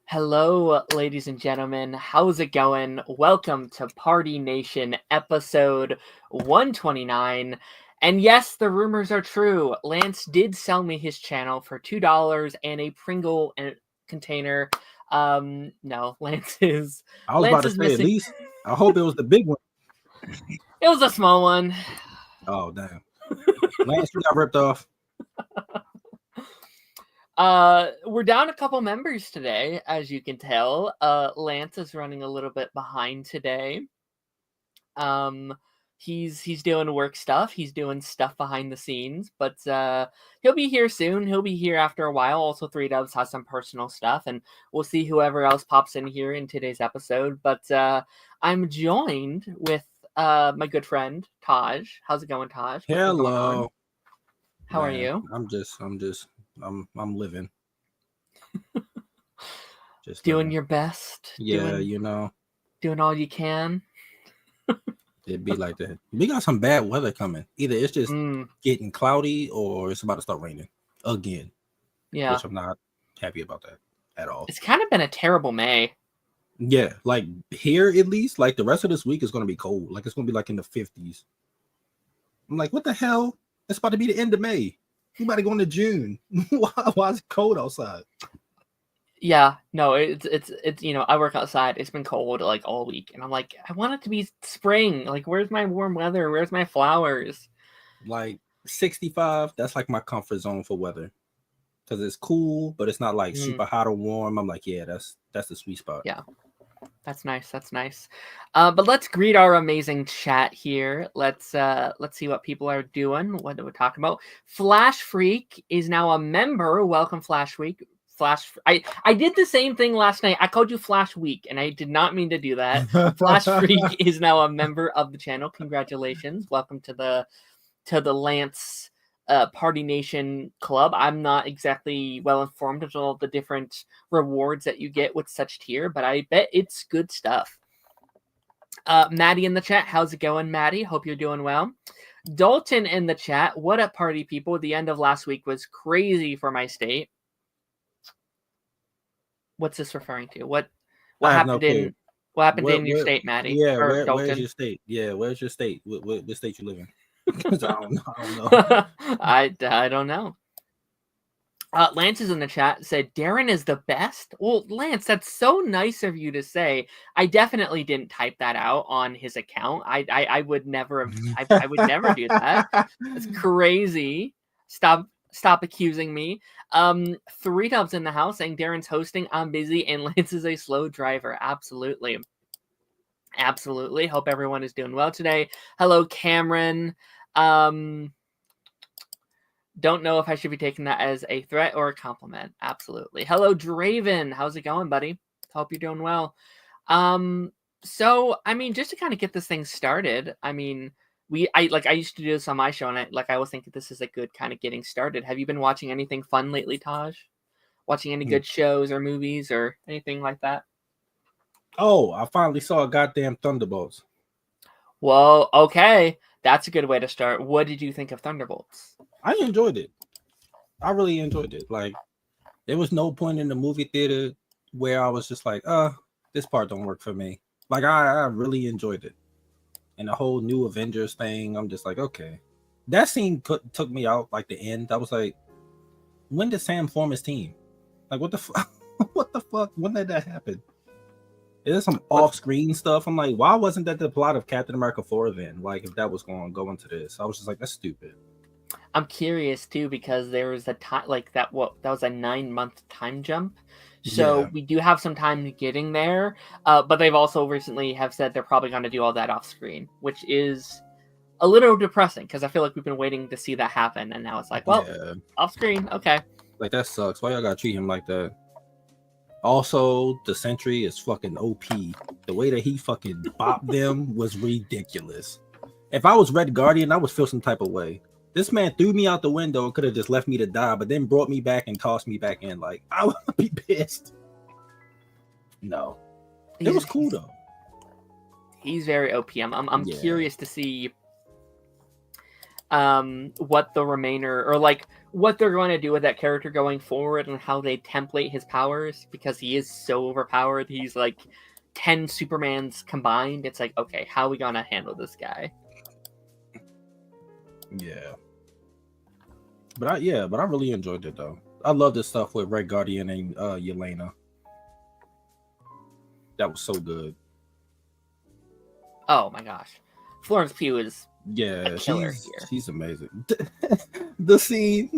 Hello, ladies and gentlemen. How's it going? Welcome to Party Nation episode 129. And yes, the rumors are true. Lance did sell me his channel for $2 and a Pringle container. No, Lance is I was about to say, at missing. least I hope it was the big one. It was a small one. Oh damn, Lance, you got ripped off. We're down a couple members today, as you can tell. Lance is running a little bit behind today. He's doing work stuff. He's doing stuff behind the scenes, but he'll be here soon. He'll be here after a while. Also, 3Dubs has some personal stuff, and we'll see whoever else pops in here in today's episode. But I'm joined with my good friend Taj. How's it going, Taj? Hello. How are you? I'm living. Just doing living. Your best. Yeah, doing all you can. It'd be like that. We got some bad weather coming. Either it's just getting cloudy or it's about to start raining again. Yeah. Which I'm not happy about that at all. It's kind of been a terrible May. Yeah, like here at least, like the rest of this week is going to be cold. Like it's going to be like in the 50s. I'm like, what the hell? It's about to be the end of May. We about to go into June. Why is it cold outside? Yeah, no, it's I work outside. It's been cold like all week, and I'm like, I want it to be spring. Like, where's my warm weather? Where's my flowers? Like 65. That's like my comfort zone for weather, because it's cool, but it's not like super hot or warm. I'm like, yeah, that's the sweet spot. Yeah, that's nice. That's nice. But let's greet our amazing chat here. Let's see what people are doing. What are we talking about? Flash Freak is now a member. Welcome, Flash Freak. I did the same thing last night. I called you Flash Week, and I did not mean to do that. Flash Freak is now a member of the channel. Congratulations. Welcome to the Lance Party Nation Club. I'm not exactly well informed of all the different rewards that you get with such tier, but I bet it's good stuff. Maddie in the chat. How's it going, Maddie? Hope you're doing well. Dalton in the chat. What up, party people? The end of last week was crazy for my state. What's this referring to? What happened in your state, Maddie? Yeah, where's your state? Yeah, where's your state? What state you live in? I don't know. I don't know. Lance is in the chat, said Daren is the best. Well, Lance, that's so nice of you to say. I definitely didn't type that out on his account. I would never have. I would never do that. It's crazy. Stop accusing me. 3Dubs in the house saying Daren's hosting, I'm busy, and Lance is a slow driver. Absolutely. Hope everyone is doing well today. Hello, Cameron. Don't know if I should be taking that as a threat or a compliment. Absolutely. Hello, Draven. How's it going, buddy? Hope you're doing well. So, I mean, just to kind of get this thing started, I mean, I used to do this on my show, and I always think that this is a good kind of getting started. Have you been watching anything fun lately, Taj? Watching any good shows or movies or anything like that? Oh, I finally saw a goddamn Thunderbolts. Well, okay. That's a good way to start. What did you think of Thunderbolts? I enjoyed it. I really enjoyed it. Like, there was no point in the movie theater where I was just like, this part don't work for me. Like, I really enjoyed it. And the whole new Avengers thing, I'm just like, okay. That scene took me out, like the end. I was like, when did Sam form his team? Like, what the fuck? What the fuck? When did that happen? Is there some off-screen stuff? I'm like, why wasn't that the plot of Captain America 4 then? Like, if that was going to go into this, I was just like, that's stupid. I'm curious too, because there was a time like that. That was a 9-month time jump. So we do have some time getting there, but they've also recently have said they're probably going to do all that off screen, which is a little depressing because I feel like we've been waiting to see that happen, and now it's like, well, off screen, okay. Like, that sucks. Why y'all gotta treat him like that? Also, the Sentry is fucking OP. The way that he fucking bopped them was ridiculous. If I was Red Guardian, I would feel some type of way. This man threw me out the window and could have just left me to die, but then brought me back and tossed me back in. Like, I would be pissed. No. It was cool, though. He's very OP. I'm curious to see what the remainder, or like what they're going to do with that character going forward and how they template his powers, because he is so overpowered. He's like 10 Supermans combined. It's like, okay, how are we gonna handle this guy? Yeah. But I really enjoyed it though. I love this stuff with Red Guardian and Yelena. That was so good. Oh my gosh. Florence Pugh is Yeah, killer she's amazing. The scene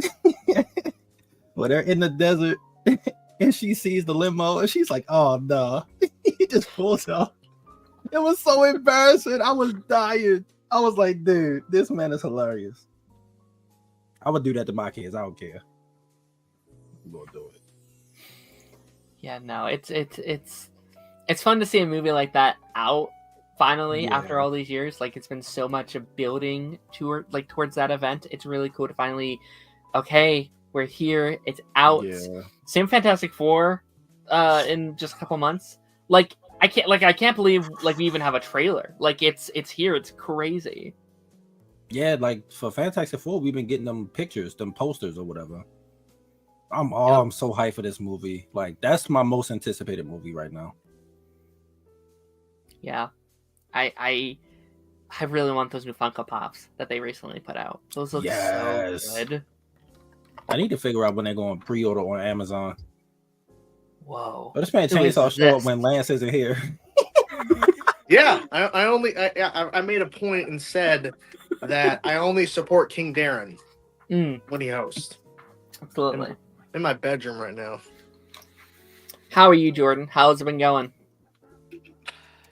where they're in the desert and she sees the limo and she's like, oh no. He just pulls out. It was so embarrassing. I was dying. I was like, dude, this man is hilarious. I would do that to my kids. I don't care. I'm gonna do it. Yeah, no, it's fun to see a movie like that out finally after all these years. Like, it's been so much of building towards that event. It's really cool to finally, okay, we're here, it's out. Yeah. Same Fantastic Four in just a couple months. Like, I can't believe like we even have a trailer. Like, it's here, it's crazy. Yeah, like for Fantastic Four, we've been getting them pictures, them posters or whatever. I'm so hyped for this movie. Like, that's my most anticipated movie right now. Yeah. I really want those new Funko Pops that they recently put out. Those look so good. I need to figure out when they're going pre-order on Amazon. Whoa. But this man Chainsaw show up when Lance isn't here. Yeah, I made a point and said that I only support King Daren when he hosts. Absolutely. In my bedroom right now. How are you, Jordan? How's it been going?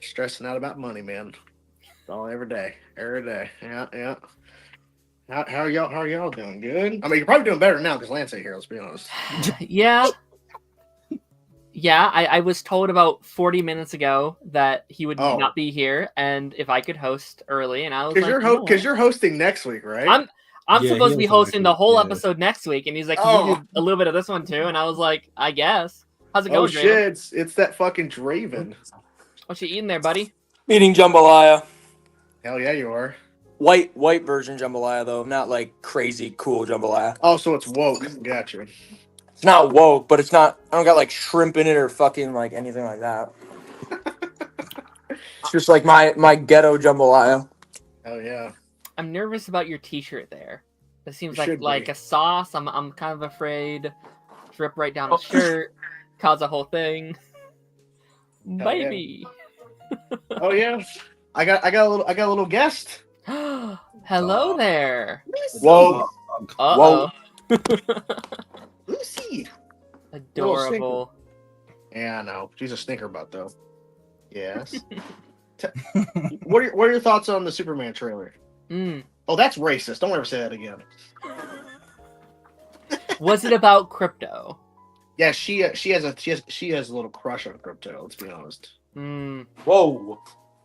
Stressing out about money, man. All every day. Yeah. How are y'all doing? Good? I mean, you're probably doing better now because Lance ain't here, let's be honest. Yeah. Yeah, I was told about 40 minutes ago that he would not be here, and if I could host early, and I was because you're hosting next week, right? I'm supposed to be hosting the whole episode next week, and he's like, "Can you do a little bit of this one too?" And I was like, "I guess." How's it going? Oh shit! It's that fucking Draven. What you eating there, buddy? Eating jambalaya. Hell yeah, you are. White version jambalaya though, not like crazy cool jambalaya. Oh, so it's woke. Gotcha. It's not woke, but it's not. I don't got like shrimp in it or fucking like anything like that. It's just like my ghetto jambalaya. Hell yeah. I'm nervous about your T-shirt there. It seems like a sauce. I'm kind of afraid drip right down the shirt, cause a whole thing. Baby. Yeah. Oh yeah. I got a little guest. Hello there. Whoa. Uh-oh. Lucy. Adorable. Yeah, I know. She's a stinker butt though. Yes. What are your thoughts on the Superman trailer? Oh, that's racist. Don't ever say that again. Was it about crypto? Yeah, she has a little crush on crypto, let's be honest. Whoa.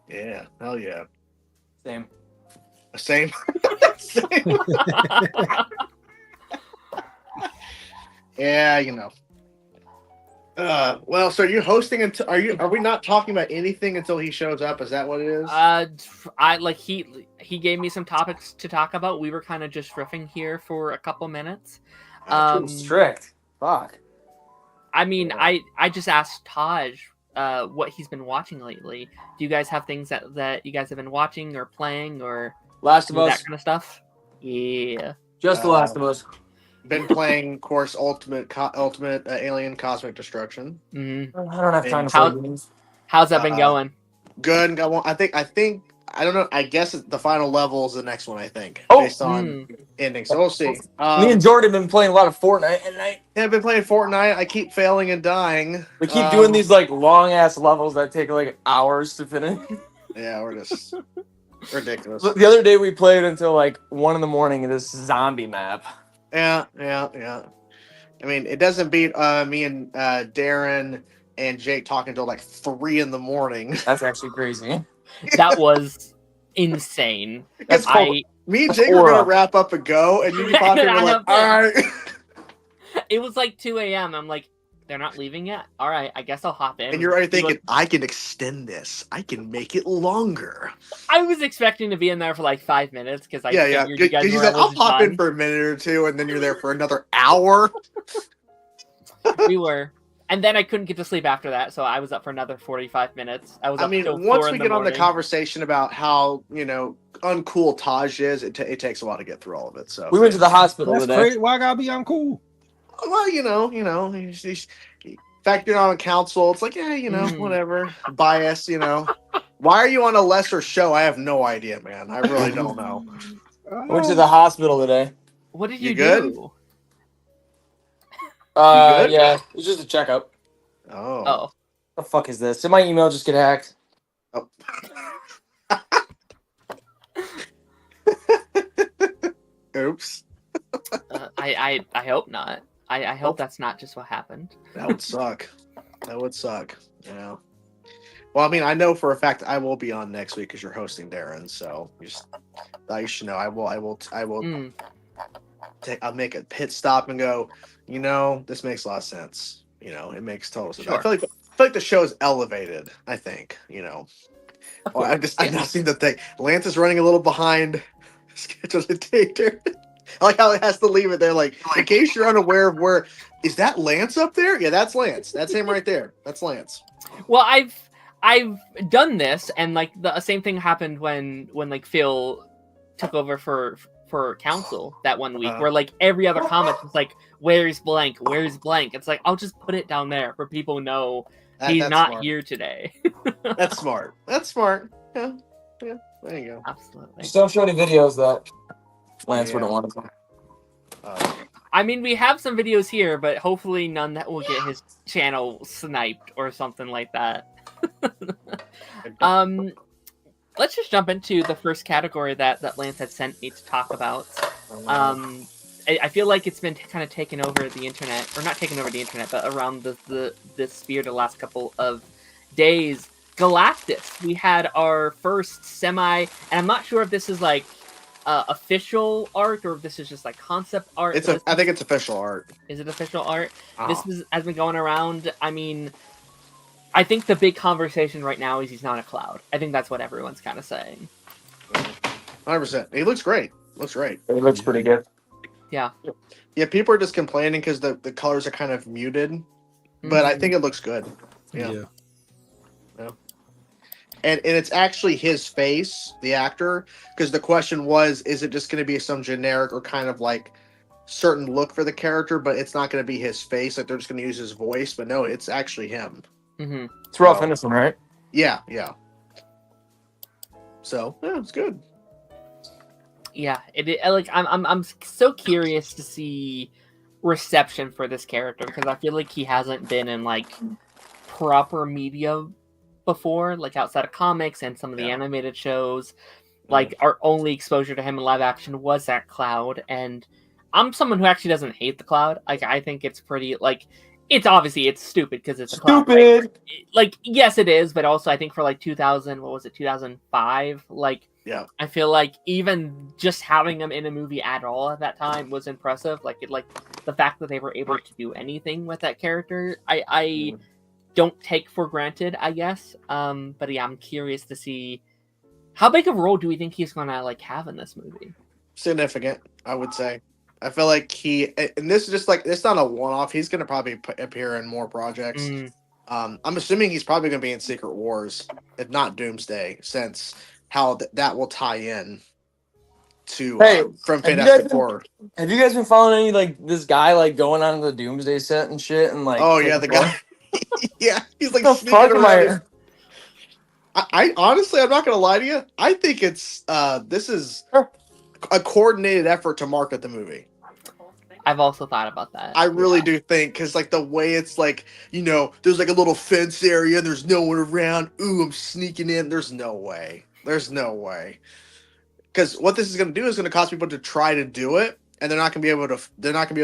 Yeah, hell yeah. Same. Same. Yeah, you know. Well, so you're hosting until are we not talking about anything until he shows up? Is that what it is? He gave me some topics to talk about. We were kind of just riffing here for a couple minutes. Strict. Fuck. I mean, I just asked Taj what he's been watching lately. Do you guys have things that you guys have been watching or playing or Last of Us, that kind of stuff? Yeah. Just The Last of Us. Been playing, of course, Ultimate Alien Cosmic Destruction. Mm-hmm. I don't have time to play games. How's that been going? Good. Got one. I think. I don't know. I guess the final level is the next one. I think based on ending. So we'll see. Me and Jordan have been playing a lot of Fortnite at night. Yeah, I've been playing Fortnite. I keep failing and dying. We keep doing these like long ass levels that take like hours to finish. Yeah, we're just ridiculous. The other day we played until like 1 a.m. in this zombie map. Yeah. I mean, it doesn't beat me and Daren and Jake talking until like 3 a.m. That's actually crazy. That was insane. Me and Jake were gonna wrap up and go, and you popped in and were like, all right. It was like 2 a.m. I'm like, They're not leaving yet? All right, I guess I'll hop in. And you're already thinking, I can extend this. I can make it longer. I was expecting to be in there for like 5 minutes because I Yeah. figured you guys Because you were said, I'll almost pop in done. for a minute or two, and then you're there for another hour. We were. And then I couldn't get to sleep after that, so I was up for another 45 minutes. I was up till 4 once in we the get on the morning. conversation about how, uncool Taj is, it takes a while to get through all of it. So We went to the hospital That's today. crazy. Why I gotta be uncool? well, in fact, you're on council. It's like, whatever. Bias, Why are you on a lesser show? I have no idea, man. I really don't know. I went to the hospital today. What did You you good? do? good? Yeah, it was just a checkup. Oh. The fuck is this? Did my email just get hacked? Oh. Oops. I hope not. I hope that's not just what happened. That would suck. Yeah. Well, I mean, I know for a fact I will be on next week because you're hosting Daren. So you should know I will. I'll make a pit stop and go. This makes a lot of sense. It makes total sense. Sure. I feel like the show is elevated. I think. I've not seen the thing. Lance is running a little behind schedule dictator. I like how it has to leave it there. Like, in case you're unaware of where is that Lance up there? Yeah, that's Lance. That's him right there. That's Lance. Well, I've done this, and like the same thing happened when like Phil took over for council that one week, where like every other comment was like, "Where's blank? Where's blank?" It's like I'll just put it down there for people to know he's not smart. here today. That's smart. Yeah. There you go. Absolutely. Just don't show any videos that Lance wouldn't want to. I mean, we have some videos here, but hopefully none that will get his channel sniped or something like that. Let's just jump into the first category that Lance had sent me to talk about. I feel like it's been kind of taken over the internet, or not taken over the internet, but around the sphere the last couple of days. Galactus. We had our first semi, and I'm not sure if this is like official art or if this is just like concept art. I think it's official art. Is it official art? Uh-huh. This has been going around. I mean, I think the big conversation right now is he's not a cloud. I think that's what everyone's kind of saying. 100%. He looks great. It looks pretty good. Yeah. Yeah, people are just complaining because the colors are kind of muted, but I think it looks good. Yeah. And it's actually his face, the actor, because the question was, is it just going to be some generic or kind of like certain look for the character, but it's not going to be his face, like they're just going to use his voice, but no, it's actually him. Mm-hmm. It's Ralph Henderson, right? Yeah. So, yeah, it's good. Yeah, like I'm so curious to see reception for this character because I feel like he hasn't been in like proper media before, like outside of comics and some of the animated shows. Like our only exposure to him in live action was that Cloud, and I'm someone who actually doesn't hate the Cloud. Like I think it's pretty like it's obviously it's stupid because it's a Cloud. Stupid. Like yes, it is, but also I think for like 2005, like. Yeah, I feel like even just having him in a movie at all at that time was impressive. Like the fact that they were able to do anything with that character, I don't take for granted, I guess. But yeah, I'm curious to see how big of a role do we think he's gonna like have in this movie? Significant, I would say. I feel like and this is just like it's not a one-off. He's gonna probably appear in more projects. I'm assuming he's probably gonna be in Secret Wars, if not Doomsday, since. How that will tie in to from Fantastic Four. Have you guys been following any like this guy like going on the Doomsday set and shit and like? Oh yeah, the guy. Yeah, he's like. What the fuck am I honestly, I'm not gonna lie to you. I think it's this is a coordinated effort to market the movie. I've also thought about that. I really do think because like the way it's like there's like a little fence area and there's no one around. Ooh, I'm sneaking in. There's no way. Because what this is going to do is going to cause people to try to do it, and they're not going to be able to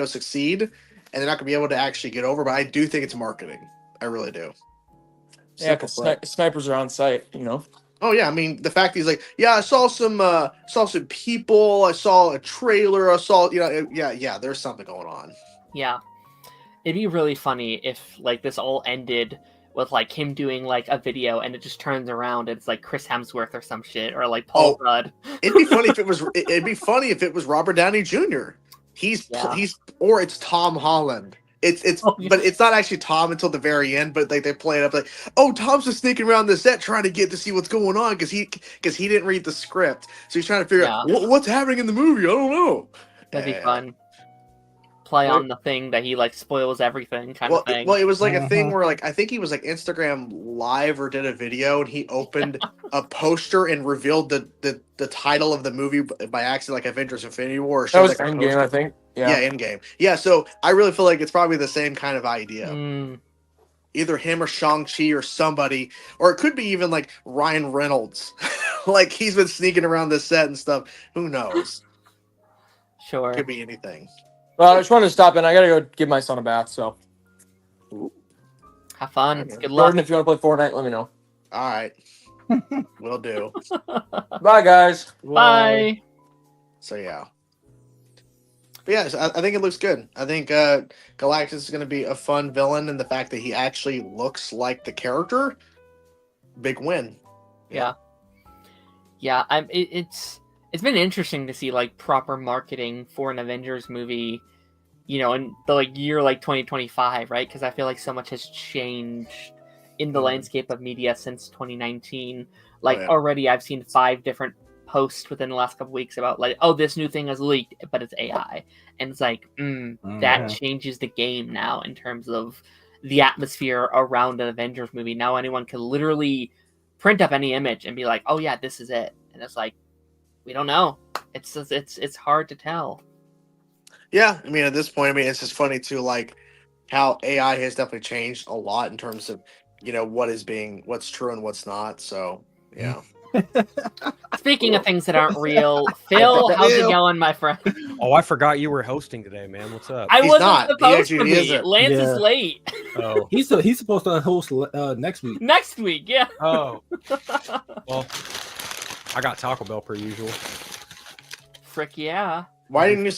succeed, and they're not going to be able to actually get over. But I do think it's marketing. I really do. Yeah, because snipers are on site, Oh yeah, I mean the fact he's like, yeah, I saw some people, I saw a trailer, I saw, yeah, there's something going on. Yeah. It'd be really funny if like this all ended with like him doing like a video and it just turns around and it's like Chris Hemsworth or some shit or like Paul Rudd. It'd be funny if it was. It'd be funny if it was Robert Downey Jr. He's or it's Tom Holland. But it's not actually Tom until the very end. But like they play it up like, oh, Tom's just sneaking around the set trying to get to see what's going on because he didn't read the script, so he's trying to figure out what's happening in the movie. I don't know. That'd be fun. Play on the thing that he like spoils everything kind of thing. Well, it was like a thing where like I think he was like Instagram live or did a video and he opened a poster and revealed the title of the movie by accident, like Avengers: Infinity War. That was Endgame, I think. Yeah, Endgame. Yeah, so I really feel like it's probably the same kind of idea. Either him or Shang-Chi or somebody, or it could be even like Ryan Reynolds. Like he's been sneaking around the set and stuff. Who knows? Sure. Could be anything. Well, I just wanted to stop in. I gotta go give my son a bath, so. Have fun. Good luck. Jordan, if you want to play Fortnite, let me know. All right. Will do. Bye, guys. Bye. So, yeah. But yeah, so I think it looks good. I think Galactus is going to be a fun villain, and the fact that he actually looks like the character, big win. Yeah. It's been interesting to see like proper marketing for an Avengers movie, you know, in the like year like 2025, right? Because I feel like so much has changed in the landscape of media since 2019. Like already, I've seen 5 different posts within the last couple weeks about like, oh, this new thing has leaked, but it's AI, and it's like, that changes the game now in terms of the atmosphere around an Avengers movie. Now anyone can literally print up any image and be like, oh yeah, this is it, and it's like, we don't know. It's hard to tell. Yeah, I mean, at this point, I mean, it's just funny too, like how AI has definitely changed a lot in terms of, you know, what's true and what's not. So, yeah. Speaking of things that aren't real, Phil, how's it going, my friend? Oh, I forgot you were hosting today, man. What's up? I wasn't supposed to be. Lance is late. Oh, he's supposed to host next week. Next week, yeah. Oh, well, I got Taco Bell per usual. Frick yeah. Why didn't you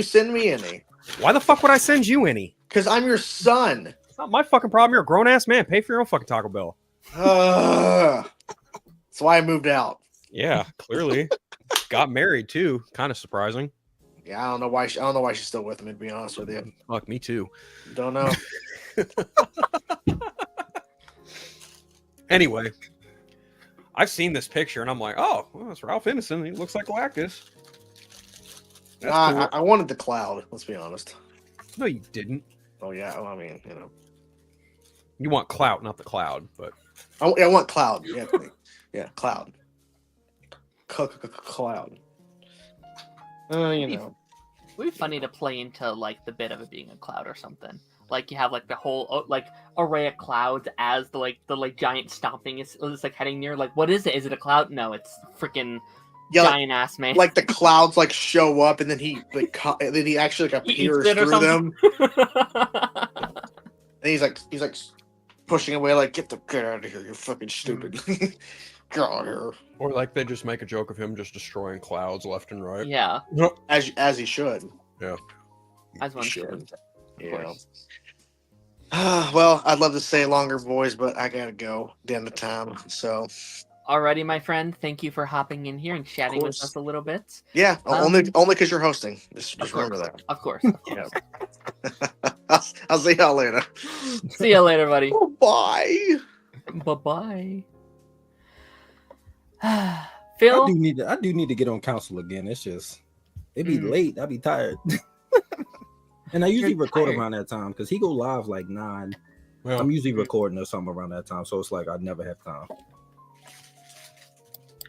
send me any? Why the fuck would I send you any? Because I'm your son. It's not my fucking problem. You're a grown ass man. Pay for your own fucking Taco Bell. That's why I moved out. Yeah, clearly. Got married too. Kind of surprising. Yeah, I don't know why she's still with me, to be honest with you. Fuck, me too. Don't know. Anyway, I've seen this picture and I'm like, oh, well, that's Ralph Ineson. He looks like Galactus. Cool. I wanted the Cloud, let's be honest. No, you didn't. Oh, yeah. Well, I mean, you know. You want clout, not the cloud, but... I want Cloud. Yeah, yeah, Cloud. Cloud. You know. It would be funny to play into, like, the bit of it being a cloud or something. Like, you have, like, the whole, like, array of clouds as the giant stomping is like, heading near. Like, what is it? Is it a cloud? No, it's freaking... giant ass man. Like the clouds like show up and then he actually like appears through them. And he's like pushing away like get out of here, you're fucking stupid. Get out of here. Or like they just make a joke of him just destroying clouds left and right. Yeah. As he should. Yeah. As one should. Yeah. Well, I'd love to say longer, boys, but I gotta go at the end of time. So alrighty, my friend. Thank you for hopping in here and chatting with us a little bit. Yeah, only because you're hosting. Just remember that. Of course. Yeah. I'll see y'all later. See you later, buddy. Bye. Bye. Phil, I do need to get on council again. It's just it'd be late. I'd be tired. And I usually record around that time because he go live like 9. Well, I'm usually recording or something around that time, so it's like I never have time.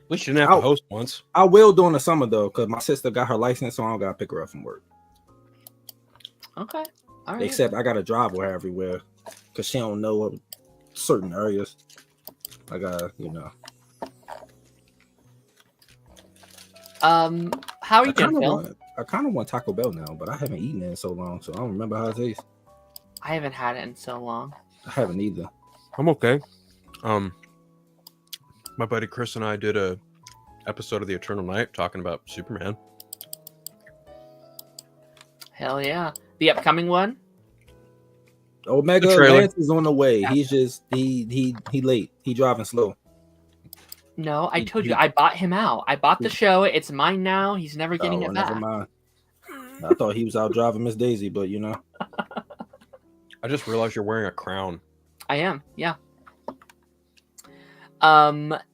At least you didn't have to host once. I will during the summer though, because my sister got her license, so I don't gotta pick her up from work. Okay. All right. Except I gotta drive with her everywhere because she don't know certain areas. I gotta, how are you doing, Phil? I kind of want Taco Bell now, but I haven't eaten it in so long, so I don't remember how it tastes. I haven't had it in so long. I haven't either. I'm okay. My buddy Chris and I did a episode of The Eternal Night talking about Superman. Hell yeah. The upcoming one? Omega The trailer. Lance is on the way. He's just he late. He driving slow. No, I told you I bought him out. I bought the show. It's mine now. He's never getting it Never back. mind. I thought he was out driving Miss Daisy, but you know. I just realized you're wearing a crown. I am, yeah.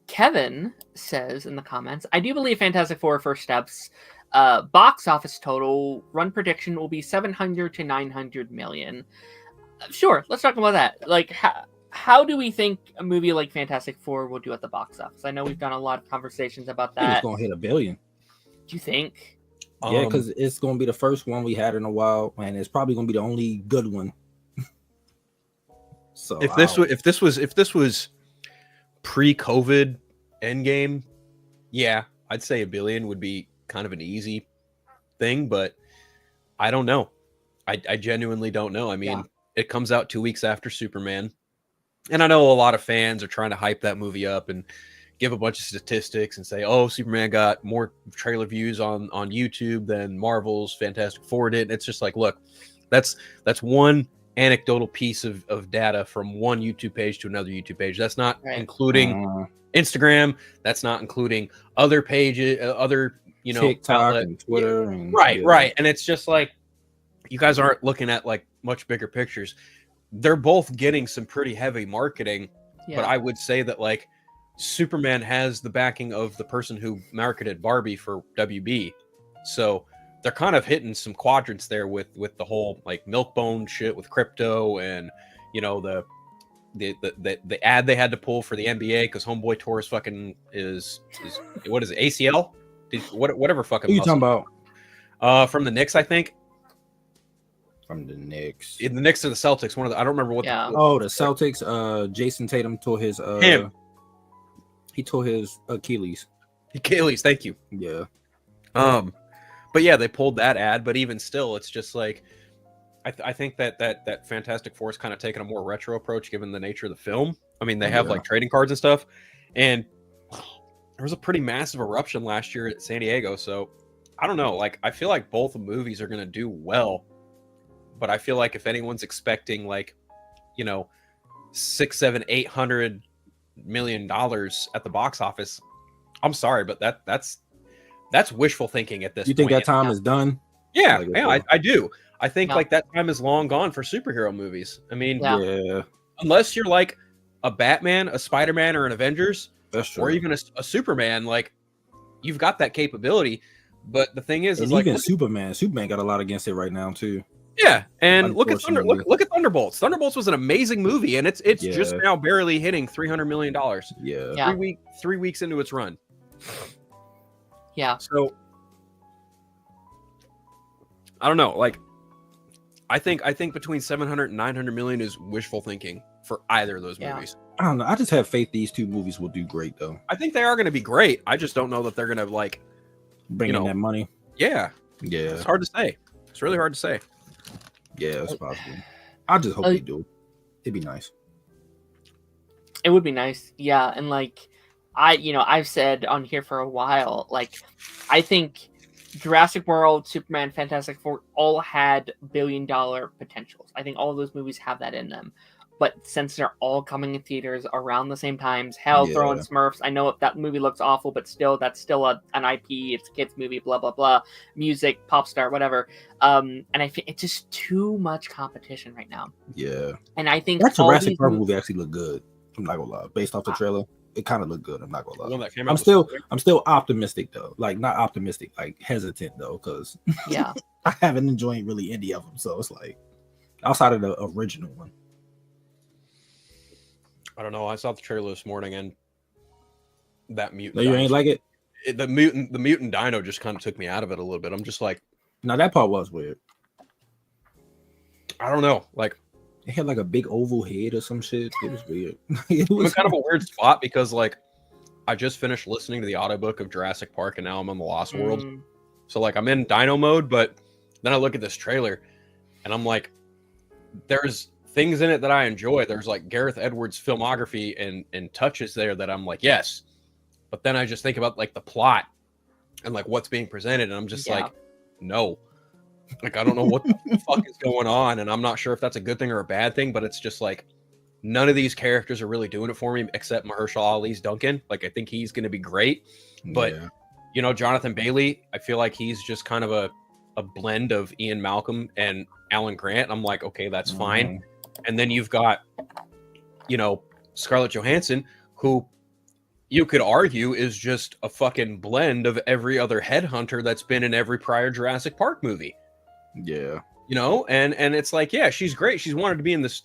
Kevin says in the comments, I do believe Fantastic Four first steps. Box office total run prediction will be 700 to 900 million. Sure, let's talk about that. Like, how do we think a movie like Fantastic Four will do at the box office? I know we've done a lot of conversations about I think that. it's gonna hit $1 billion. Do you think? Yeah, because it's gonna be the first one we had in a while, and it's probably gonna be the only good one. So if this was pre-COVID Endgame, yeah, I'd say $1 billion would be kind of an easy thing, but I don't know. I genuinely don't know. I mean, It comes out 2 weeks after Superman, and I know a lot of fans are trying to hype that movie up and give a bunch of statistics and say, oh, Superman got more trailer views on YouTube than Marvel's Fantastic Four did. It's just like, look, that's one anecdotal piece of data from one YouTube page to another YouTube page. That's not including Instagram. That's not including other pages, other, TikTok and Twitter. And, right. And it's just like, you guys aren't looking at like much bigger pictures. They're both getting some pretty heavy marketing, but I would say that like Superman has the backing of the person who marketed Barbie for WB. So they're kind of hitting some quadrants there with the whole like Milkbone shit with crypto and the ad they had to pull for the NBA because Homeboy tore his fucking is what is it, ACL? Whatever fucking. Who you talking about? From the Knicks, I think. From the Knicks. In the Knicks or the Celtics, one of the, I don't remember what. Yeah. The Celtics. Jason Tatum tore his. Him. He tore his Achilles. Achilles, thank you. Yeah. But yeah, they pulled that ad, but even still, it's just like I think that Fantastic Four is kind of taking a more retro approach given the nature of the film. I mean, they have like trading cards and stuff, and there was a pretty massive eruption last year at San Diego. So I don't know. Like, I feel like both movies are going to do well, but I feel like if anyone's expecting like, $600, $700, $800 million at the box office, I'm sorry, but that's wishful thinking at this You think point. that time is done? Yeah, Like, I do. I think like that time is long gone for superhero movies. I mean, unless you're like a Batman, a Spider-Man, or an Avengers, that's true, or even a Superman, like you've got that capability. But the thing is like even Superman got a lot against it right now too. Yeah, and look at Thunderbolts. Thunderbolts was an amazing movie, and it's just now barely hitting $300 million. Yeah. 3 weeks into its run. Yeah. So I don't know. Like, I think between 700 and 900 million is wishful thinking for either of those movies. I don't know. I just have faith these two movies will do great though. I think they are going to be great. I just don't know that they're going to like bring in that money. Yeah. It's hard to say. It's really hard to say. Yeah, it's possible. I just hope they do. It'd be nice. It would be nice. Yeah, and like I've said on here for a while, like I think Jurassic World, Superman, Fantastic Four all had billion-dollar potentials. I think all of those movies have that in them. But since they're all coming in theaters around the same times, throw in Smurfs. I know that movie looks awful, but still, that's still an IP. It's a kids movie, blah, blah, blah. Music, pop star, whatever. And I think it's just too much competition right now. Yeah. And I think that Jurassic Park movie actually looked good. I'm not gonna lie. Based off the trailer, it kind of looked good. I'm not gonna lie. The one that came out I'm still optimistic though. Like not optimistic, like hesitant though, because I haven't enjoyed really any of them. So it's like outside of the original one. I don't know. I saw the trailer this morning, and that mutant. No, you ain't like it? The mutant dino just kind of took me out of it a little bit. I'm just like, no, that part was weird. I don't know. Like, it had like a big oval head or some shit. It was weird. It was kind of a weird spot because like I just finished listening to the audiobook of Jurassic Park, and now I'm on the Lost World. So like I'm in dino mode, but then I look at this trailer, and I'm like, there's things in it that I enjoy. There's like Gareth Edwards' filmography and touches there that I'm like, yes. But then I just think about like the plot and like what's being presented, and I'm just like, no. Like, I don't know what the fuck is going on, and I'm not sure if that's a good thing or a bad thing, but it's just like none of these characters are really doing it for me except Mahershala Ali's Duncan. Like, I think he's going to be great, but you know, Jonathan Bailey, I feel like he's just kind of a blend of Ian Malcolm and Alan Grant. I'm like, okay, that's fine. And then you've got, you know, Scarlett Johansson, who you could argue is just a fucking blend of every other headhunter that's been in every prior Jurassic Park movie. Yeah. You know, and it's like, yeah, she's great. She's wanted to be in this.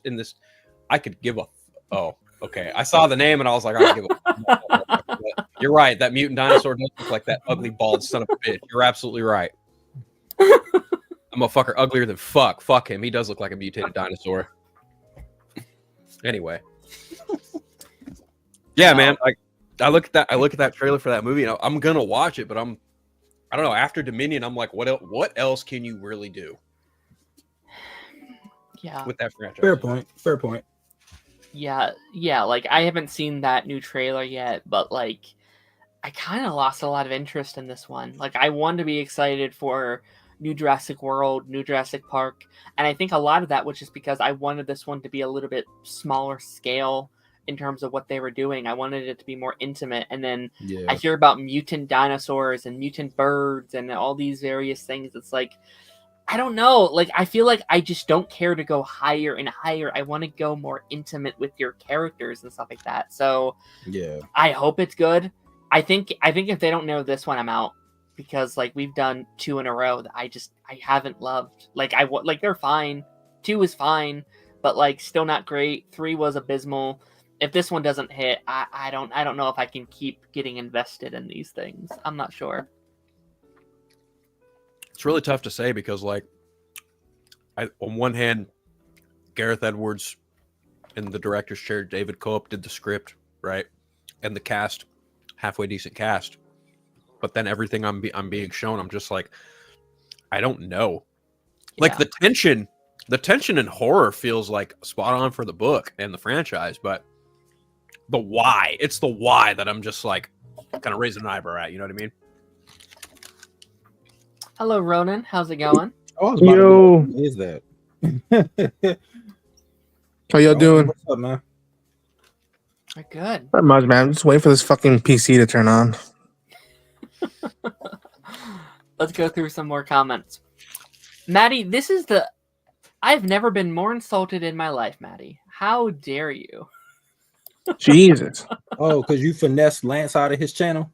I could give a. Oh, okay. I saw the name and I was like, I give a. You're right. That mutant dinosaur does look like that ugly bald son of a bitch. You're absolutely right. I'm a fucker uglier than fuck. Fuck him. He does look like a mutated dinosaur. Anyway. Yeah, man. Like, I look at that trailer for that movie, and I'm gonna watch it, but I don't know. After Dominion, I'm like, what else can you really do? Yeah. With that franchise. Fair point. Yeah. Like, I haven't seen that new trailer yet, but like, I kind of lost a lot of interest in this one. Like, I wanted to be excited for new Jurassic World, new Jurassic Park, and I think a lot of that was just because I wanted this one to be a little bit smaller scale in terms of what they were doing. I wanted it to be more intimate, and then I hear about mutant dinosaurs and mutant birds and all these various things. It's like, I don't know. Like, I feel like I just don't care to go higher and higher. I want to go more intimate with your characters and stuff like that. So yeah, I hope it's good. I think if they don't narrow this one, I'm out, because like we've done 2 in a row that I haven't loved. Like, they're fine. 2 is fine, but like still not great. 3 was abysmal. If this one doesn't hit, I don't know if I can keep getting invested in these things. I'm not sure. It's really tough to say because, like, on one hand, Gareth Edwards and the director's chair, David Cope, did the script, right, and the cast, halfway decent cast. But then everything I'm being shown, I'm just like, I don't know. Like, the tension in horror feels like spot on for the book and the franchise, but it's the why that I'm just like kind of raising an eyebrow at. You know what I mean? Hello, Ronan. How's it going? Yo, what is that? How y'all doing? What's up, man? We're good. Not much, man. I'm just waiting for this fucking PC to turn on. Let's go through some more comments. Maddie, I've never been more insulted in my life, Maddie. How dare you? Jesus. Oh, because you finessed Lance out of his channel?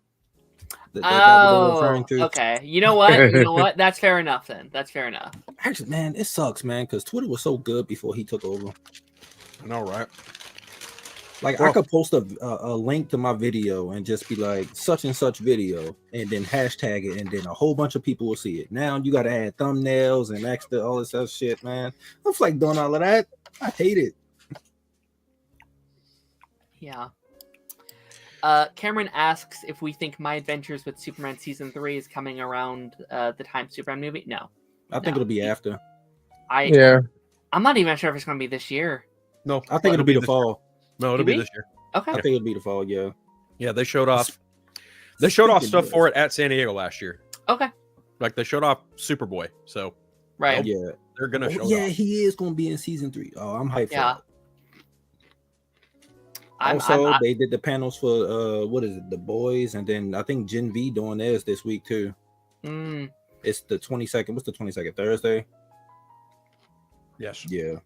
Okay. You know what? That's fair enough then. That's fair enough. Actually, man, it sucks, man, because Twitter was so good before he took over. I know, right? Like, I could post a link to my video and just be like, such and such video, and then hashtag it, and then a whole bunch of people will see it. Now you got to add thumbnails and extra all this other shit, man. I'm like doing all of that. I hate it. Yeah. Cameron asks if we think My Adventures with Superman Season 3 is coming around the time Superman movie. No. I think it'll be after. I'm not even sure if it's going to be this year. No, I think it'll be the fall. No, it'll be this year. Okay. I think it'll be the fall, yeah. Yeah, they showed off stuff for it at San Diego last year. Okay. Like, they showed off Superboy, so right. Yeah. They're gonna show yeah, off. he is gonna be in season 3. Oh, I'm hyped Yeah. for it. Also, they did the panels for what is it, The Boys, and then I think Gen V doing theirs this week too. It's the 22nd. What's the 22nd? Thursday? Yes. Yeah.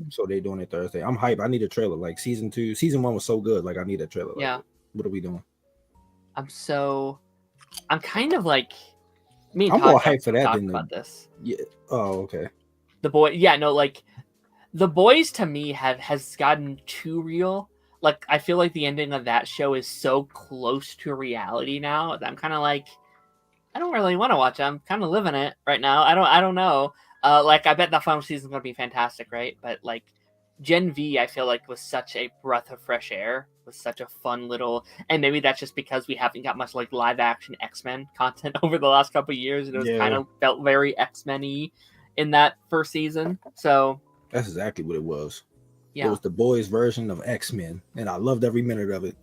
So they doing it Thursday. I'm hyped. I need a trailer. Like season 1 was so good. Like, I need a trailer. Like, yeah. What are we doing? I'm kind of like me and I'm Todd more hyped for that than about this. Yeah. Oh, okay. The Boys to me has gotten too real. Like, I feel like the ending of that show is so close to reality now that I'm kind of like, I don't really want to watch it. I'm kind of living it right now. I don't know. Like, I bet the final season's going to be fantastic, right? But like, Gen V, I feel like was such a breath of fresh air. Was such a fun little, and maybe that's just because we haven't got much like live action X-Men content over the last couple of years, and it was kind of felt very X-Men-y in that first season. So that's exactly what it was. Yeah. It was the Boys version of X-Men, and I loved every minute of it.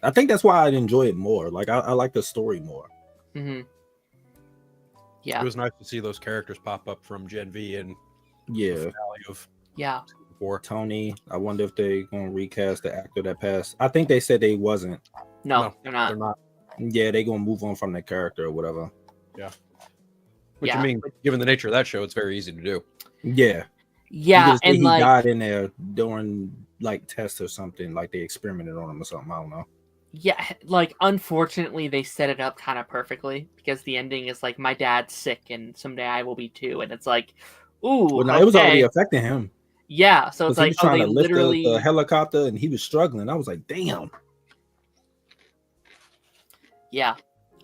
I think that's why I'd enjoy it more. Like, I like the story more. Mm-hmm. Yeah. It was nice to see those characters pop up from Gen V and Yeah, finale of Yeah. season 4. Tony. I wonder if they gonna recast the actor that passed. I think they said they wasn't. No, they're not. They're not. Yeah, they gonna move on from that character or whatever. Which Yeah. I mean, given the nature of that show, it's very easy to do. Yeah, you Yeah, could say and he like died in there during like tests or something. Like they experimented on him or something. I don't know. yeah, like unfortunately they set it up kind of perfectly because the ending is like my dad's sick and someday I will be too, and it's like, ooh, Well, no, it was already okay. affecting him Yeah, so it's because he like, was oh, trying they to lift literally, the helicopter and he was struggling. I was like, damn. yeah,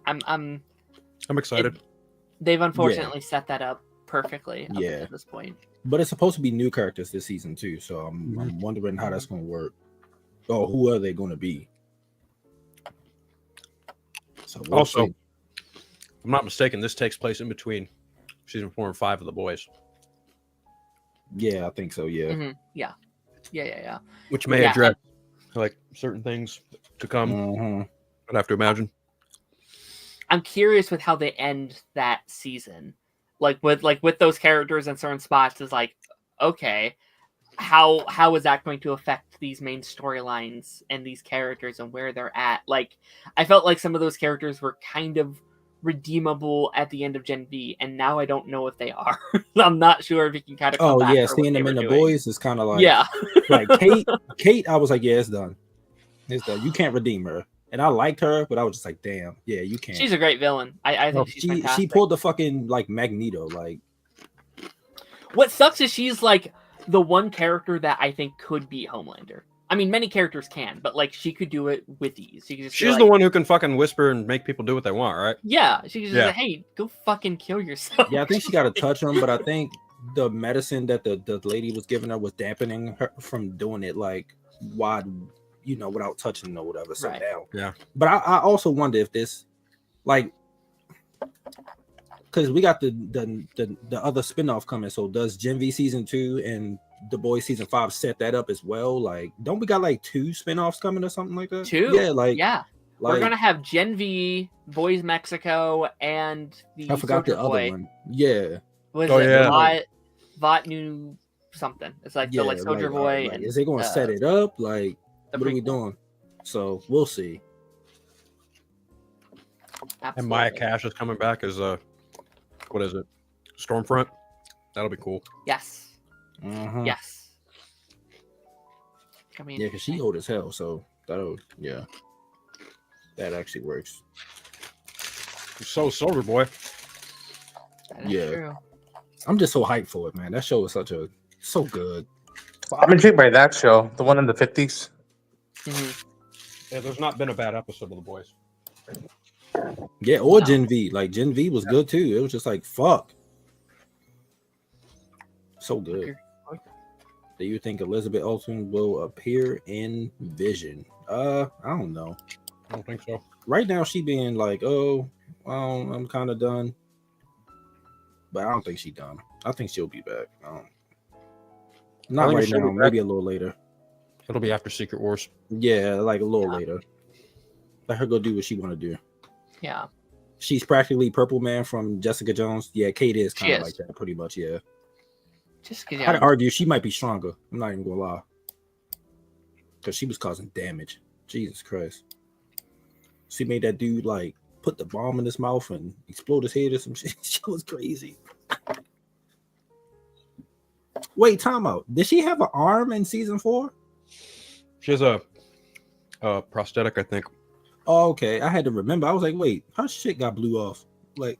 I'm I'm excited. they've unfortunately set that up perfectly up Yeah. until this point. But it's supposed to be new characters this season too, so I'm wondering how that's gonna work. Oh, who are they gonna be? So we'll Also, see. if I'm not mistaken, this takes place in between season 4 and 5 of The Boys, Yeah, I think so. Yeah. Mhm. Yeah. which may Yeah, address like certain things to come. Mhm. I'd have to imagine. I'm curious with how they end that season, like with those characters in certain spots. Is like, okay, how is that going to affect these main storylines and these characters and where they're at? Like, I felt like some of those characters were kind of redeemable at the end of Gen V, and now I don't know if they are. I'm not sure if you can kind of come Oh back yeah, for what seeing they them were in the doing. boys is kind of like Yeah, like Kate. I was like, yeah, it's done. It's done. You can't redeem her. And I liked her, but I was just like, damn, yeah, you can't. she's a great villain. I think she's she fantastic. pulled the fucking like Magneto, like What sucks is she's like the one character that I think could beat Homelander. I mean, many characters can, but like she could do it with ease. She could just be She's like, the one who can fucking whisper and make people do what they want, right? yeah, she could just Yeah. say, hey, go fucking kill yourself. yeah, I think she got to touch him, but I think the medicine that the lady was giving her was dampening her from doing it like wide, without touching or whatever. So Right. now, Yeah. But I also wonder if this, like, because we got the other spinoff coming. So does Gen V season 2 and The Boys season 5 set that up as well? Like, don't we got like 2 spinoffs coming or something like that? Two? Yeah, like Yeah. like We're gonna have Gen V, Boys Mexico, and the I forgot Soldier the other Boy. one. Yeah, Was Oh, it yeah. Vought New something? It's like the like Soldier Boy. like, and, is they gonna set it up? Like, the what are we prequel. doing? So we'll see. And Maya Absolutely. Cash is coming back as what is it? Stormfront. That'll be cool. Yes. Mhm. Yes. I mean, Yeah, because she old as hell. So that actually works. So Soldier Boy. that is yeah. true. I'm just so hyped for it, man. That show is so good. I'm intrigued by that show, the one in the 50s. Mhm. Yeah, there's not been a bad episode of The Boys. Yeah, or No. Gen V. Like Gen V was good too. It was just like fuck. So good. Do you think Elizabeth Olsen will appear in Vision? I don't know. I don't think so. Right now she being like, oh, well, I'm kind of done. But I don't think she's done. I think she'll be back. Not think right she'll now, be back. maybe a little later. It'll be after Secret Wars. Yeah, like a little later. Let her go do what she want to do. Yeah. She's practically Purple Man from Jessica Jones. Yeah, Kate is She kind of is. like that, pretty much. Yeah. Just because I'd argue she might be stronger. I'm not even gonna lie, because she was causing damage. Jesus Christ. She made that dude like put the bomb in his mouth and explode his head or some shit. She was crazy. Wait, time out. Did she have an arm in season 4? She has a prosthetic, I think. Oh, okay. I had to remember. I was like, wait, her shit got blew off. Like,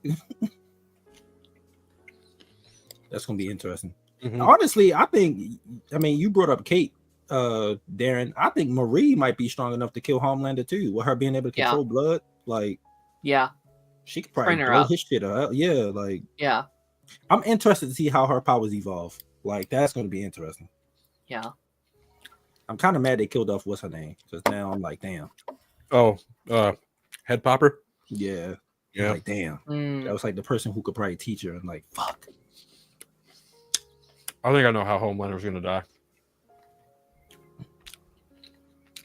that's gonna be interesting. Mhm. Honestly, I mean, you brought up Kate, Daren. I think Marie might be strong enough to kill Homelander too, with her being able to control blood. Like, Yeah. she could probably Bring her blow up. his shit out. Yeah, like, Yeah. I'm interested to see how her powers evolve. Like, that's going to be interesting. Yeah. I'm kind of mad they killed off what's her name, because now I'm like, damn. Oh, Head Popper. Yeah, Yeah. like damn. Mm. That was like the person who could probably teach her, and like, fuck. I think I know how Homelander's gonna die.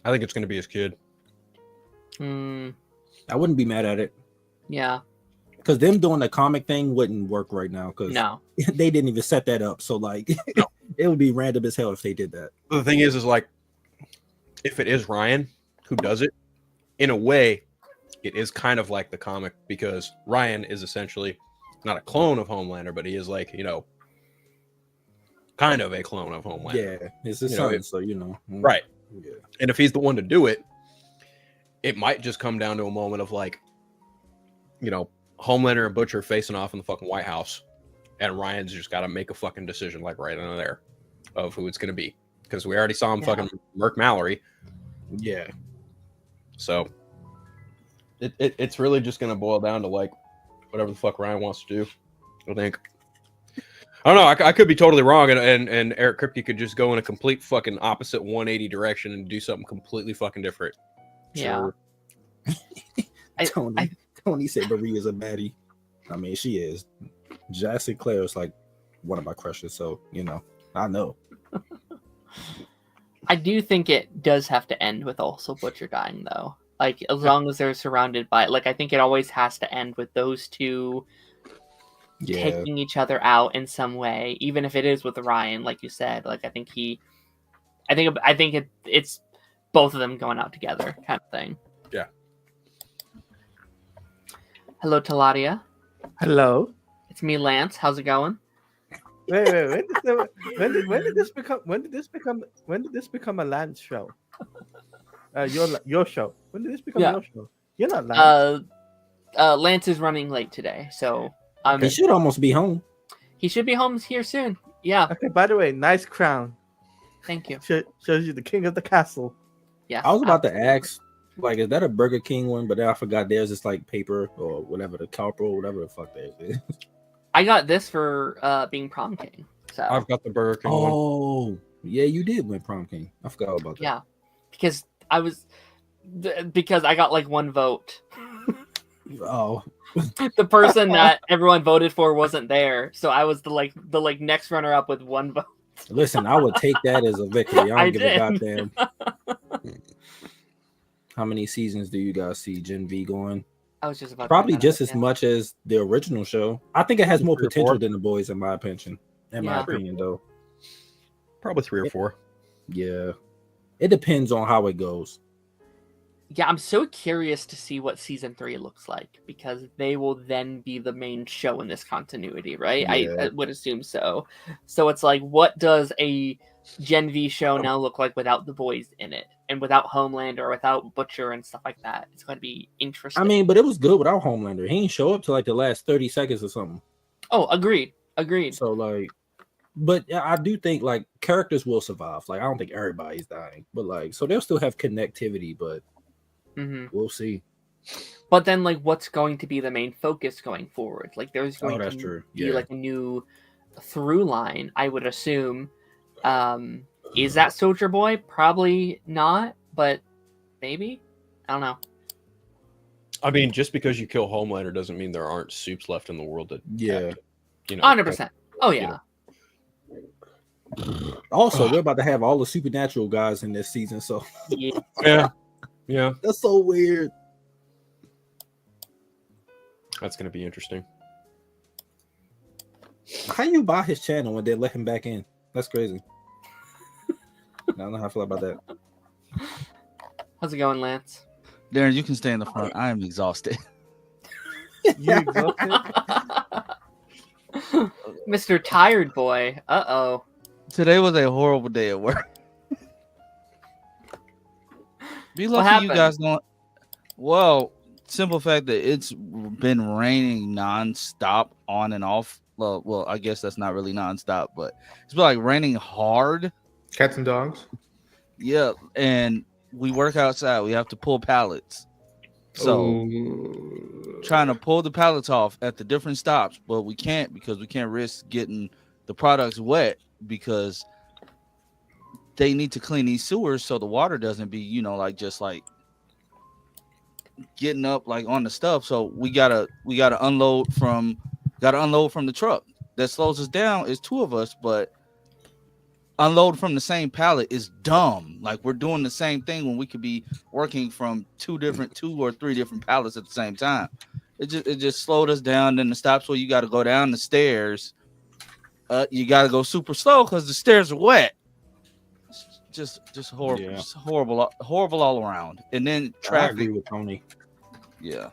I think it's gonna be his kid. Mm. I wouldn't be mad at it. Yeah. because them doing the comic thing wouldn't work right now because No. they didn't even set that up. So like, it would be random as hell if they did that. The thing is like, if it is Ryan who does it, in a way, it is kind of like the comic because Ryan is essentially not a clone of Homelander, but he is like, kind of a clone of Homelander. Yeah, it's his son, so right. Yeah. And if he's the one to do it, it might just come down to a moment of like, Homelander and Butcher facing off in the fucking White House, and Ryan's just got to make a fucking decision like right in there of who it's going to be because we already saw him fucking murk Mallory. Yeah. So it's really just going to boil down to like whatever the fuck Ryan wants to do. I think. I don't know. I could be totally wrong, and Eric Kripke could just go in a complete fucking opposite 180 direction and do something completely fucking different. Yeah. Sure. Tony said Maria's a baddie. I mean, she is. Jazz Sinclair is like one of my crushes, so I know. I do think it does have to end with also Butcher dying, though. Like, as long as they're surrounded by, like, I think it always has to end with those two taking each other out in some way, even if it is with Ryan, like you said. Like, I think it's both of them going out together, kind of thing. Yeah. Hello, Taladia. Hello. It's me, Lance. How's it going? Wait. When did this become a Lance show? Your show. When did this become your show? You're not Lance. Lance is running late today, so he should almost be home. He should be home here soon. Yeah. Okay. By the way, nice crown. Thank you. Shows you the king of the castle. Yeah. I was about to ask, like, is that a Burger King one? But then I forgot theirs is like paper or whatever, the corporal, whatever the fuck theirs is. I got this for being prom king. So I've got the Burger King one. Oh, yeah, you did win prom king. I forgot all about that. Yeah, because I got like one vote. Oh, The person that everyone voted for wasn't there, so I was the next runner up with one vote. listen, I would take that as a victory. I I don't give did. a goddamn. How many seasons do you guys see Gen V going? I was just about Probably to just as much as the original show. I think it has more 3 or potential 4. than The Boys, in my opinion. My opinion, though. Probably 3 or 4. Yeah, it depends on how it goes. Yeah, I'm so curious to see what season 3 looks like because they will then be the main show in this continuity, right? Yeah. I would assume so. So it's like, what does a Gen V show now look like without the boys in it and without Homelander or without Butcher and stuff like that? It's going to be interesting. I mean, but it was good without Homelander. He didn't show up to like the last 30 seconds or something. oh, agreed. So like, but I do think like characters will survive. Like, I don't think everybody's dying, but like, so they'll still have connectivity, but we'll see. But then, like, what's going to be the main focus going forward? Like, there's going that's to true. be Yeah. like a new through line, I would assume. Is that Soldier Boy? Probably not, but maybe. I don't know. I mean, just because you kill Homelander doesn't mean there aren't soups left in the world that Yeah. 100%. Oh yeah. Also, they're about to have all the supernatural guys in this season, so Yeah. that's so weird. That's going to be interesting. How you buy his channel and then let him back in? That's crazy. I don't know how I feel about that. How's it going, Lance? Daren, you can stay in the front. I am exhausted. You exhausted? Mr. Tired Boy. Uh-oh. Today was a horrible day at work. Be What lucky you happened? guys don't. Well, simple fact that it's been raining nonstop, on and off. Well, I guess that's not really nonstop, but it's been like raining hard. Cats and dogs. Yeah, and we work outside. We have to pull pallets. So trying to pull the pallets off at the different stops, but we can't because we can't risk getting the products wet because they need to clean these sewers so the water doesn't be, like just like getting up like on the stuff. So we gotta unload from the truck. That slows us down. It's 2 of us, but unload from the same pallet is dumb. Like, we're doing the same thing when we could be working from 2 or 3 different pallets at the same time. It just slowed us down. Then the stops where you got to go down the stairs. You got to go super slow because the stairs are wet. It's just horrible, Yeah. just horrible all around. And then I traffic. agree with Tony. Yeah,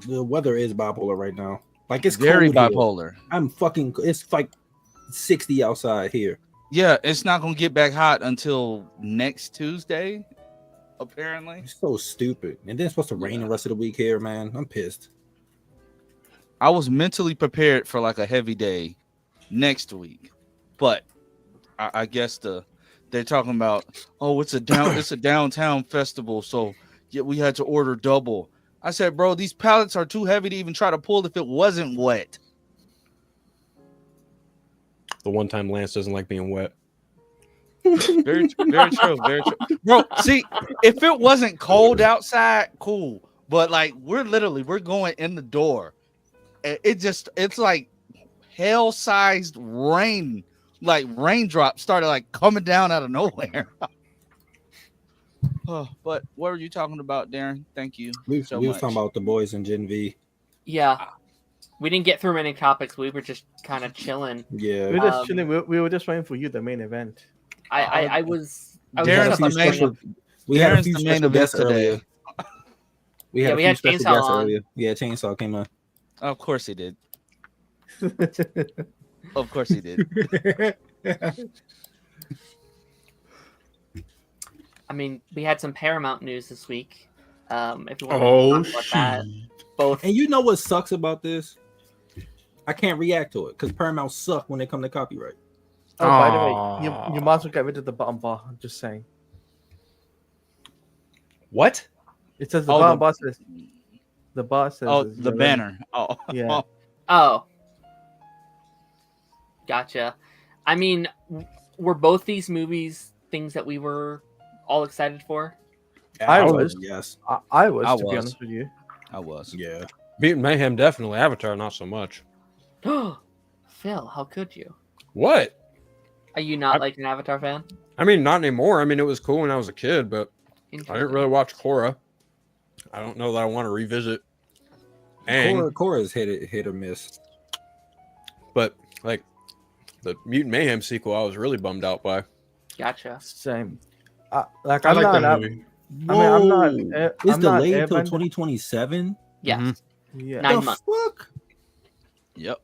The weather is bipolar right now. Like it's very cold here. bipolar. It's like 60 outside here. Yeah, it's not gonna get back hot until next Tuesday, apparently. It's so stupid. And then it's supposed to rain the rest of the week here, man. I'm pissed. I was mentally prepared for like a heavy day next week, but I guess they're talking about, oh, it's a downtown festival, so yeah, we had to order double. I said, bro, these pallets are too heavy to even try to pull if it wasn't wet. The one time Lance doesn't like being wet. Very true. Bro, see, if it wasn't cold outside, cool. But like we're going in the door. It's like hell-sized rain, like raindrops started like coming down out of nowhere. But what were you talking about, Daren? Thank you. We was talking about the boys in Gen V. Yeah. We didn't get through many topics. We were just kind of chilling. Yeah. We were just chilling. We were just waiting for you, the main event. I was Darren's just the main. We had a Darren's few the main special event guests today. earlier. We had Chainsaw guests on. earlier. Yeah, Chainsaw came on. Of course he did. Of course he did. I mean, we had some Paramount news this week. If you want to talk about that, both. And you know what sucks about this? I can't react to it because Paramount suck when they come to copyright. Oh, by the way, you might as well get rid of the bottom bar. I'm just saying. What? It says the bottom bar says. The bar says. Oh, the banner. Oh, yeah. Oh, gotcha. I mean, were both these movies things that we were all excited for? I was. Yes. I was, I to be was. honest with you. I was. Yeah. Mutant Mayhem, definitely. Avatar, not so much. Phil, how could you? What? Are you not like an Avatar fan? I mean, not anymore. I mean, it was cool when I was a kid, but I didn't really watch Korra. I don't know that I want to revisit Aang. Korra's hit or miss. But like the Mutant Mayhem sequel, I was really bummed out by. Gotcha. Same. I like that movie. I mean, I'm not. It's I'm not delayed until Airbender. 2027. Yes. Yeah. 9 The months. fuck? Yep.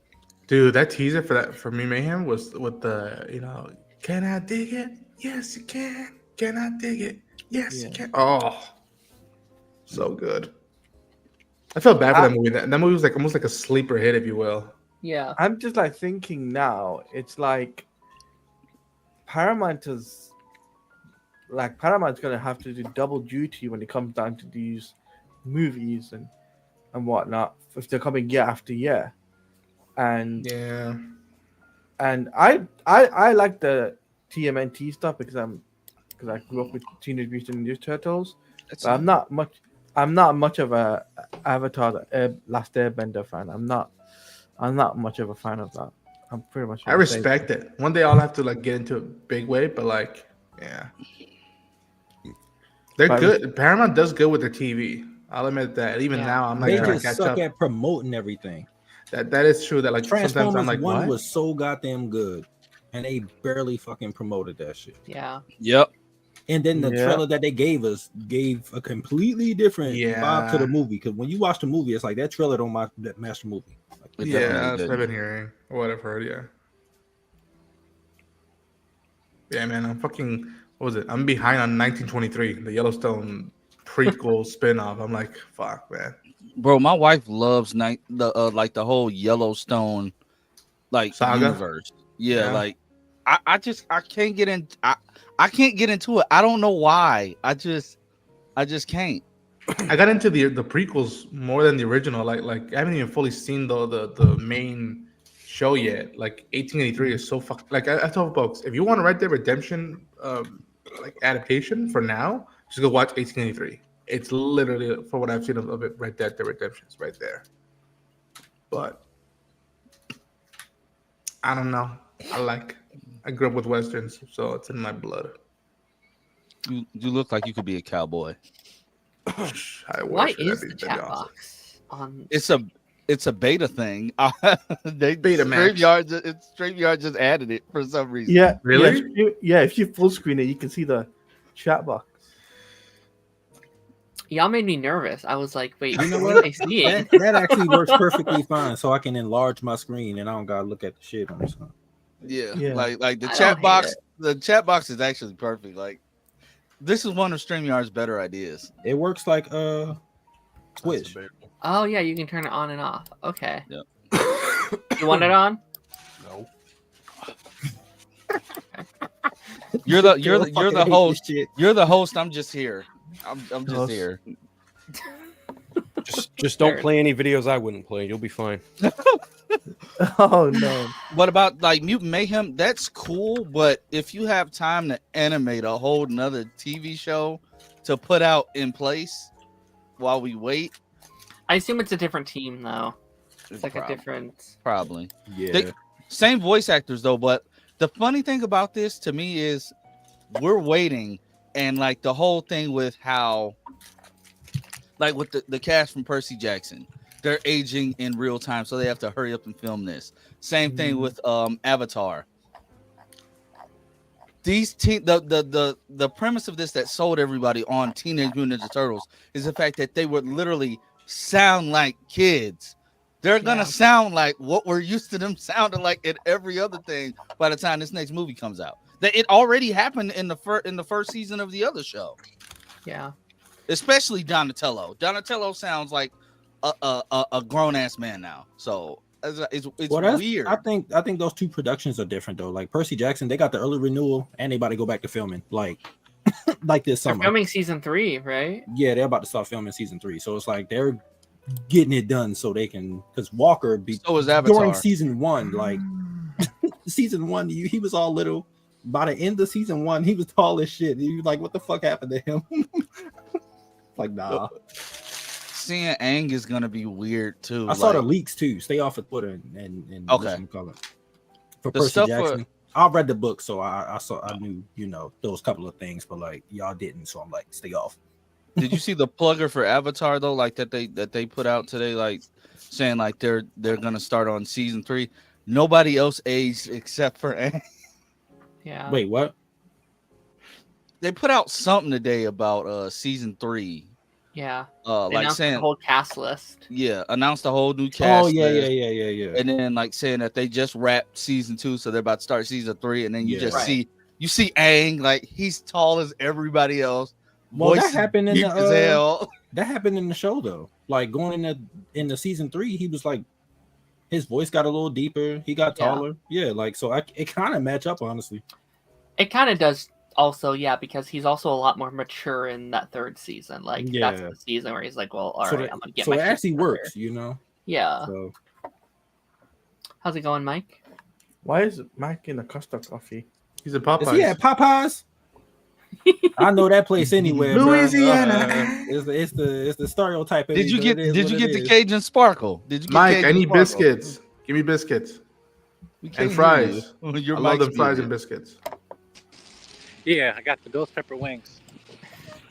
Dude, that teaser for Me Mayhem was with the, can I dig it? Yes, you can. Can I dig it? Yes, you can. Oh, so good. I felt bad for that movie. That movie was like almost like a sleeper hit, if you will. Yeah. I'm just like thinking now. It's like Paramount's gonna have to do double duty when it comes down to these movies and whatnot if they're coming year after year. And Yeah. and I like the TMNT stuff because I grew up with Teenage Mutant Ninja Turtles. But I'm not much of a Avatar Last Airbender fan. I'm not much of a fan of that. I'm pretty much. I respect it. One day I'll have to like get into a big way, but like, yeah. They're But- good. Paramount does good with their TV. I'll admit that. Even Yeah. now, I'm like They trying to just catch suck up. at promoting everything. That is true. That like sometimes Transformers I'm like, 1 what? was so goddamn good, and they barely fucking promoted that shit. Yeah. Yep. And then the Yeah. trailer that they gave us gave a completely different vibe to Yeah. the movie. Because when you watch the movie, it's like that trailer don't match the movie. Like, It Yeah, definitely that's what I've did. been hearing. Or what I've heard. Yeah. Yeah, man. What was it? I'm behind on 1923, the Yellowstone prequel spinoff. I'm like, fuck, man. Bro, my wife loves the whole Yellowstone like Saga? universe. Yeah, Yeah. like I can't get in. I can't get into it. I don't know why. I just can't. I got into the prequels more than the original. Like I haven't even fully seen the main show yet. Like 1883 is so fuck. Like I told folks, if you want to Red Dead Redemption like adaptation for now, just go watch 1883. It's literally, for what I've seen of it, Red Dead Redemption is right there. But I don't know. I grew up with westerns, so it's in my blood. You look like you could be a cowboy. I Why wish is that'd the be chat awesome. box? on. It's a beta thing. They Beta Max. StreamYard just added it for some reason. Yeah, Really? Yeah, if you full screen it, you can see the chat box. Y'all made me nervous. I was like, wait, You know what what? are they seeing? That actually works perfectly fine, so I can enlarge my screen and I don't gotta look at the shit on this one. Yeah, Yeah. like the I chat don't hate box. it. The chat box is actually perfect. Like this is one of StreamYard's better ideas. It works like Twitch. Oh yeah, you can turn it on and off. Okay. Yep. You want it on? No. You're the host. Shit. You're the host. I'm just here. I'm just Host. here. Just don't Fair. play any videos I wouldn't play. You'll be fine. Oh no. What about like Mutant Mayhem? That's cool, but if you have time to animate a whole nother TV show to put out in place while we wait, I assume it's a different team though. It's like a Probably. different. probably. Yeah. Same voice actors though, but the funny thing about this to me is we're waiting, and like the whole thing with how like with the cast from Percy Jackson, they're aging in real time, so they have to hurry up and film this. Same thing with Avatar. The premise of this that sold everybody on Teenage Mutant Ninja Turtles is the fact that they would literally sound like kids. They're gonna sound like what we're used to them sounding like in every other thing by the time this next movie comes out. That it already happened in the first season of the other show. Yeah. Especially Donatello. Donatello sounds like a grown ass man now. So it's weird. I think those two productions are different though. Like Percy Jackson, they got the early renewal and they about to go back to filming like this They're summer. filming season 3, right? Yeah, they're about to start filming season 3. So it's like they're getting it done so they can, because Walker So is Avatar. during season 1, like season 1, he was all little. By the end of season 1, he was tall as shit. You like, what the fuck happened to him? Like, nah. Seeing Aang is gonna be weird too. I saw the leaks too. Stay off of Twitter and Okay. whatchamacallit. For The Percy stuff Jackson. I read the book, so I knew, those couple of things, but like y'all didn't, so I'm like, stay off. Did you see the plugger for Avatar though? Like that they put out today, like saying like they're gonna start on season 3. Nobody else aged except for Aang. Yeah. Wait, what? They put out something today about season 3. Yeah. They Like announced saying the whole cast list. announced a whole new cast. Oh yeah, list, yeah. And then like saying that they just wrapped season 2, so they're about to start season 3, and then you Yeah. just Right. see Aang, like he's tall as everybody else. Well, voice that happened in deep as hell. that happened in the show though. Like going into season 3, he was like, his voice got a little deeper. He got Yeah. taller. Yeah, like so it kind of match up honestly. It kind of does also, yeah, because he's also a lot more mature in that 3rd season. Like that's Yeah. the season where he's like, well, all So right, that- I'm gonna get so my it shit actually together. works, Yeah. So How's it going, Mike? Why is Mike in a Costa Coffee? He's a is Popeyes. he at Popeyes? I know that place anywhere, bruh. Louisiana. It's the stereotype. of Did it, you but get it is did what you it get the is. Cajun Sparkle? Did you get Mike, Cajun I need Sparkle? biscuits. Give me biscuits We can't and hear fries. you. Your I love mic's them fries muted. and biscuits. Yeah, I got the ghost pepper wings.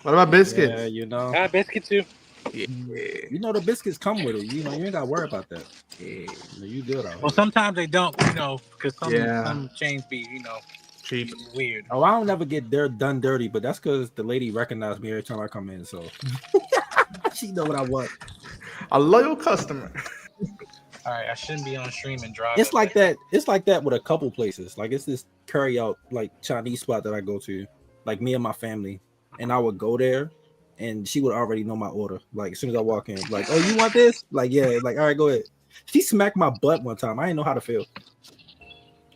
What about biscuits? Yeah, Got biscuit too. the biscuits come with it. You ain't gotta worry about that. Yeah, you good. Well, sometimes they don't, because Yeah. some chains be, Cheap. weird. Oh, I don't never get done dirty, but that's because the lady recognized me every time I come in, so she know what I want. A loyal customer. All right, I shouldn't be on stream and drive. It's like that. It's like that with a couple places. Like it's this carry out like Chinese spot that I go to, like me and my family, and I would go there, and she would already know my order. Like as soon as I walk in, like, oh, you want this? Like, yeah. Like, all right, go ahead. She smacked my butt one time. I didn't know how to feel.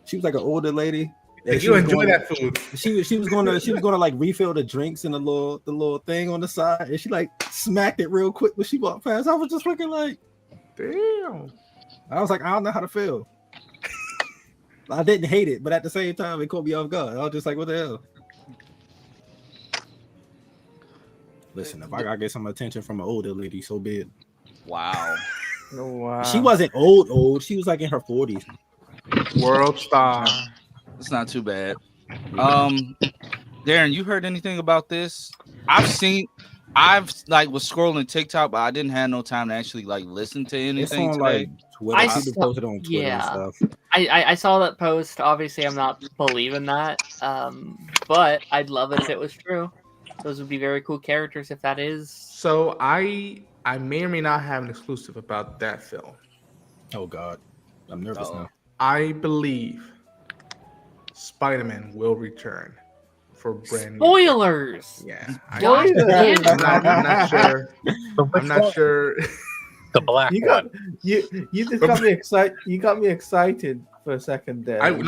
She was like an older lady. If She you was enjoy going- that food, She was gonna like refill the drinks in the little thing on the side, and she like smacked it real quick when she walked past. I was just looking like, damn. I was like, I don't know how to feel. I didn't hate it, but at the same time, it caught me off guard. I was just like, what the hell? Listen, if I gotta get some attention from an older lady, so be it. Wow. Oh, wow. She wasn't old. She was like in her 40s. World star. It's not too bad. Daren, you heard anything about this? I've seen I've like was scrolling TikTok, but I didn't have no time to actually like listen to It's anything on today. like Twitter. People posted on Twitter and stuff. I saw that post. Obviously, I'm not believing that, but I'd love it if it was true. Those would be very cool characters if that is. So I may or may not have an exclusive about that film. Oh God, I'm nervous now. I believe Spider-Man will return for brand new. Spoilers. Yeah, God damn it. I'm not sure. I'm not sure. The black one. You just got me excited. You got me excited for a second there. If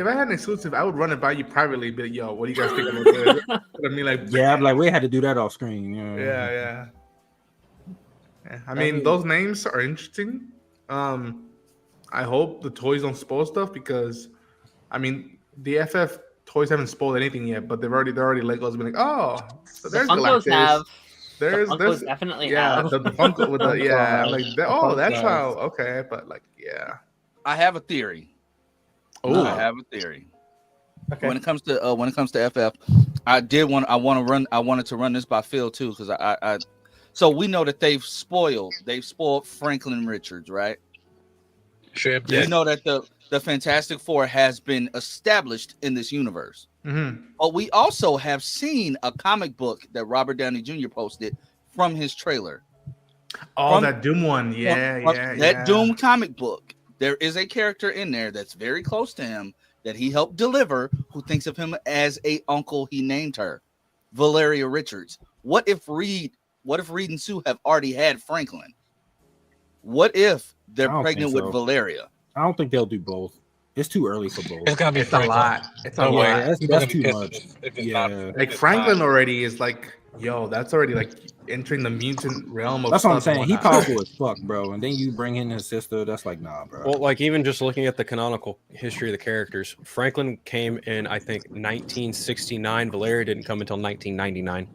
I had an exclusive, I would run it by you privately. Be like, yo, what do you guys think about this? I mean, like, yeah, I'm like, we had to do that off screen. Yeah. I mean, those names are interesting. I hope the toys don't spoil stuff because, I mean, the FF toys haven't spoiled anything yet, but they're already Legos being like, oh, so there's Funkos Galactus. have. There's definitely yeah, have. the Funko with the yeah, like Funko that's has. how okay, but like yeah. I have a theory. Oh, I have a theory. Okay. When it comes to FF, I wanted to run this by Phil too because I so we know that they've spoiled Franklin Richards, right? Sure. We know that the Fantastic Four has been established in this universe. Mm-hmm. But we also have seen a comic book that Robert Downey Jr. posted from his trailer. Oh, that Doom one. Yeah. That Doom comic book. There is a character in there that's very close to him that he helped deliver who thinks of him as a uncle he named her, Valeria Richards. What if Reed and Sue have already had Franklin? What if they're pregnant with Valeria? I don't think they'll do both. It's too early for both. It's gonna be a lot. It's a lot. That's too much. Like Franklin already is like, yo, that's already like entering the mutant realm of. That's what I'm saying. He powerful as fuck, bro. And then you bring in his sister. That's like, nah, bro. Well, like even just looking at the canonical history of the characters, Franklin came in, I think, 1969. Valeria didn't come until 1999.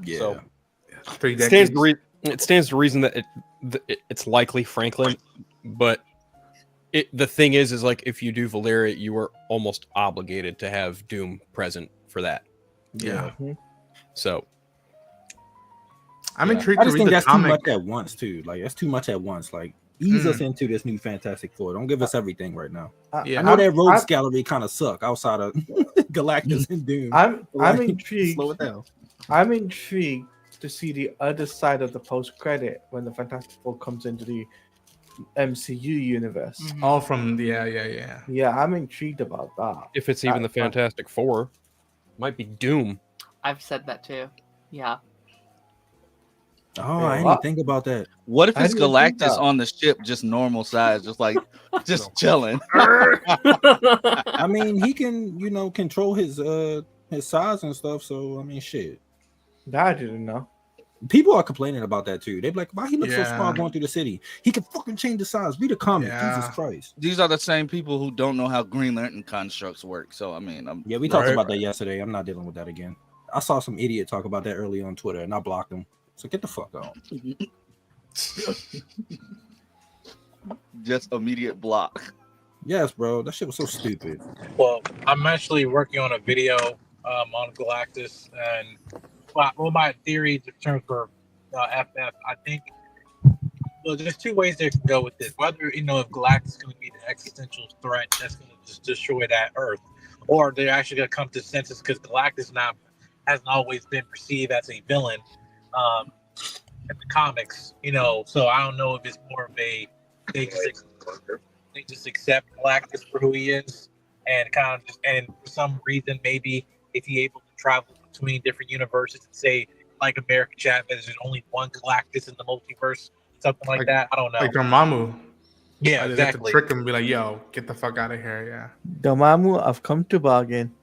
Yeah. So 3 decades. It stands to reason that it's likely Franklin, but the thing is like if you do Valeria, you are almost obligated to have Doom present for that. Yeah. So I'm intrigued I to just read think the that's comic. too much at once, too. Like that's too much at once. Like ease us into this new Fantastic Four. Don't give us everything right now. Yeah. I know that Rogues Gallery kind of suck outside of Galactus and Doom. I'm intrigued. Slow it down. I'm intrigued to see the other side of the post credit when the Fantastic Four comes into the MCU universe. All from yeah. Yeah, I'm intrigued about that. if it's even the Fantastic Four, might be Doom. I've said that too. Yeah. Oh, I didn't think about that. What if I it's didn't think Galactus that. on the ship, just normal size, just like just chilling? I mean, he can, control his size and stuff. So I mean, shit. That I didn't know. People are complaining about that too. They're like, why he looks so Yeah. small going through the city? He can fucking change the size. Read a comic. Yeah. Jesus Christ. These are the same people who don't know how Green Lantern constructs work. So I mean, Yeah, we talked about that yesterday. I'm not dealing with that again. I saw some idiot talk about that earlier on Twitter, and I blocked him. So get the fuck out. just immediate block. Yes, bro. That shit was so stupid. Well, I'm actually working on a video on Galactus, and my theory in terms for FF, I think there's two ways they can go with this. Whether if Galactus is going to be the existential threat that's going to just destroy that Earth, or they're actually going to come to senses because Galactus hasn't always been perceived as a villain in the comics. So I don't know if it's more of a they just accept Galactus for who he is, and and for some reason maybe if he able to travel between different universes and say like America Chavez, there's only one Galactus in the multiverse, something like that. I don't know. Like Dormammu. Yeah, They have to exactly. trick him and be like, yo, get the fuck out of here. Yeah. Dormammu, I've come to bargain.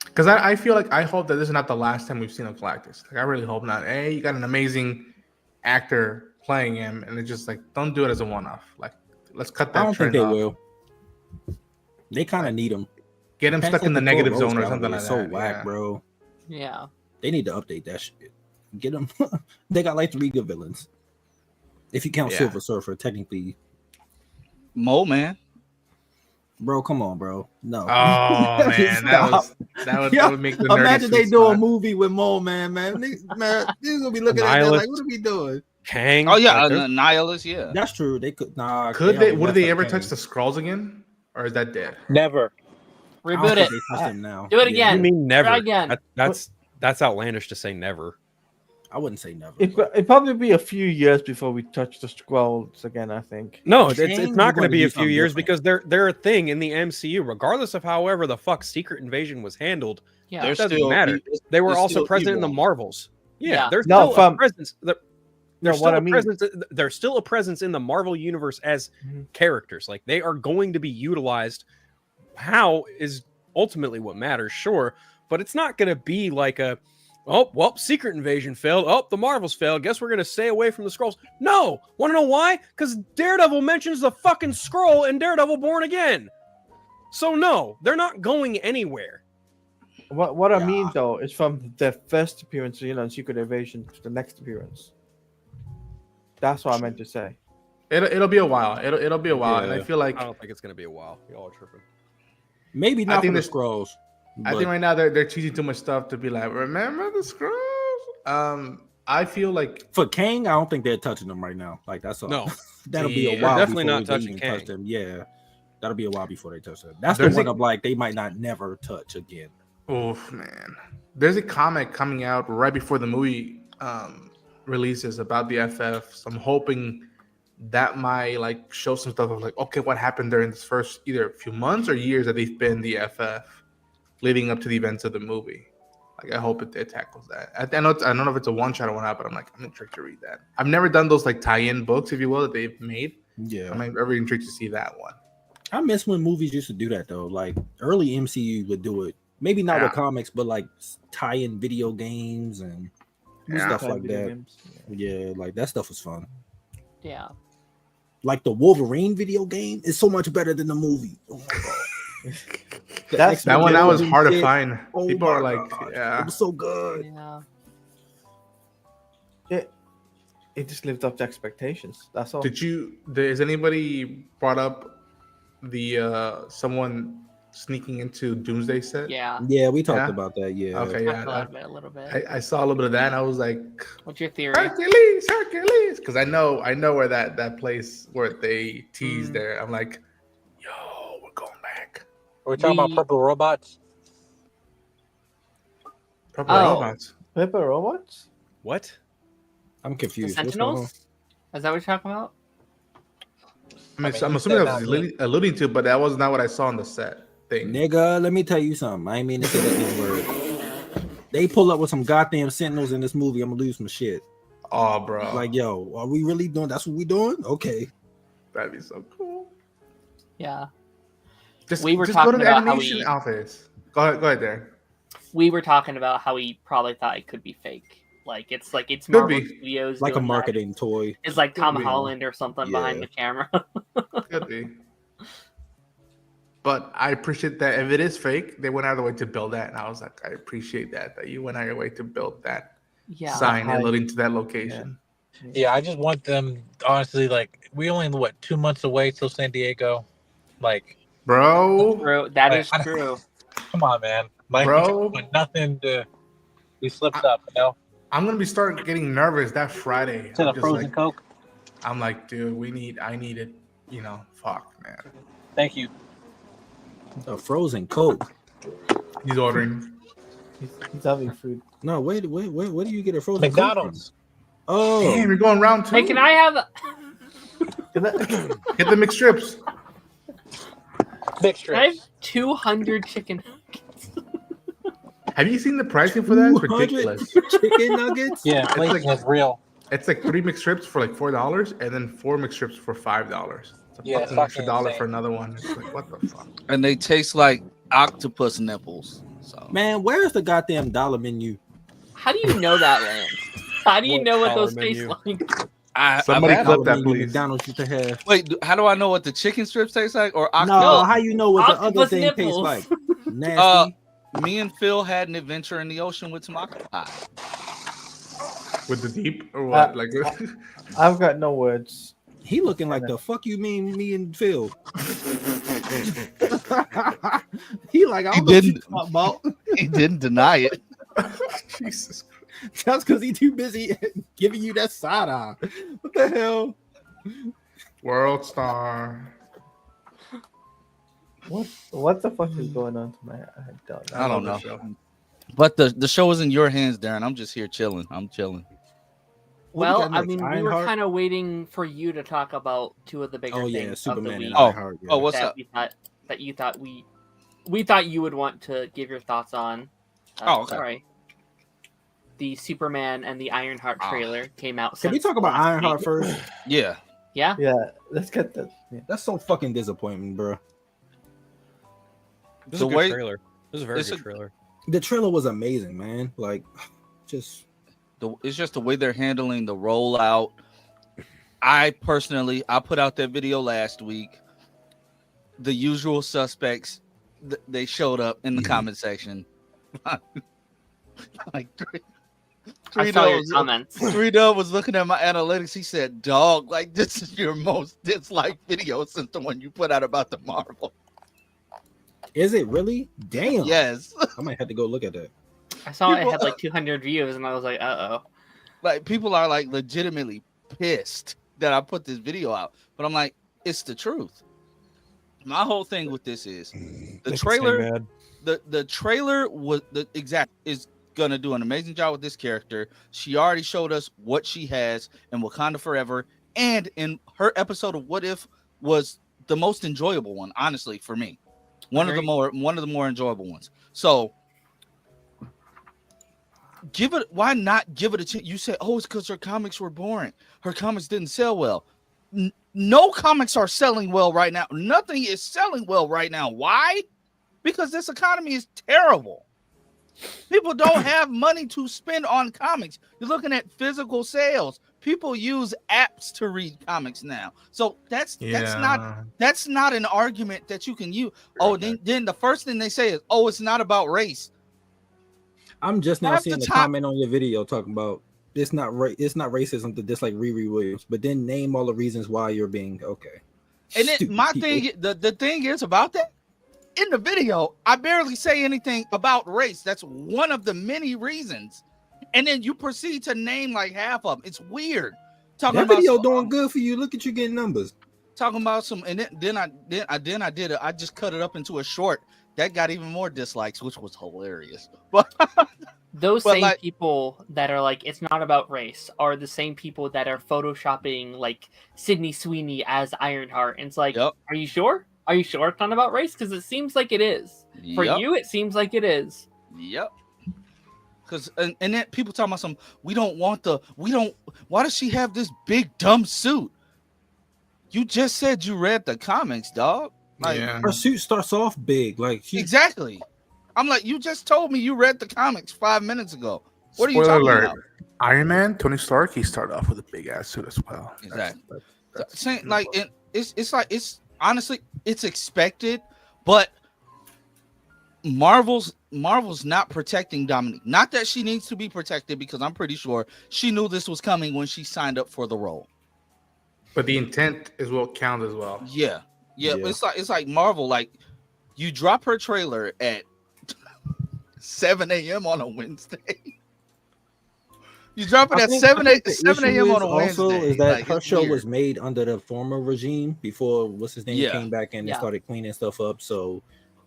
Because I feel like I hope that this is not the last time we've seen a Galactus. Like I really hope not. Hey, you got an amazing actor playing him, and it's just like don't do it as a one-off. Like let's cut that. I don't think trend they off. will. They kind of need him. Get him stuck in the negative zone or something like It's that. so whack, yeah. bro. Yeah. They need to update that shit. Get them. They got like 3 good villains. If you count Yeah. Silver Surfer, technically. Mole Man. Bro, come on, bro. No. Oh man, that would make the nerdy imagine they sweet do a spot. movie with Mole Man, man. Niggas gonna be looking at that like, what are we doing? Kang. Oh yeah, like, there's- Nihilus. Yeah. That's true. They could. Nah. Could they? already Would they messed up ever Kang. touch the Skrulls again, or is that dead? Never. I don't Reboot think it. They touched them now. Do it Yeah. again. You mean never? Try again. That's outlandish to say never. I wouldn't say never. It'd probably be a few years before we touch the Skrulls again. I think. No, it's Kang, not we're going gonna to be do a few something years different. because they're a thing in the MCU, regardless of however the fuck Secret Invasion was handled. Yeah. They're It doesn't still matter. They were they're also still present in the evil. Marvels. Yeah, Yeah. there's No, still a presence. No, There's what still I a mean. presence. There's still a presence in the Marvel universe as characters. Like they are going to be utilized. How is ultimately what matters, sure, but it's not going to be like a, oh well, Secret Invasion failed. Oh, the Marvels failed. Guess we're going to stay away from the Skrulls. No, want to know why? Because Daredevil mentions the fucking Skrull in Daredevil Born Again. So no, they're not going anywhere. What I mean though is from their first appearance, in Secret Invasion to the next appearance. That's what I meant to say. It'll be a while. It'll be a while, and I Yeah. feel like I don't think it's going to be a while. Y'all are tripping. Maybe I not think for the this- Scrolls. I think right now they're teasing too much stuff to be like, remember the Skrulls? I feel like for Kang, I don't think they're touching them right now. Like that's all. No. That'll be Yeah. a They're while. definitely before not they touching even Kang. touch them. Yeah, that'll be a while before they touch them. That's There's the one a- of like they might not never touch again. oof, man. There's a comic coming out right before the movie releases about the FF. So I'm hoping that might like show some stuff of like, okay, what happened during this first either few months or years that they've been the FF, leading up to the events of the movie. Like I hope it tackles that. I don't know if it's a one shot or one out, but I'm intrigued to read that. I've never done those like tie-in books, if you will, that they've made. Yeah, I'm very intrigued to see that one. I miss when movies used to do that though. Like early MCU would do it. Maybe not with Yeah. comics, but like tie-in video games and Yeah. stuff Time like video that. games. Yeah, like that stuff was fun. Yeah. Like the Wolverine video game is so much better than the movie. Oh my god. The That X-Men That one that was Wolverine hard to shit, find. oh People my are like, God, yeah. it was so good. Yeah. It just lived up to expectations. That's all. Has anybody brought up the someone sneaking into Doomsday set? Yeah. Yeah, we talked Yeah? about that. Yeah. Okay, Talked yeah. about it a little bit. I saw a little bit of that and I was like, What's your theory? Hercules, because I know where that place where they teased there. I'm like, yo, we're going back. Are we talking about purple robots? Purple Oh. robots. Paper robots? What? I'm The confused. What's going on? Sentinels? Is that what you're talking about? I mean, I mean, I'm you assuming said that was not me. alluding to, but that was not what I saw on the set thing. Nigga, let me tell you something. I ain't mean to say that N-word. They pull up with some goddamn sentinels in this movie. I'm gonna lose some shit. Oh, bro. Like, yo, are we really doing? That's what we doing? Okay. That'd be so cool. Yeah. Just, We were just go to talking the about how animation we- office. Go ahead there. We were talking about how he probably thought it could be fake. It's Could Marvel be. Studios. Like a doing that. marketing toy. It's like Tom be. Holland or something behind Yeah. the camera. Could be. But I appreciate that if it is fake, they went out of the way to build that, and I was like, I appreciate that you went out of your way to build that Yeah. sign alluding to that location. Yeah, I just want them honestly. Like, we only 2 months away till San Diego. Like, Bro, True. That Like, is I- true. come on, man. Like, Bro. but nothing to be slipped up. You know, I'm gonna start getting nervous that Friday. to the I'm just frozen like, Coke. I'm like, dude, I need it. Fuck, man. Thank you. A frozen Coke. He's ordering. He's having food. No, wait. Where do you get a frozen McDonald's. Coke from? Oh, Damn, you're going round 2. Hey, can I have? Can I- Get the McStrips. Big Can I have strips. 200 chicken? Have you seen the pricing for that? It's 200 ridiculous. chicken nuggets. Yeah, It's inflation like- is real. It's like 3 McStrips for like $4, and then 4 McStrips for $5. It's a Yeah, fucking fucking extra dollar insane. for another one. It's like, what the fuck? And they taste like octopus nipples. So Man, where's the goddamn dollar menu? How do you know that, Lance? How do you What know what dollar those taste menu? like? Somebody I've had- clip Dollar that, menu please. McDonald's used to have. Wait, how do I know what the chicken strips taste like or octopus? No, how you know what the other Octopus thing tastes nipples. like? Nasty. Me and Phil had an adventure in the ocean with some octopi. With the deep or what? Like, I've got no words. He looking like the fuck you mean me and Phil. He like, I don't know what you talking about. He didn't deny it. Jesus Christ. That's because he's too busy giving you that side eye. What the hell? World Star. What the fuck is going on tonight? I don't know. love the show. But the show is in your hands, Darren. I'm just here chilling. I'm chilling. What we Well, got I next? mean, we were Ironheart? kind of waiting for you to talk about two of the bigger Oh things yeah, of Superman the week and Oh, Ironheart. Yeah. what's that up? you thought we thought you would want to give your thoughts on. Oh, okay. Sorry. The Superman and the Ironheart trailer came out. Can we since talk about last Ironheart week. first? Yeah. Yeah. Yeah, let's get that. Yeah. That's so fucking disappointing, bro. This is The a good way- trailer. This is a very it's good a- trailer. The trailer was amazing, man. Like, just It's just the way they're handling the rollout. I personally, I put out that video last week. The usual suspects, they showed up in the comment section. Like I saw your comments. 3Dub was looking at my analytics. He said, "Dog, like this is your most disliked video since the one you put out about the Marvel." is it really? Damn. Yes. I might have to go look at that. I saw it People- had like 200 views, and I was like, "Uh oh." Like people are like legitimately pissed that I put this video out, but I'm like, it's the truth. My whole thing with this is the trailer. The trailer was the exact is gonna do an amazing job with this character. She already showed us what she has in Wakanda Forever, and in her episode of What If was the most enjoyable one, honestly, for me. One of the more enjoyable ones. So why not give it a chance? You say, oh, it's because her comics were boring. Her comics didn't sell well. No comics are selling well right now. Nothing is selling well right now. Why? Because this economy is terrible. People don't have money to spend on comics. You're looking at physical sales. People use apps to read comics now. So that's not an argument that you can use. Oh, then the first thing they say is, oh, it's not about race. I'm just now Half seeing the the time- comment on your video talking about it's not racism to dislike Riri Williams, but then name all the reasons why you're being okay. And then Stupid my people. thing, the thing is about that. In the video, I barely say anything about race. That's one of the many reasons. And then you proceed to name like half of them. It's weird. Talking That about video some, doing good for you. Look at you getting numbers. talking about some, and then I just cut it up into a short that got even more dislikes, which was hilarious. But Those But, same like- people that are like, it's not about race, are the same people that are photoshopping like Sydney Sweeney as Ironheart. And it's like, Yep. Are you sure? Are you sure it's not about race? Because it seems like it is. For Yep. you, it seems like it is. Yep. Because and then people talking about some. Why does she have this big dumb suit? You just said you read the comics, dog. Like, Her suit starts off big, like she, exactly. I'm like, you just told me you read the comics 5 minutes ago. What are you Spoiler talking alert. about? Iron Man, Tony Stark, he started off with a big ass suit as well. Exactly. That's Saying like it's honestly it's expected, but Marvel's not protecting Dominique. Not that she needs to be protected, because I'm pretty sure she knew this was coming when she signed up for the role. But the intent is what counts as well. Yeah. Yeah. It's like Marvel. Like, you drop her trailer at 7 a.m. on a Wednesday. You drop it I at think 7 the a.m. issue on a also Wednesday. is that Like, her it's show weird. was made under the former regime before what's his name Yeah. came back and they Yeah. started cleaning stuff up. So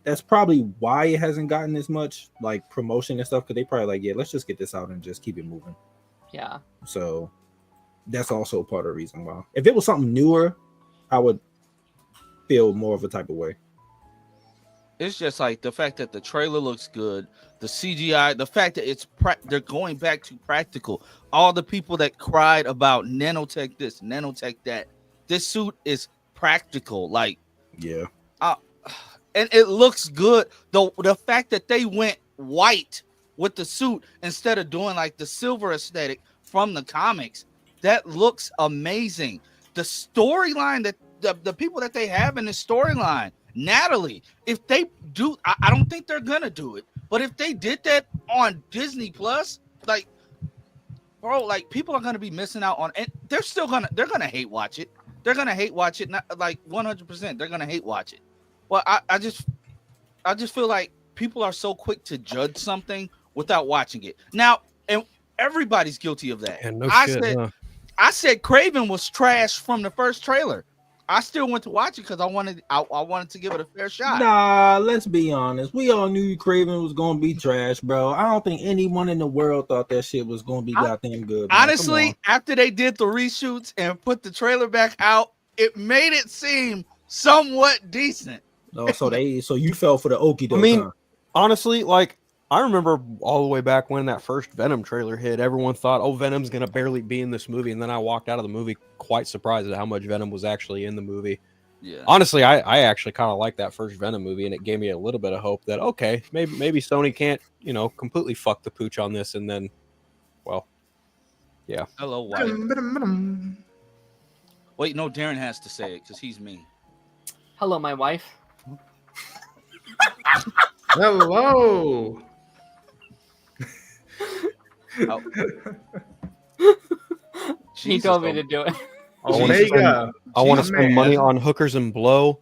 that's probably why it hasn't gotten as much like promotion and stuff, because they probably like, yeah, let's just get this out and just keep it moving. Yeah. So that's also part of the reason why. If it was something newer, I would feel more of a type of way. It's just like the fact that the trailer looks good, the CGI, the fact that they're going back to practical. All the people that cried about nanotech this, nanotech that, this suit is practical. Like, Yeah. and it looks good. The fact that they went white with the suit instead of doing like the silver aesthetic from the comics, that looks amazing. The storyline that the people that they have in the storyline, Natalie, if they do, I don't think they're gonna do it, but if they did that on Disney Plus, like, bro, like, people are gonna be missing out on, and they're gonna hate watch it. They're gonna hate watch it, not like 100%. They're gonna hate watch it Well, I just feel like people are so quick to judge something without watching it. Now, and everybody's guilty of that. And no shit. Huh? I said Craven was trash from the first trailer. I still went to watch it because I wanted to give it a fair shot. Nah, let's be honest. We all knew Craven was gonna be trash, bro. I don't think anyone in the world thought that shit was gonna be goddamn good. Man. Honestly, after they did the reshoots and put the trailer back out, it made it seem somewhat decent. Oh, so you fell for the okie doke. I mean, honestly, like I remember all the way back when that first Venom trailer hit, everyone thought, "Oh, Venom's gonna barely be in this movie," and then I walked out of the movie quite surprised at how much Venom was actually in the movie. Yeah. Honestly, I actually kind of like that first Venom movie, and it gave me a little bit of hope that okay, maybe Sony can't completely fuck the pooch on this, and then, well, yeah. Hello, White. Wait, no, Daren has to say it because he's me. Hello, my wife. Hello. Oh. He told me to do it. I want to spend money on hookers and blow,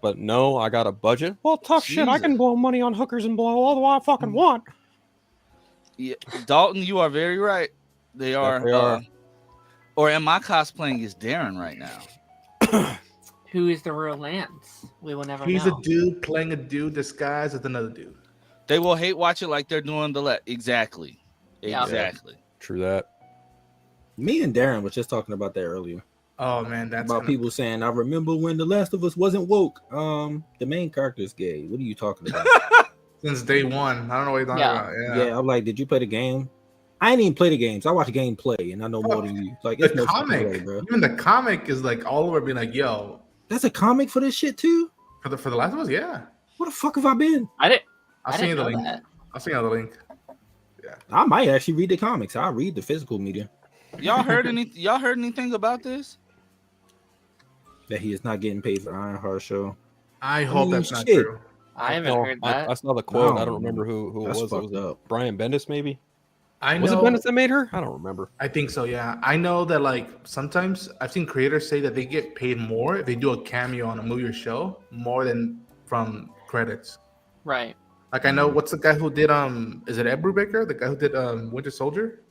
but no, I got a budget. Well, tough shit. I can blow money on hookers and blow all the way I fucking want. Yeah, Dalton, you are very right. They are. They are. Or am I cosplaying as Daren right now? Who is the real Lance? We will never He's know. a dude playing a dude disguised as another dude. They will hate watch it like they're doing exactly. Yeah. Exactly. True that. Me and Daren was just talking about that earlier. Oh man, that's about people saying, "I remember when The Last of Us wasn't woke." The main character is gay. What are you talking about? Since day one, I don't know what you're talking about. Yeah. I'm like, did you play the game? I didn't even play the games. I watch gameplay, and I know more than you. Like the it's no comic, play, bro. even the comic is like all over being like, "Yo, that's a comic for this shit too." For the Last of Us, yeah. What the fuck have I been? I'll send you the link. I'll send you the link. Yeah, I might actually read the comics. I read the physical media. Y'all heard anything about this? That he is not getting paid for Ironheart show. I hope that's not true. I haven't heard that. I saw the quote. I don't remember who it was. Fucked It was up. Brian Bendis, maybe. Was it Bendis that made her? I don't remember. I think so. Yeah, I know that. Like sometimes I've seen creators say that they get paid more if they do a cameo on a movie or show more than from credits. Right. Like I know what's the guy who did is it Ed Brubaker, the guy who did Winter Soldier?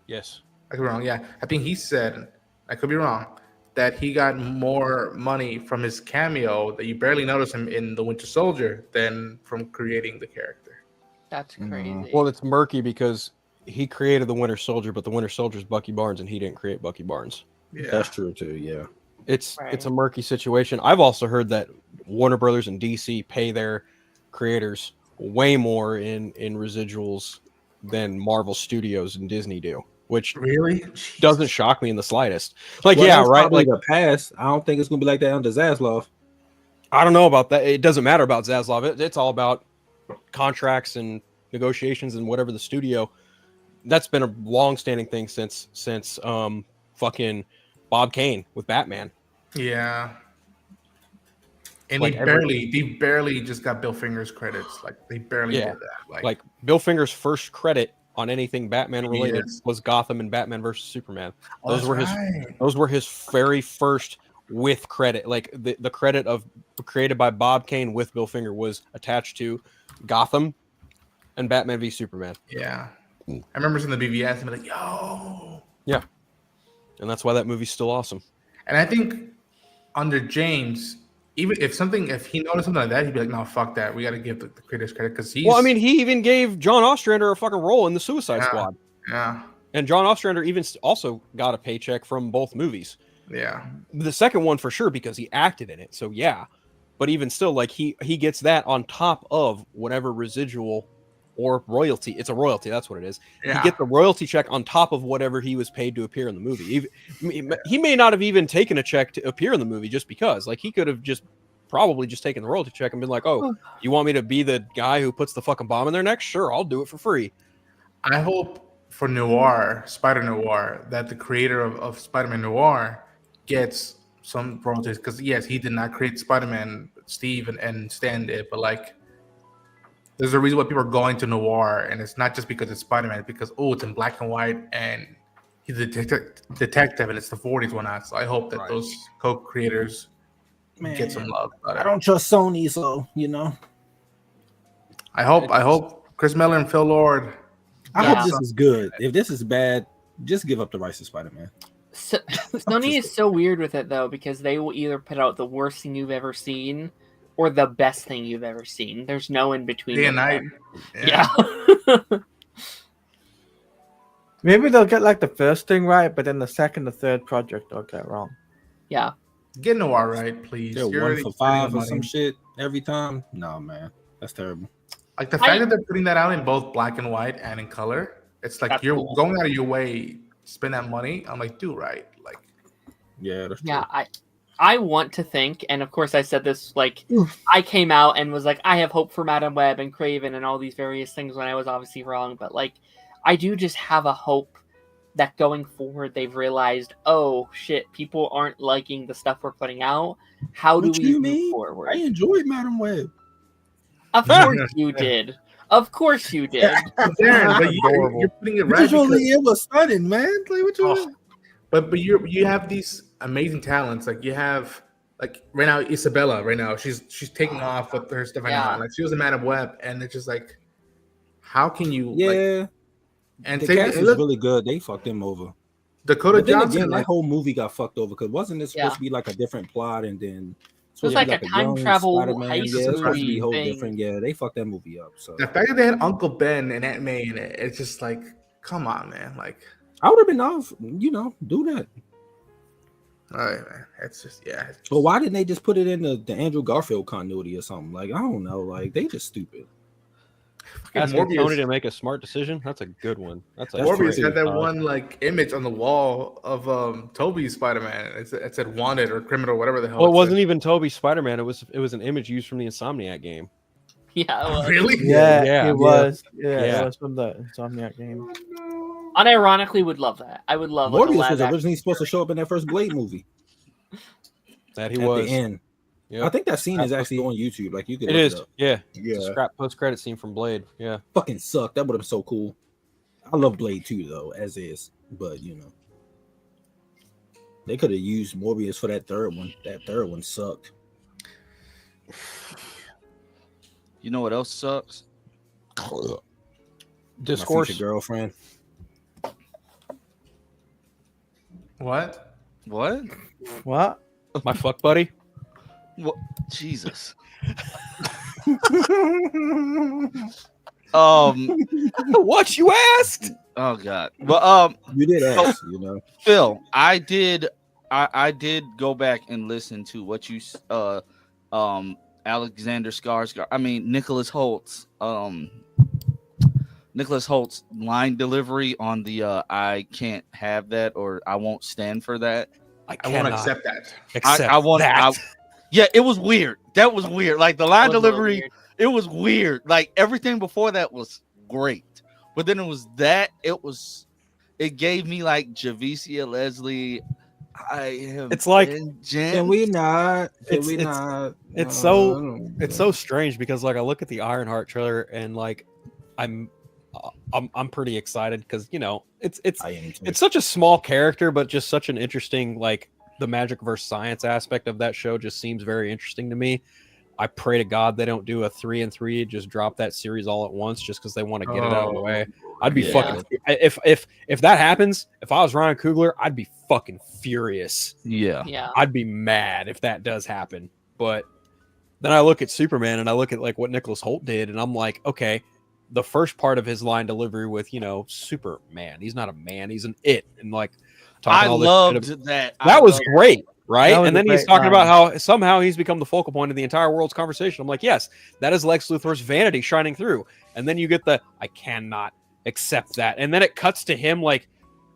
Yes. I could be wrong. Yeah, I think he said, I could be wrong, that he got more money from his cameo that you barely notice him in the Winter Soldier than from creating the character. That's crazy. Well, it's murky because he created the Winter Soldier, but the Winter Soldier's Bucky Barnes, and he didn't create Bucky Barnes. Yeah, that's true too. Yeah, it's a murky situation. I've also heard that Warner Brothers and DC pay their creators way more in residuals than Marvel Studios and Disney do, which really doesn't shock me in the slightest. Like, well, yeah, right. Like the past, I don't think it's gonna be like that under Zaslav. I don't know about that. It doesn't matter about Zaslav. It's all about contracts and negotiations and whatever the studio. That's been a long-standing thing since fucking Bob Kane with Batman. Yeah. And like they barely just got Bill Finger's credits. Like they barely did that. Like Bill Finger's first credit on anything Batman related was Gotham and Batman versus Superman. Those were his very first with credit. Like the credit of created by Bob Kane with Bill Finger was attached to Gotham and Batman v Superman. Yeah. I remember seeing the BVS and be like, yo. Yeah. And that's why that movie's still awesome. And I think under James, even if he noticed something like that, he'd be like, no, fuck that. We got to give the creators credit because he's. Well, I mean, he even gave John Ostrander a fucking role in the Suicide Squad. Yeah. And John Ostrander even also got a paycheck from both movies. Yeah. The second one for sure because he acted in it. So yeah. But even still, like he gets that on top of whatever residual or royalty. It's a royalty. That's what it is. Yeah. He gets the royalty check on top of whatever he was paid to appear in the movie. He may not have even taken a check to appear in the movie just because. Like he could have probably just taken the royalty check and been like, "Oh, you want me to be the guy who puts the fucking bomb in their neck? Sure, I'll do it for free." I hope for Spider Noir, that the creator of Spider-Man Noir gets some royalties because yes, he did not create Spider-Man. Steve and Stan did, but like. There's a reason why people are going to Noir, and it's not just because it's Spider-Man. It's because it's in black and white, and he's a detective, and it's the 40s, whatnot. So I hope that those co-creators get some love. I don't trust Sony, so I hope Chris Miller and Phil Lord. I hope this is good. If this is bad, just give up the rights to Spider-Man. So, Sony is so weird with it though, because they will either put out the worst thing you've ever seen or the best thing you've ever seen. There's no in between. Day and night. Yeah. Maybe they'll get like the first thing right, but then the second or third project they'll get wrong. Yeah. Get Noir right, please. They're You're 1 already for spending 5 or money. some shit every time. No, man, that's terrible. Like the fact that they're putting that out in both black and white and in color, it's like you're going out of your way to spend that money. I'm like, do right. Like, yeah, that's true. I want to think, and of course I said this, like, I came out and was like, I have hope for Madam Web and Craven and all these various things when I was obviously wrong, but like, I do just have a hope that going forward they've realized, oh shit, people aren't liking the stuff we're putting out. How do we move forward? I enjoyed Madam Web. Of course you did. Of course you did. Darren, but you're putting it right. Visually, it was stunning, man. Like, what you mean? But you have these amazing talents. Like you have right now Isabella. Right now she's taking off with her stuff right now. Like she was a Madam Web, and it's just like, how can you? Yeah. And the cast is really good. They fucked them over. Dakota Johnson. Again, that whole movie got fucked over because wasn't it supposed to be like a different plot and then it was like a time travel heist movie whole different. Yeah, they fucked that movie up. So the fact that they had Uncle Ben and Aunt May in it, it's just like, come on, man. Like I would have been off, do that. All right, man. It's just But why didn't they just put it in the Andrew Garfield continuity or something? Like I don't know. Like they just stupid. Asking Tony to make a smart decision. That's a good one. That's Morbius had that one like image on the wall of Toby's Spider-Man. It said wanted or criminal or whatever the hell. Well, it wasn't even Toby's Spider-Man. It was an image used from the Insomniac game. Yeah, it was. Really? Yeah, it was. Yeah, it was from the Insomniac game. Unironically, would love that. I would love Morbius was originally supposed to show up in that first Blade movie. That he was at the end. Yep. I think that scene is actually on YouTube. Like you could. It is. It yeah. It's a scrap post-credit scene from Blade. Yeah. Fucking sucked. That would have been so cool. I love Blade 2 though, as is. But they could have used Morbius for that third one. That third one sucked. You know what else sucks? Discourse. My future girlfriend. What? My fuck buddy. What? Jesus. What you asked? Oh God. Well, you did ask. Phil, I did go back and listen to what you Alexander Skarsgård. I mean Nicholas Holt's line delivery on the I can't have that or I won't stand for that. I won't accept that. I want that. Yeah, it was weird. That was weird. Like the line delivery, it was weird. Like everything before that was great, but then it was that. It gave me like Javicia Leslie. It's like can we not? It's so strange because like I look at the Ironheart trailer and like I'm pretty excited because it's such a small character but just such an interesting like the magic versus science aspect of that show just seems very interesting to me. I pray to God they don't do a 3 and 3, just drop that series all at once just because they want to get it out of the way. I'd be fucking if that happens. If I was Ryan Coogler, I'd be fucking furious. Yeah. I'd be mad if that does happen. But then I look at Superman and I look at like what Nicholas Hoult did, and I'm like, okay, the first part of his line delivery with Superman, he's not a man, he's an it, and like I loved that. That was great. Right. And then he's talking about how somehow he's become the focal point of the entire world's conversation. I'm like, yes, that is Lex Luthor's vanity shining through. And then you get I cannot accept that. And then it cuts to him like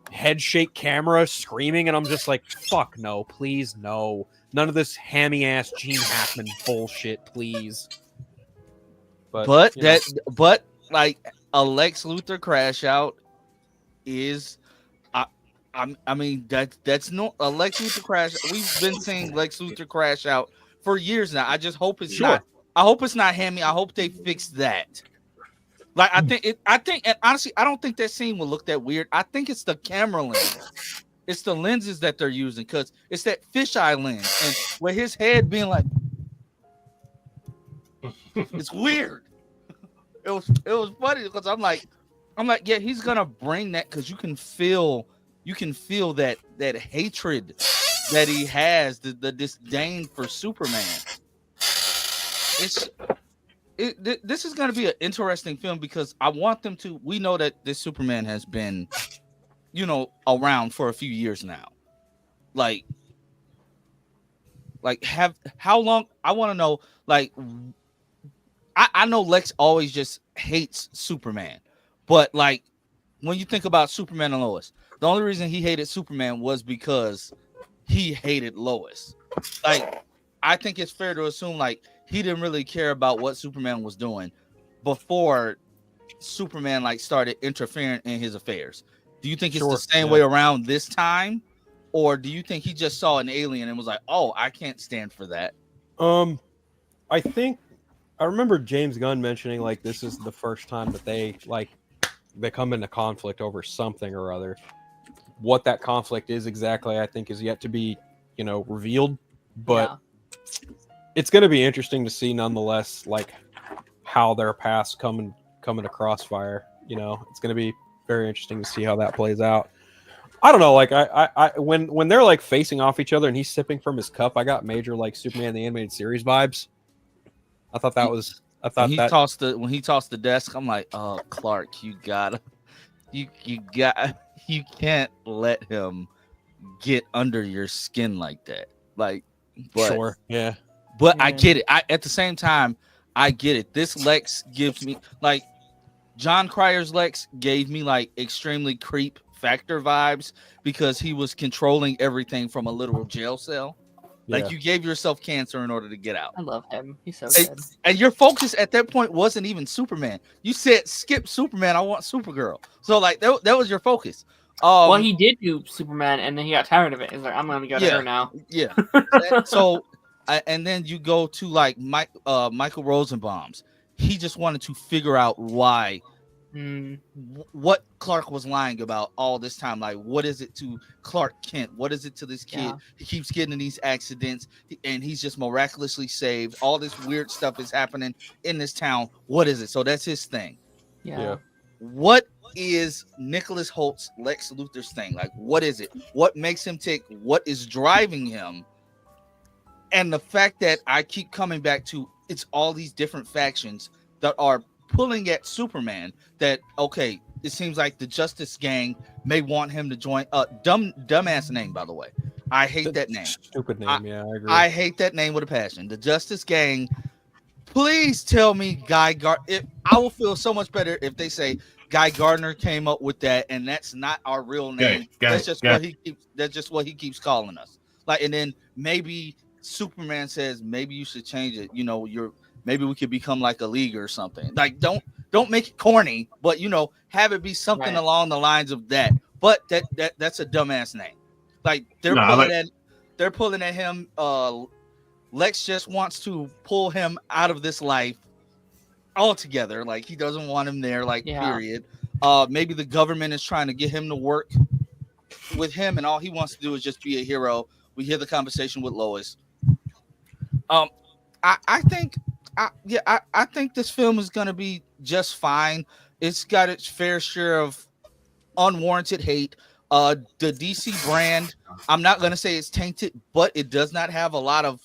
head shake camera screaming. And I'm just like, fuck no, please. No, none of this hammy ass Gene Hackman bullshit, please. But like a Lex Luthor crash out is I mean that's no a Lex Luthor crash. We've been seeing Lex Luthor crash out for years now. I just hope it's not. I hope it's not hammy. I hope they fix that. Like I think, and honestly, I don't think that scene will look that weird. I think it's the camera lens. It's the lenses that they're using because it's that fisheye lens, and with his head being like, it's weird. It was funny because I'm like, yeah, he's gonna bring that because you can feel that hatred that he has, the disdain for Superman. This is gonna be an interesting film because I want them to. We know that this Superman has been, around for a few years now. Like how long? I want to know. Like, I know Lex always just hates Superman, but like when you think about Superman and Lois, the only reason he hated Superman was because he hated Lois. Like, I think it's fair to assume like he didn't really care about what Superman was doing before Superman like started interfering in his affairs. Do you think it's the same way around this time, or do you think he just saw an alien and was like, "Oh, I can't stand for that"? I think I remember James Gunn mentioning like this is the first time that they come into conflict over something or other. What that conflict is exactly, I think, is yet to be, revealed. But it's going to be interesting to see, nonetheless, like how their paths come into crossfire. It's going to be very interesting to see how that plays out. I don't know, like I when they're like facing off each other and he's sipping from his cup, I got major like Superman the Animated Series vibes. I thought that was. When he tossed the desk, I'm like, oh, Clark, you can't let him get under your skin like that. Like, but I get it. At the same time, I get it. This Lex gives me like John Cryer's Lex gave me like extremely creep factor vibes because he was controlling everything from a literal jail cell. Like you gave yourself cancer in order to get out. I love him. He's so good. And your focus at that point wasn't even Superman. You said, skip Superman. I want Supergirl. So like that was your focus. Well, he did do Superman, and then he got tired of it. He's like, I'm gonna go to her now. Yeah. So, and then you go to like Michael Rosenbaum's. He just wanted to figure out why. What Clark was lying about all this time. Like, what is it to Clark Kent? What is it to this kid? Yeah. He keeps getting in these accidents and he's just miraculously saved. All this weird stuff is happening in this town. What is it? So that's his thing. Yeah. What is Nicholas Holt's Lex Luthor's thing? Like, what is it? What makes him tick? What is driving him? And the fact that I keep coming back to it's all these different factions that are pulling at Superman. That okay, it seems like the Justice Gang may want him to join. Dumbass name, by the way. I hate that name. Stupid name. I agree. I hate that name with a passion. The Justice Gang. Please tell me Guy Gardner. I will feel so much better if they say Guy Gardner came up with that, and that's not our real name. That's just what he keeps calling us. Like, and then maybe Superman says maybe you should change it. Maybe we could become like a league or something. Like, don't make it corny, but have it be something along the lines of that. But that's a dumbass name. Like they're pulling at him. Lex just wants to pull him out of this life altogether. Like, he doesn't want him there. Like, period. Maybe the government is trying to get him to work with him, and all he wants to do is just be a hero. We hear the conversation with Lois. I think this film is gonna be just fine. It's got its fair share of unwarranted hate. The DC brand, I'm not gonna say it's tainted, but it does not have a lot of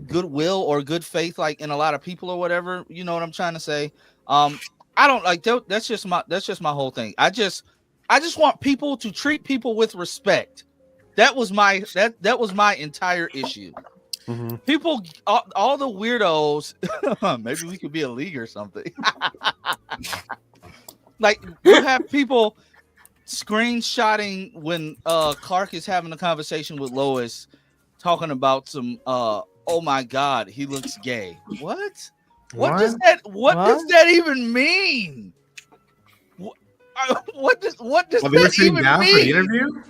goodwill or good faith, like in a lot of people or whatever. You know what I'm trying to say? I don't like that. That's just my whole thing. I just want people to treat people with respect. That was my entire issue. Mm-hmm. People, all the weirdos. Maybe we could be a league or something. Like, you have people screenshotting when Clark is having a conversation with Lois, talking about some. Oh my God, he looks gay. What? What does that even mean? What does that even mean? For the interview?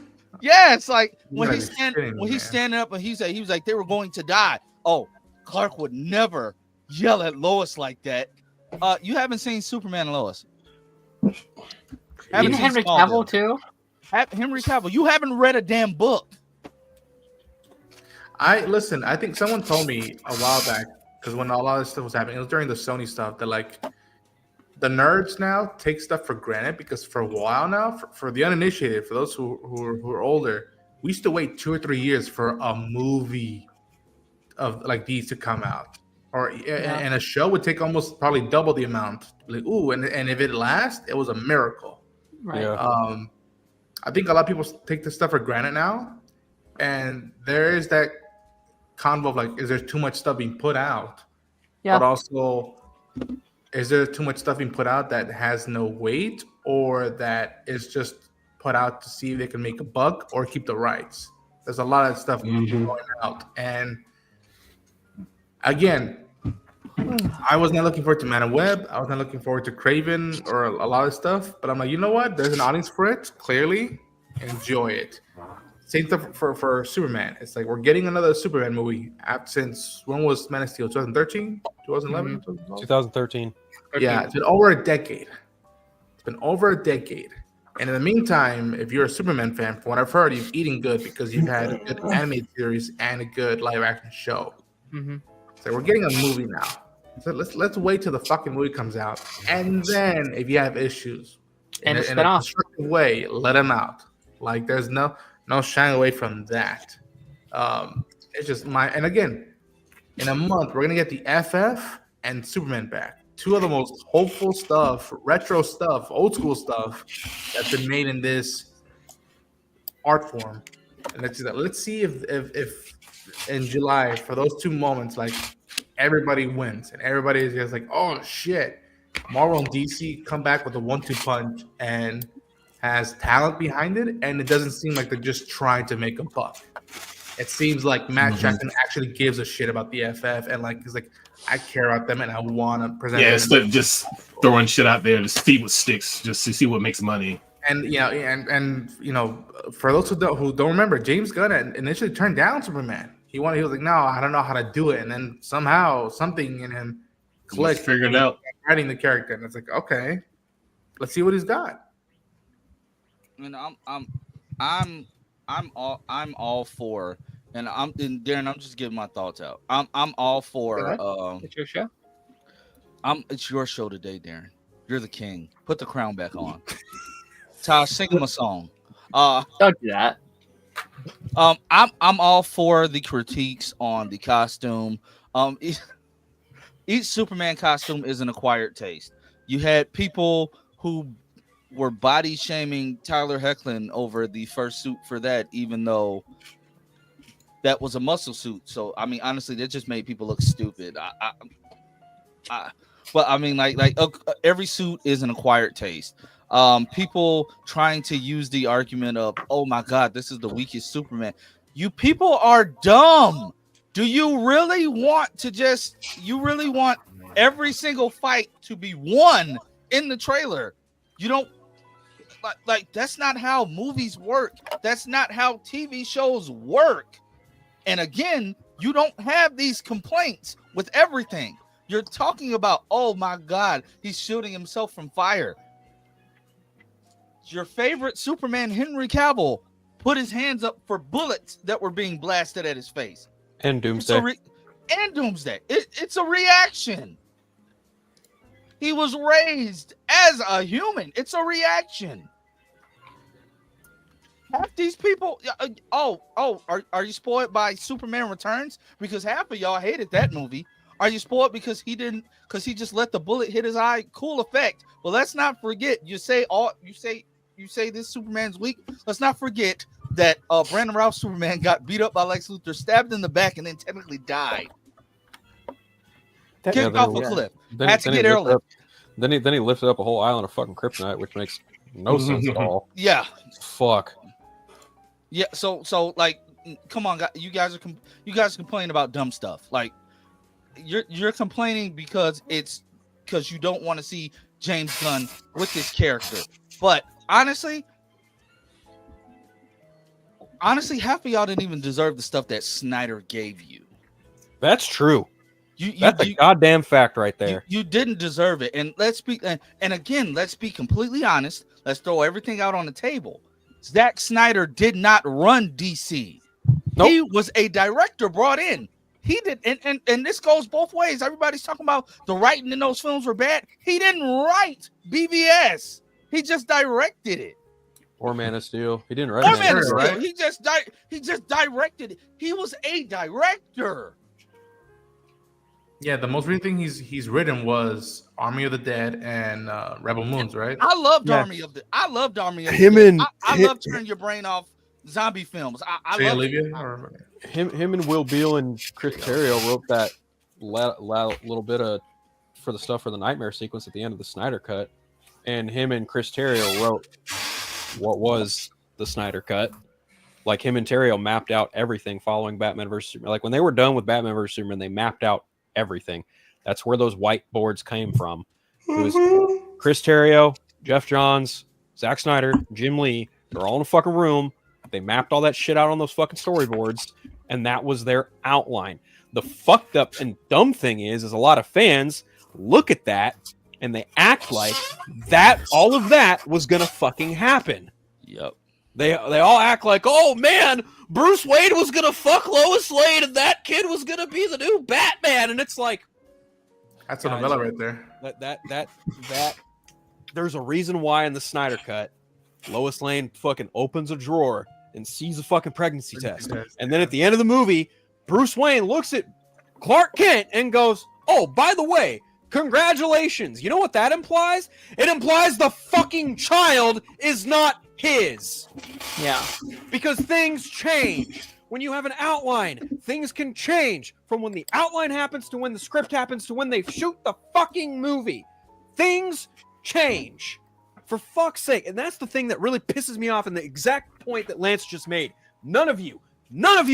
Yeah, it's like when he's standing up and he was like they were going to die. Oh, Clark would never yell at Lois like that. You haven't seen Superman and Lois. Even Henry Cavill too. Henry Cavill, you haven't read a damn book. I think someone told me a while back, because when a lot of this stuff was happening, it was during the Sony stuff, that like the nerds now take stuff for granted, because for a while now, for the uninitiated, for those who are older, we used to wait 2 or 3 years for a movie of like these to come out, and a show would take almost probably double the amount. Like, ooh, and if it lasts, it was a miracle. Right. Yeah. I think a lot of people take this stuff for granted now, and there is that convo of like, is there too much stuff being put out? Yeah. But also, is there too much stuff being put out that has no weight, or that is just put out to see if they can make a buck or keep the rights? There's a lot of stuff going out, and again, I was not looking forward to Man of Web. I was not looking forward to Craven or a lot of stuff. But I'm like, you know what? There's an audience for it. Clearly, enjoy it. Same stuff for Superman. It's like we're getting another Superman movie. Since when was Man of Steel? 2013, 2011, 2013. Yeah, it's been over a decade. And in the meantime, if you're a Superman fan, from what I've heard, you're eating good because you've had a good animated series and a good live action show. So we're getting a movie now. So let's wait till the fucking movie comes out, and then if you have issues in a constructive way, let them out. Like there's no shying away from that. It's just and again, in a month we're gonna get the FF and Superman back. Two of the most hopeful stuff, retro stuff, old school stuff that's been made in this art form. And let's see if in July, for those 2 moments, like everybody wins and everybody is just like, oh shit, Marvel and DC come back with a 1-2 punch and has talent behind it, and it doesn't seem like they're just trying to make a buck. It seems like Matt Jackson actually gives a shit about the FF, and like he's like, I care about them and I want to present. Yeah, instead of just throwing shit out there to feed with sticks, just to see what makes money. And and for those who don't remember, James Gunn initially turned down Superman. He was like, no, I don't know how to do it, and then somehow something in him clicked. Figured it out. Writing the character, and it's like, okay, let's see what he's got. And I'm all for, and Daren, I'm just giving my thoughts out. I'm all for. It's your show. It's your show today, Daren. You're the king. Put the crown back on. Tosh, sing him a song. Don't do that. I'm all for the critiques on the costume. Each Superman costume is an acquired taste. You had people who were body shaming Tyler Hoechlin over the first suit for that, even though that was a muscle suit. So I mean, honestly, that just made people look stupid. But I mean, like every suit is an acquired taste. People trying to use the argument of, oh my God, this is the weakest Superman. You people are dumb. Do you really want every single fight to be won in the trailer? You don't like that's not how movies work. That's not how TV shows work. And again, you don't have these complaints with everything. You're talking about, oh my God, he's shooting himself from fire. Your favorite Superman, Henry Cavill, put his hands up for bullets that were being blasted at his face. And Doomsday. It's a reaction. He was raised as a human. It's a reaction. Half these people, are you spoiled by Superman Returns? Because half of y'all hated that movie. Are you spoiled because he just let the bullet hit his eye? Cool effect. Well, let's not forget. You say this Superman's weak. Let's not forget that Brandon Routh's Superman got beat up by Lex Luthor, stabbed in the back, and then technically died. Kicked off a cliff. Had to get airlift. Then he lifted up a whole island of fucking kryptonite, which makes no sense at all. Yeah. Fuck. Yeah. So like, come on, guys. You guys complain about dumb stuff. Like, you're complaining because you don't want to see James Gunn with this character. But honestly, half of y'all didn't even deserve the stuff that Snyder gave you. That's true. That's a goddamn fact right there. You didn't deserve it. And let's be completely honest. Let's throw everything out on the table. Zack Snyder did not run DC. Nope. He was a director brought in. He did, and this goes both ways. Everybody's talking about the writing in those films were bad. He didn't write BVS. He just directed it. Or Man of Steel. He didn't write Or Man Man of of Steel. Steel. He just directed it. He was a director. Yeah, the most recent thing he's written was Army of the Dead and Rebel Moons, right? I loved Yes. Army of the Dead. Him and I love turning your brain off zombie films. I Say love Olivia, it. or him and Will Beal and Chris Terrio wrote that little bit of for the stuff for the nightmare sequence at the end of the Snyder Cut, and him and Chris Terrio wrote what was the Snyder Cut. Like him and Terrio mapped out everything following Batman versus Superman. Like when they were done with Batman versus Superman, they mapped out everything. That's where those whiteboards came from. It was Chris Terrio, Jeff Johns, Zack Snyder, Jim Lee. They're all in a fucking room. They mapped all that shit out on those fucking storyboards, and that was their outline. The fucked up and dumb thing is a lot of fans look at that and they act like that all of that was gonna fucking happen. Yep. They all act like, oh man, Bruce Wayne was gonna fuck Lois Lane and that kid was gonna be the new Batman, and it's like that's a novella right there. That there's a reason why in the Snyder Cut, Lois Lane fucking opens a drawer and sees a fucking pregnancy test. And then at the end of the movie, Bruce Wayne looks at Clark Kent and goes, oh, by the way, congratulations. You know what that implies? It implies the fucking child is not his. Yeah. Because things change. When you have an outline, things can change from when the outline happens to when the script happens to when they shoot the fucking movie. Things change. For fuck's sake. And that's the thing that really pisses me off, and the exact point that Lance just made. None of you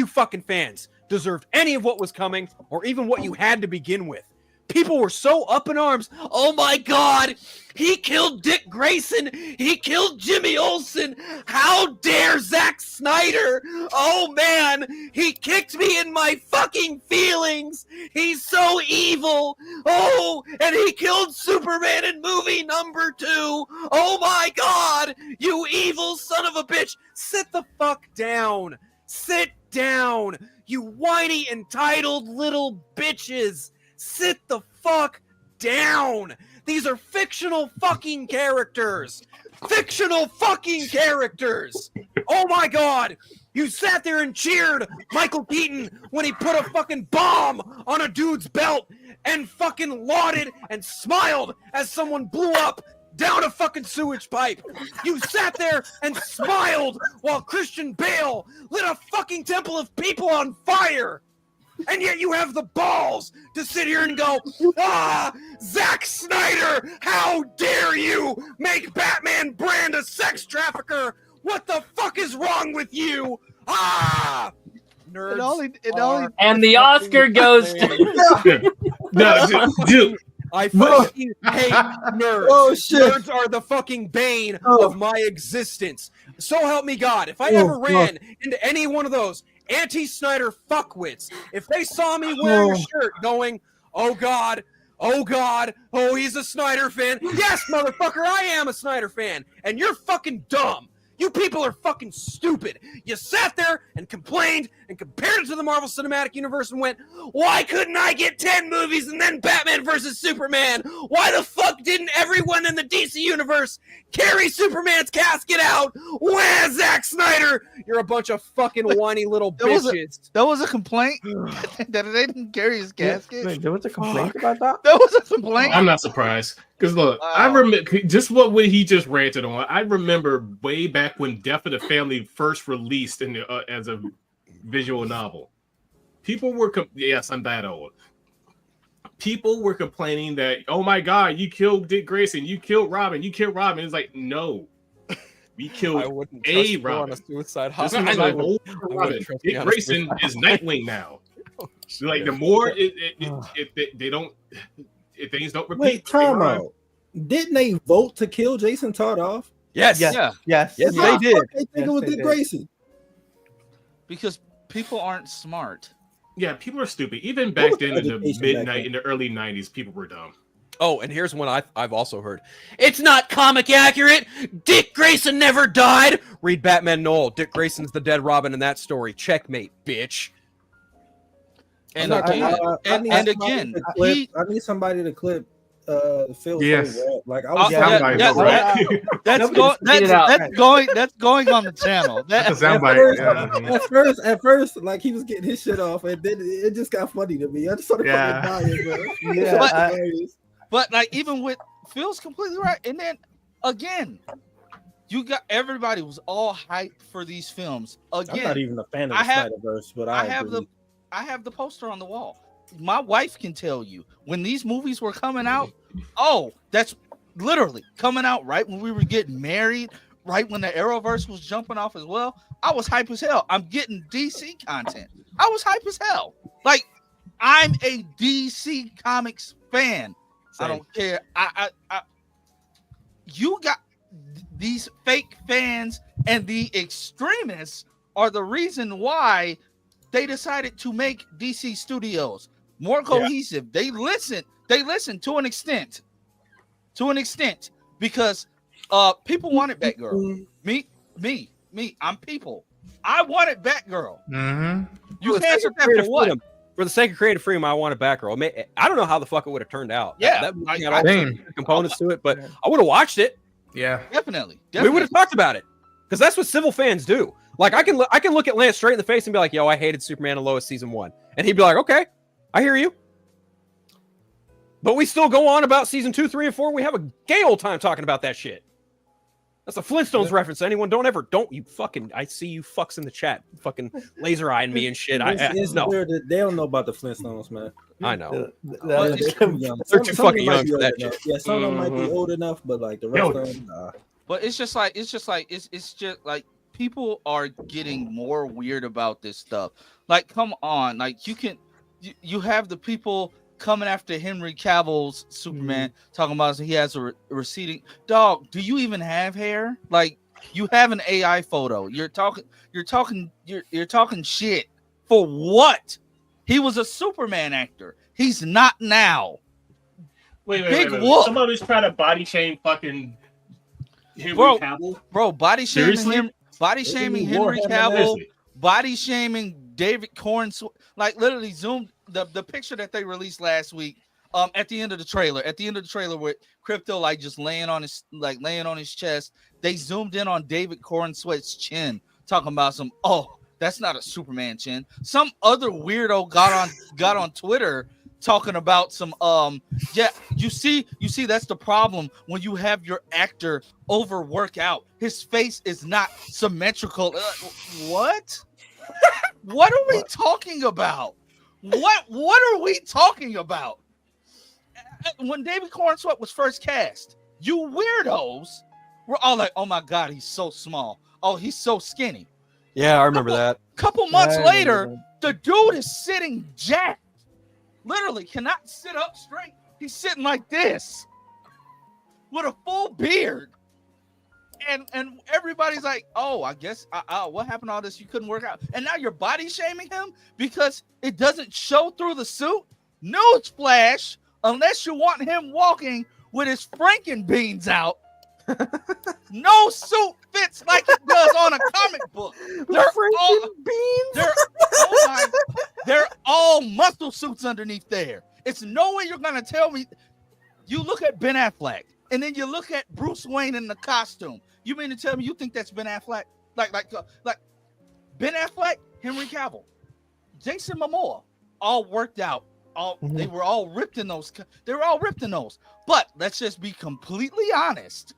fucking fans deserved any of what was coming or even what you had to begin with. People were so up in arms. Oh my God, he killed Dick Grayson. He killed Jimmy Olsen. How dare Zack Snyder? Oh man, he kicked me in my fucking feelings. He's so evil. Oh, and he killed Superman in movie number 2. Oh my God, you evil son of a bitch. Sit the fuck down. Sit down, you whiny, entitled little bitches. Sit the fuck down. These are fictional fucking characters. Fictional fucking characters. Oh my God. You sat there and cheered Michael Keaton when he put a fucking bomb on a dude's belt and fucking lauded and smiled as someone blew up down a fucking sewage pipe. You sat there and smiled while Christian Bale lit a fucking temple of people on fire. And yet you have the balls to sit here and go, Zack Snyder, how dare you make Batman Brand a sex trafficker? What the fuck is wrong with you? Nerds. And the Oscar goes to... No, dude. I fucking hate nerds. Oh, shit. Nerds are the fucking bane of my existence. So help me God. If I ever ran into any one of those anti-Snyder fuckwits, if they saw me wearing a shirt going, oh God, oh, he's a Snyder fan. Yes, motherfucker, I am a Snyder fan. And you're fucking dumb. You people are fucking stupid. You sat there and complained and compared it to the Marvel Cinematic Universe and went, why couldn't I get 10 movies and then Batman versus Superman? Why the fuck didn't everyone in the DC Universe carry Superman's casket out? Where's Zack Snyder? You're a bunch of fucking whiny little bitches. That was a complaint that they didn't carry his casket. Wait, there was a complaint about that? That was a complaint. I'm not surprised. Because look, I remember just what he just ranted on. I remember way back when Death of the Family first released in the, as a visual novel. People were, yes, I'm that old. People were complaining that, oh my God, you killed Dick Grayson, you killed Robin. It's like, no. We killed a Robin. On a suicide hotline. Like, Robin. Dick Grayson is Nightwing now. Like the more they don't, if things don't repeat. Wait, time out. Didn't they vote to kill Jason Todd off? Yes. Yeah. Yes, They did. They think it was Dick Grayson. Because people aren't smart. Yeah, people are stupid. Even back then in the early 90s, people were dumb. Oh, and here's one I've also heard. It's not comic accurate. Dick Grayson never died. Read Batman Noel. Dick Grayson's the dead Robin in that story. Checkmate, bitch. And I need somebody to clip Phil. Yes. Like I was that's going on the channel. That's a soundbite. At first, like he was getting his shit off, and then it just got funny to me. I just started fucking dying, bro. But like even with Phil's completely right, and then again, you got everybody was all hyped for these films. Again, I'm not even a fan of the Snyderverse, but I have the poster on the wall. My wife can tell you when these movies were coming out. Oh, that's literally coming out right when we were getting married, right when the Arrowverse was jumping off as well. I was hype as hell. I'm getting DC content. I was hype as hell. Like I'm a DC Comics fan. Same. I don't care. You got these fake fans and the extremists are the reason why they decided to make DC Studios more cohesive. Yeah. They listen to an extent. Because people wanted Batgirl. Me, I'm people. I wanted Batgirl. Mm-hmm. You can't say that for what? For the sake of creative freedom, I wanted Batgirl. I don't know how the fuck it would have turned out. Yeah, that got all the components to it, but I would have watched it. Yeah, definitely. We would have talked about it because that's what civil fans do. Like I can look at Lance straight in the face and be like, "Yo, I hated Superman and Lois season 1," and he'd be like, "Okay, I hear you." But we still go on about season 2, 3, and 4. And we have a gay old time talking about that shit. That's a Flintstones reference. Anyone, don't you fucking. I see you fucks in the chat, fucking laser eyeing me and shit. It's weird that they don't know about the Flintstones, man. I know. They're too fucking young for that shit. Yeah, some of them might be old enough, but like the rest of them, nah. But it's just like people are getting more weird about this stuff. Like, come on, like you have the people coming after Henry Cavill's Superman, talking about he has a receding dog. Do you even have hair? Like, you have an AI photo. You're talking shit for what? He was a Superman actor. He's not now. Wait. Somebody's trying to body shame fucking Henry Cavill. Bro, body shaming him. Body shaming Henry Cavill. Body shaming David Corn. Like literally zoomed the picture that they released last week. At the end of the trailer with Crypto like just laying on his chest. They zoomed in on David Cornsweat's chin, talking about some. Oh, that's not a Superman chin. Some other weirdo got on Twitter talking about some. You see that's the problem when you have your actor overwork out. His face is not symmetrical. What? What are we talking about? What are we talking about? When David Cornsweat was first cast, you weirdos were all like, "Oh my God, he's so small. Oh, he's so skinny." Yeah, I remember that. Couple months later, the dude is sitting jacked. Literally cannot sit up straight. He's sitting like this with a full beard. And everybody's like, "Oh, I guess what happened to all this? You couldn't work out." And now you're body shaming him because it doesn't show through the suit? Newsflash, unless you want him walking with his Frankenbeans out, no suit fits like it does on a comic book. They're all muscle suits underneath there. It's no way you're gonna tell me. You look at Ben Affleck, and then you look at Bruce Wayne in the costume. You mean to tell me you think that's Ben Affleck? Like Ben Affleck, Henry Cavill, Jason Momoa, all worked out. They were all ripped in those. They were all ripped in those. But let's just be completely honest.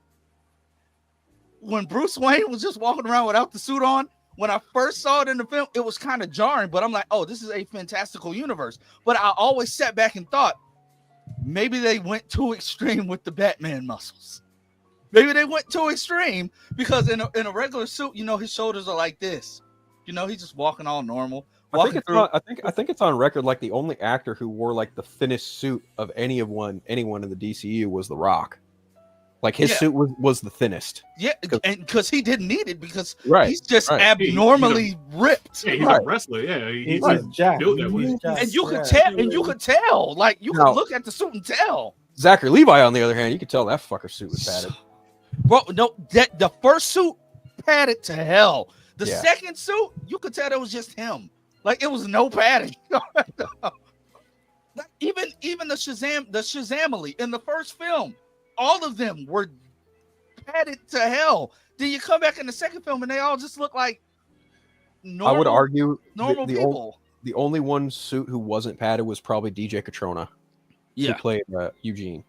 When Bruce Wayne was just walking around without the suit on, when I first saw it in the film, it was kind of jarring. But I'm like, oh, this is a fantastical universe. But I always sat back and thought, maybe they went too extreme with the Batman muscles. Maybe they went too extreme because in a regular suit, his shoulders are like this. He's just walking all normal. I think it's on record like the only actor who wore like the thinnest suit of anyone in the DCU was The Rock. Like his suit was the thinnest. Yeah, and because he didn't need it because he's just abnormally ripped. Yeah, he's a wrestler. Yeah, he's jacked. built that way. And you could tell. Like you could look at the suit and tell. Zachary Levi, on the other hand, you could tell that fucker suit was padded. Bro, no, the first suit padded to hell. The Yeah. second suit, you could tell it was just him. Like it was no padding. Even the Shazamily in the first film, all of them were padded to hell. Then you come back in the second film and they all just look like normal, I would argue normal people. The only one suit who wasn't padded was probably DJ Catrona, who played Eugene.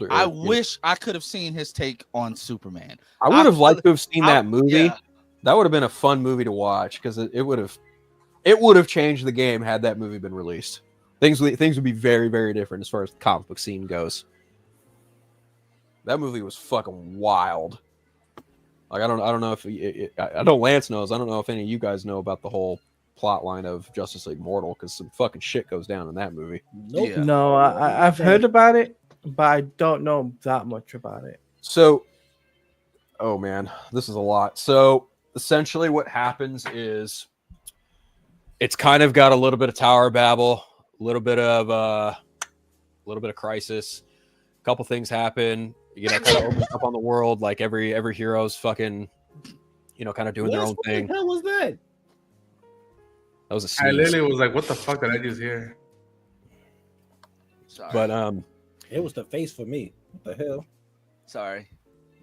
I wish I could have seen his take on Superman. I would have liked to have seen that movie. Yeah. That would have been a fun movie to watch because it would have changed the game had that movie been released. Things would be very, very different as far as the comic book scene goes. That movie was fucking wild. Like I don't know if I know Lance knows. I don't know if any of you guys know about the whole plot line of Justice League Mortal because some fucking shit goes down in that movie. Nope. Yeah. No, I've heard about it, but I don't know that much about it. So, oh man, this is a lot. So essentially, what happens is it's kind of got a little bit of Tower Babel, a little bit of Crisis. A couple things happen. You know, kind of opens up on the world. Like every hero's fucking, kind of doing their own thing. What the hell was that? That was a sneeze. I literally was like, "What the fuck did I just hear?" Sorry. But it was the face for me. What the hell? Sorry.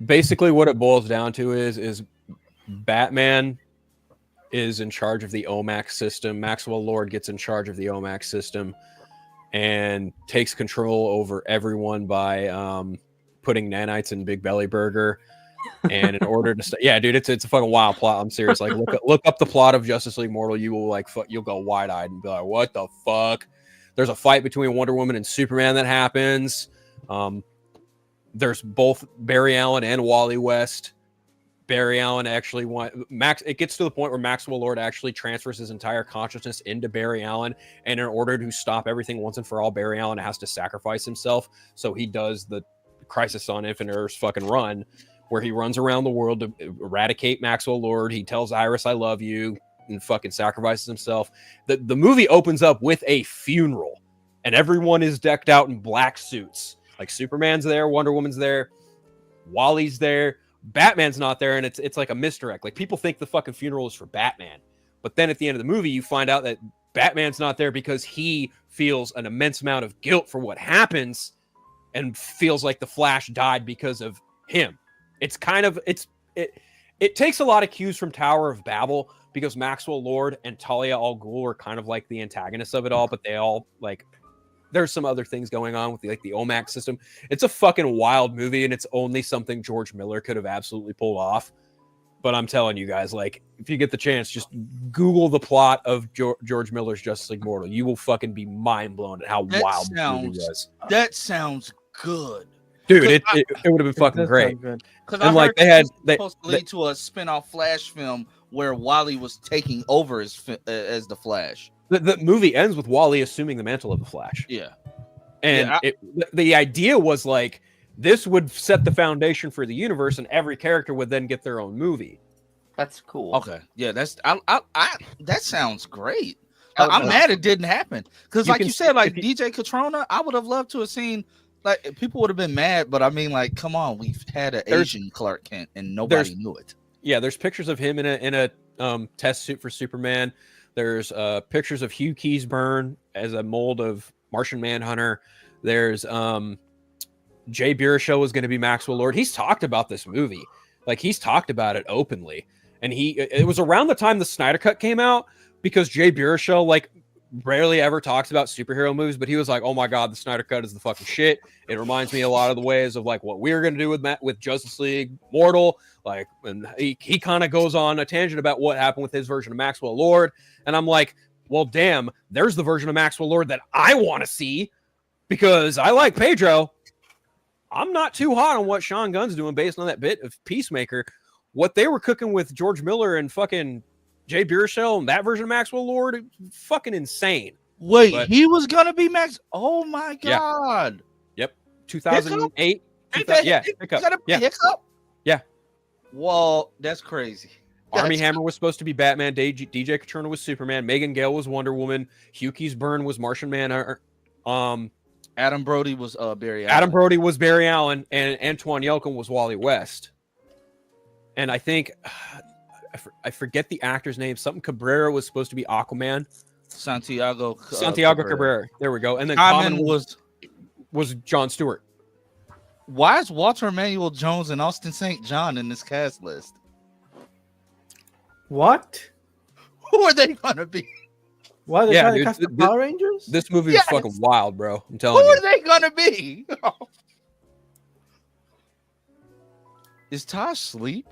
Basically, what it boils down to is Batman is in charge of the OMAC system. Maxwell Lord gets in charge of the OMAC system and takes control over everyone by putting nanites in Big Belly Burger. And in order to yeah, dude, it's a fucking wild plot. I'm serious. Like, look up the plot of Justice League Mortal. You will you'll go wide eyed and be like, what the fuck? There's a fight between Wonder Woman and Superman that happens. There's both Barry Allen and Wally West. Barry Allen actually it gets to the point where Maxwell Lord actually transfers his entire consciousness into Barry Allen, and in order to stop everything once and for all, Barry Allen has to sacrifice himself. So he does the Crisis on Infinite Earths fucking run, where he runs around the world to eradicate Maxwell Lord. He tells Iris, "I love you," and fucking sacrifices himself. The movie opens up with a funeral, and everyone is decked out in black suits. Like Superman's there, Wonder Woman's there, Wally's there. Batman's not there, and it's like a misdirect. Like people think the fucking funeral is for Batman, but then at the end of the movie, you find out that Batman's not there because he feels an immense amount of guilt for what happens, and feels like the Flash died because of him. It's kind of it takes a lot of cues from Tower of Babel because Maxwell Lord and Talia al Ghul are kind of like the antagonists of it all, but they all like. There's some other things going on with the OMAC system. It's a fucking wild movie, and it's only something George Miller could have absolutely pulled off. But I'm telling you guys, like, if you get the chance, just Google the plot of George Miller's Justice League Mortal. You will fucking be mind blown at how wild the movie was. That sounds good, dude. It would have been fucking great. Because I heard they supposed to lead to a spin-off Flash film where Wally was taking over as the Flash. The movie ends with Wally assuming the mantle of the Flash. Yeah. And the idea was like, this would set the foundation for the universe, and every character would then get their own movie. That's cool. Okay. Yeah, that sounds great. I'm mad it didn't happen. Because like you said, like DJ Catrona, I would have loved to have seen, like, people would have been mad, but I mean, like, come on, we've had an Asian Clark Kent and nobody knew it. Yeah, there's pictures of him in a test suit for Superman. There's pictures of Hugh Keays-Byrne as a mold of Martian Manhunter. There's Jay Baruchel was going to be Maxwell Lord. He's talked about this movie. Like, he's talked about it openly. And it was around the time the Snyder Cut came out, because Jay Baruchel, like, rarely ever talks about superhero movies, but he was like, oh my God, the Snyder Cut is the fucking shit. It reminds me a lot of the ways of like what we were going to do with Justice League Mortal. Like, and he kind of goes on a tangent about what happened with his version of Maxwell Lord. And I'm like, well, damn, there's the version of Maxwell Lord that I want to see, because I like Pedro. I'm not too hot on what Sean Gunn's doing based on that bit of Peacemaker. What they were cooking with George Miller and fucking Jay Baruchel and that version of Maxwell Lord, fucking insane. Wait, he was gonna be Max? Oh my God! Yep, 2008. Yeah, Hiccup. Hiccup. Yeah. Well, that's crazy. Armie Hammer was supposed to be Batman. DJ Catrona was Superman. Megan Gale was Wonder Woman. Hugh Keays-Byrne was Martian Manhunter. Adam Brody was Barry Allen. Adam Brody was Barry Allen, and Antoine Yelchin was Wally West. And I think I forget the actor's name. Something Cabrera was supposed to be Aquaman. Santiago Cabrera. There we go. And then Common was Jon Stewart. Why is Walter Emmanuel Jones and Austin St. John in this cast list? What? Who are they gonna be? Why they trying to cast the Power Rangers? This movie is fucking wild, bro. I'm telling Who you. are they gonna be? Is Tosh asleep?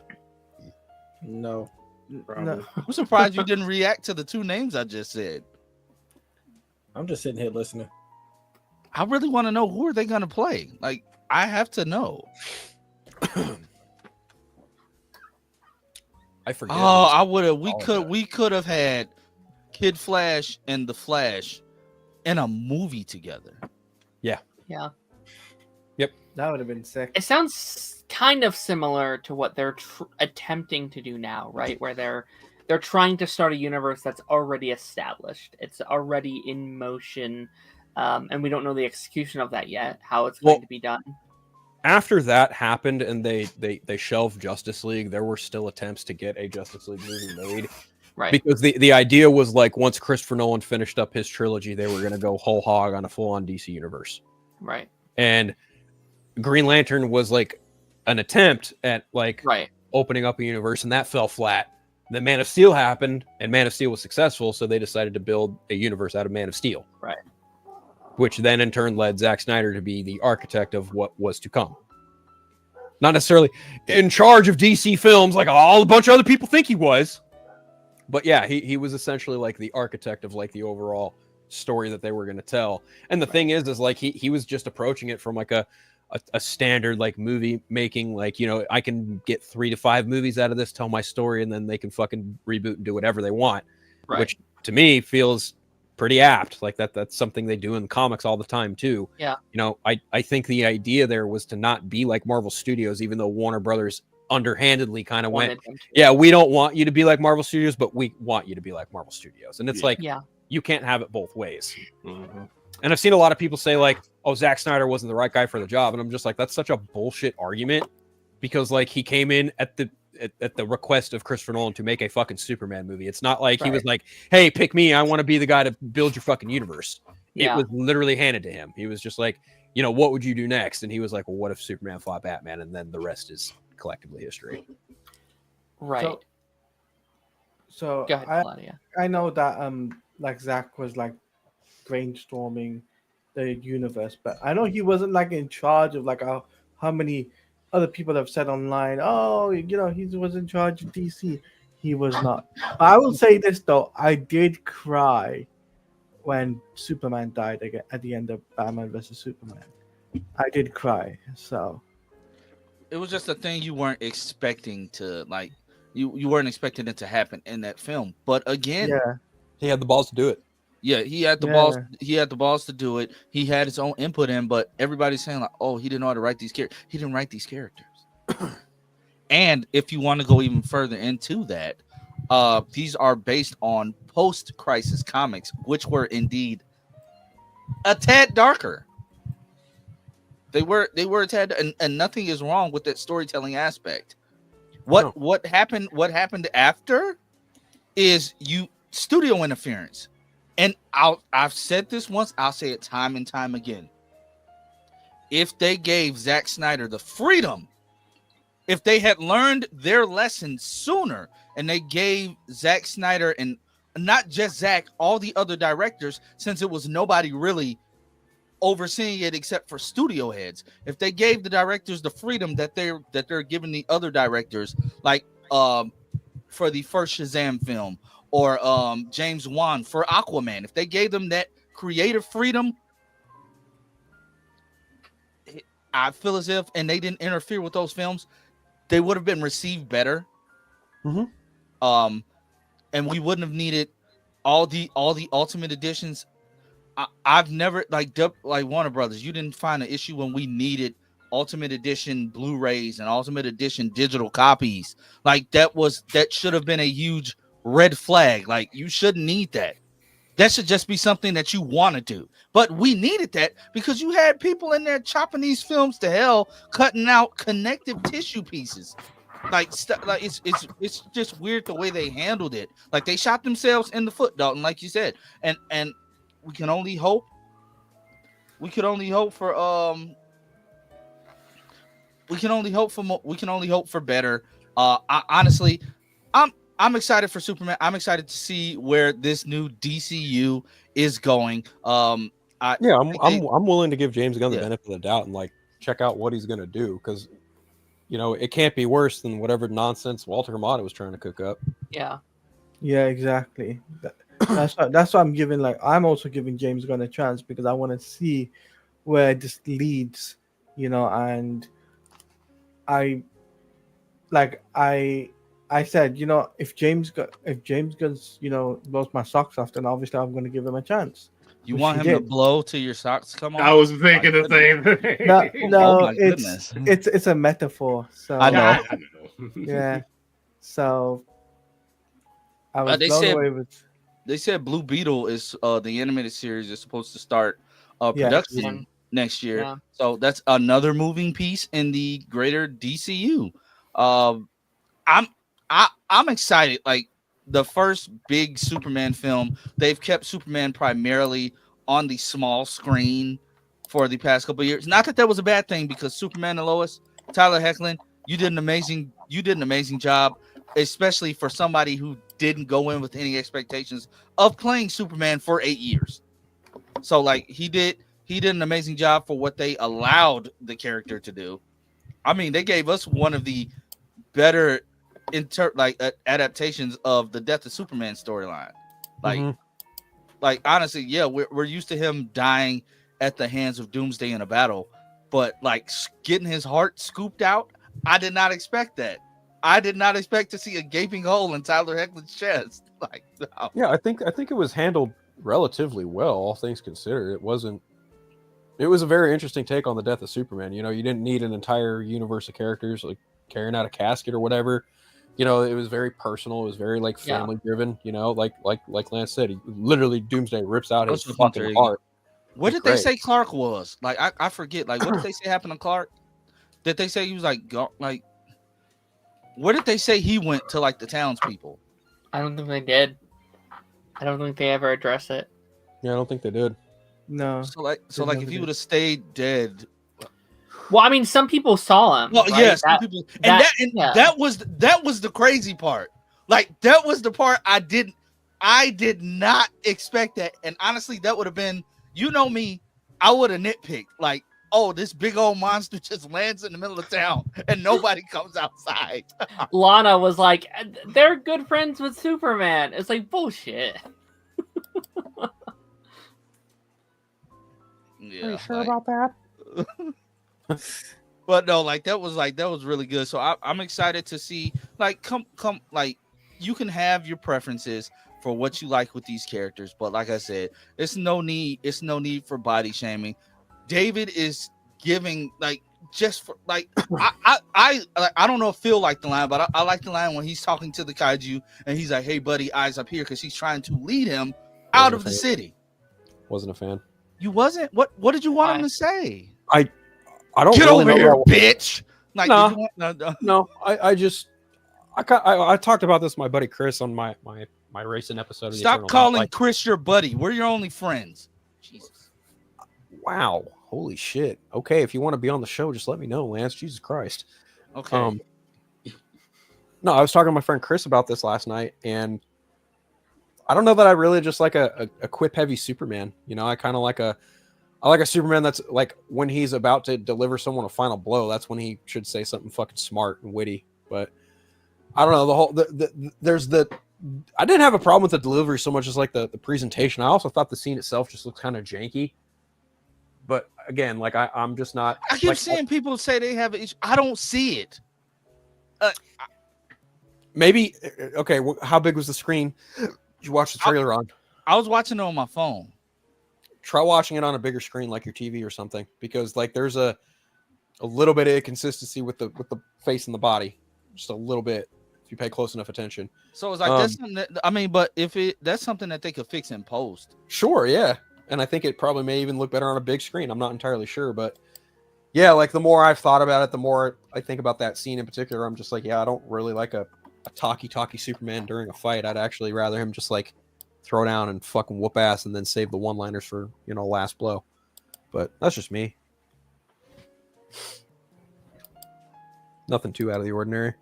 No. No. I'm surprised you didn't react to the two names I just said. I'm just sitting here listening. I really want to know, who are they gonna play? Like, I have to know. I forget. Oh, I would have. We could have had Kid Flash and the Flash in a movie together. Yeah. Yep. That would have been sick. It sounds kind of similar to what they're attempting to do now, right? Where they're trying to start a universe that's already established. It's already in motion, and we don't know the execution of that yet. How it's going to be done. After that happened and they shelved Justice League, there were still attempts to get a Justice League movie made. Right. Because the idea was like once Christopher Nolan finished up his trilogy, they were going to go whole hog on a full-on DC universe. Right. And Green Lantern was like an attempt at like opening up a universe, and that fell flat. Then Man of Steel happened, and Man of Steel was successful, so they decided to build a universe out of Man of Steel. Right. Which then in turn led Zack Snyder to be the architect of what was to come. Not necessarily in charge of DC films like a bunch of other people think he was. But yeah, he was essentially like the architect of like the overall story that they were going to tell. And the thing is like he was just approaching it from like a standard like movie making, like, you know, I can get 3 to 5 movies out of this, tell my story, and then they can fucking reboot and do whatever they want. Right. Which to me feels pretty apt. Like that's something they do in comics all the time too. Yeah. You know, I think the idea there was to not be like Marvel Studios, even though Warner Brothers underhandedly kind of went, yeah, we don't want you to be like Marvel Studios, but we want you to be like Marvel Studios. And it's like, you can't have it both ways. Mm-hmm. And I've seen a lot of people say like, oh, Zack Snyder wasn't the right guy for the job. And I'm just like, that's such a bullshit argument, because like he came in at the request of Christopher Nolan to make a fucking Superman movie. It's not like he was like, hey, pick me, I want to be the guy to build your fucking universe. It was literally handed to him. He was just like, you know, what would you do next? And he was like, well, what if Superman fought Batman? And then the rest is collectively history. Right. So go ahead, Claudia. I know that like Zach was like brainstorming the universe, but I know he wasn't like in charge of like how many other people have said online, oh, you know, he was in charge of DC. He was not. I will say this though, I did cry when Superman died again at the end of Batman vs Superman. I did cry. So it was just a thing you weren't expecting to, like, you weren't expecting it to happen in that film. But again, he had the balls to do it. Yeah, he had the balls. He had the balls to do it. He had his own input in, but everybody's saying like, "Oh, he didn't know how to write these characters." He didn't write these characters. And if you want to go even further into that, these are based on post-crisis comics, which were indeed a tad darker. They were a tad, and nothing is wrong with that storytelling aspect. What happened after is studio interference. And I've said this once, I'll say it time and time again. If they gave Zack Snyder the freedom, if they had learned their lesson sooner, and they gave Zack Snyder, and not just Zack, all the other directors, since it was nobody really overseeing it except for studio heads, if they gave the directors the freedom that they're giving the other directors, like for the first Shazam film, or James Wan for Aquaman, if they gave them that creative freedom, I feel as if, and they didn't interfere with those films, they would have been received better. Mm-hmm. And we wouldn't have needed all the Ultimate Editions. I've never like Warner Brothers. You didn't find an issue when we needed Ultimate Edition Blu-rays and Ultimate Edition digital copies. Like that should have been a huge red flag. Like, you shouldn't need that. That should just be something that you want to do. But we needed that because you had people in there chopping these films to hell, cutting out connective tissue pieces. Like it's just weird the way they handled it. Like they shot themselves in the foot, Dalton, like you said. And we can only hope. We can only hope for we can only hope for better. Honestly, I'm excited for Superman. I'm excited to see where this new DCU is going. I'm willing to give James Gunn the Yeah. benefit of the doubt and like check out what he's gonna do, because it can't be worse than whatever nonsense Walter Hamada was trying to cook up. Yeah. Yeah, exactly. That's why I'm giving, like, I'm also giving James Gunn a chance because I want to see where this leads, and I said, if James Gunn's, blows my socks off, then obviously I'm going to give him a chance. You want him to blow till your socks come off? I was thinking the same thing. No, my goodness. it's a metaphor. So I know. Yeah. So I was They blown said- away with. They said Blue Beetle is the animated series is supposed to start production next year. Yeah. So that's another moving piece in the greater DCU. I'm excited. Like the first big Superman film, they've kept Superman primarily on the small screen for the past couple of years. Not that was a bad thing, because Superman and Lois, Tyler Hoechlin, you did an amazing job, especially for somebody who didn't go in with any expectations of playing Superman for 8 years. So like he did an amazing job for what they allowed the character to do. I mean, they gave us one of the better adaptations of the Death of Superman storyline. Like honestly, yeah, we're used to him dying at the hands of Doomsday in a battle, but like getting his heart scooped out, I did not expect that. I did not expect to see a gaping hole in Tyler Hoechlin's chest. Like, no. Yeah, I think it was handled relatively well, all things considered. It was a very interesting take on the Death of Superman. You didn't need an entire universe of characters like carrying out a casket or whatever. It was very personal. It was very like family driven. Like Lance said, he literally Doomsday rips out his fucking heart. What did they say Clark was? Like I forget. Like what did they say happened to Clark? Did they say he was like where did they say he went to, like the townspeople? I don't think they did. I don't think they ever address it. Yeah, I don't think they did. No. So if he would have stayed dead. Well, I mean, some people saw him. Well, right? yes, some people, that was the crazy part. Like that was the part I did not expect that. And honestly, that would have been, me, I would have nitpicked like, oh, this big old monster just lands in the middle of town and nobody comes outside. Lana was like, they're good friends with Superman. It's like bullshit. Yeah, are you sure about that? But no, that was really good. So I'm excited to see, like, come, like, you can have your preferences for what you like with these characters, but like I said, it's no need for body shaming. David is giving like just for like I don't know if Phil liked the line, but I like the line when he's talking to the kaiju and he's like, "Hey buddy, eyes up here," because he's trying to lead him out of the city. Wasn't a fan. You wasn't? What did you want him to say? I don't get really over know here, what... bitch. Like, no. I talked about this with my buddy Chris on my racing episode. Of Stop calling Chris your buddy. We're your only friends. Jesus. Wow. Holy shit. Okay, if you want to be on the show, just let me know, Lance. Jesus Christ. Okay. No, I was talking to my friend Chris about this last night, and I don't know that I really just like a quip heavy Superman. I kind of like I like a Superman that's like when he's about to deliver someone a final blow, that's when he should say something fucking smart and witty. But I don't know, I didn't have a problem with the delivery so much as like the presentation. I also thought the scene itself just looked kind of janky. But again, like I'm just not. I keep seeing people say they have an issue. I don't see it. Maybe okay. How big was the screen? Did you watch the trailer on? I was watching it on my phone. Try watching it on a bigger screen, like your TV or something, because like there's a little bit of inconsistency with the face and the body, just a little bit. If you pay close enough attention. So it's like that's something that, I mean, but that's something that they could fix in post. Sure, yeah. And I think it probably may even look better on a big screen. I'm not entirely sure, but yeah, like the more I've thought about it, the more I think about that scene in particular. I'm just like, yeah, I don't really like a talky Superman during a fight. I'd actually rather him just like throw down and fucking whoop ass and then save the one-liners for, last blow. But that's just me. Nothing too out of the ordinary.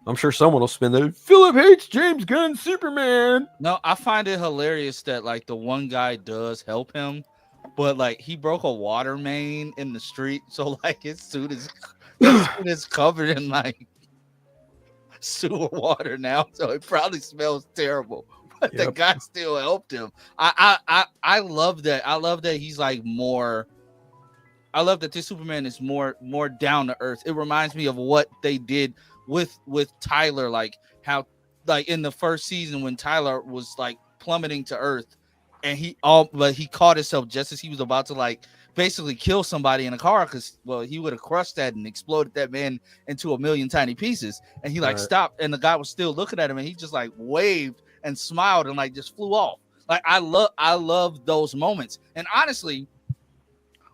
I'm sure someone will spin the Philip hates James Gunn Superman. No, I find it hilarious that like the one guy does help him, but like he broke a water main in the street, so like his suit is covered in like sewer water now, so it probably smells terrible. But the guy still helped him. I love that. I love that he's like more. I love that this Superman is more down to earth. It reminds me of what they did with Tyler, like how like in the first season when Tyler was like plummeting to earth, and he caught himself just as he was about to like basically kill somebody in a car, because he would have crushed that and exploded that man into a million tiny pieces, and he like stopped, and the guy was still looking at him, and he just like waved and smiled and like just flew off. Like I love those moments, and honestly,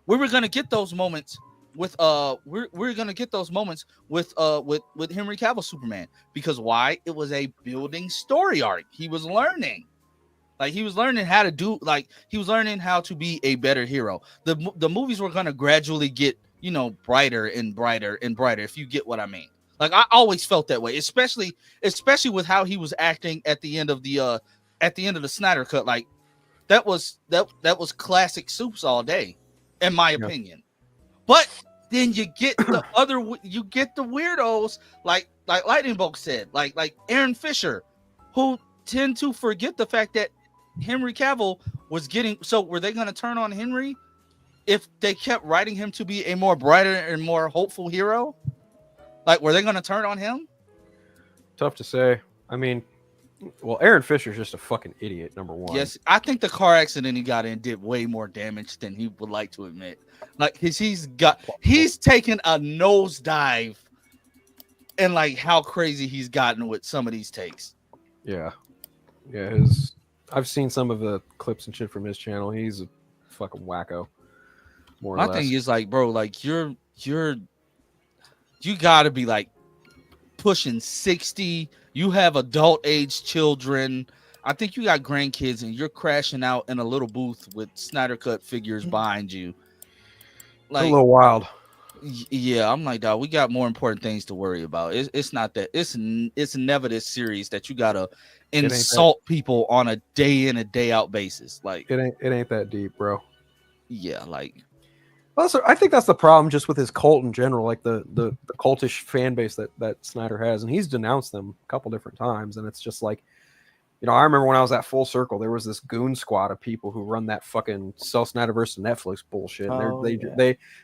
we were gonna get those moments with we're gonna get those moments with Henry Cavill Superman, because why? It was a building story arc. He was learning. Like he was learning how to do, like he was learning how to be a better hero. The movies were gonna gradually get, brighter and brighter and brighter, if you get what I mean. Like I always felt that way, especially with how he was acting at the end of the Snyder Cut. Like that was classic Supes all day, in my opinion. But then you get the weirdos like Lightning Bolt said, like Aaron Fisher, who tend to forget the fact that Henry Cavill was getting. So were they going to turn on Henry if they kept writing him to be a more brighter and more hopeful hero? Like, were they going to turn on him? Tough to say. I mean, well, Aaron Fisher's just a fucking idiot, number one. Yes, I think the car accident he got in did way more damage than he would like to admit. Like, he's taken a nosedive, and like how crazy he's gotten with some of these takes. Yeah. I've seen some of the clips and shit from his channel. He's a fucking wacko. My thing is like, bro, like you gotta be like pushing 60. You have adult age children. I think you got grandkids, and you're crashing out in a little booth with Snyder Cut figures behind you. Like a little wild. Yeah, I'm like, dog, we got more important things to worry about. It's not that. It's never this serious that you gotta insult people on a day in a day out basis. Like it ain't that deep, bro. Yeah, like. Also, I think that's the problem just with his cult in general, like the cultish fan base that Snyder has, and he's denounced them a couple different times, and it's just like, I remember when I was at Full Circle, there was this goon squad of people who run that fucking sell Snyderverse to Netflix bullshit.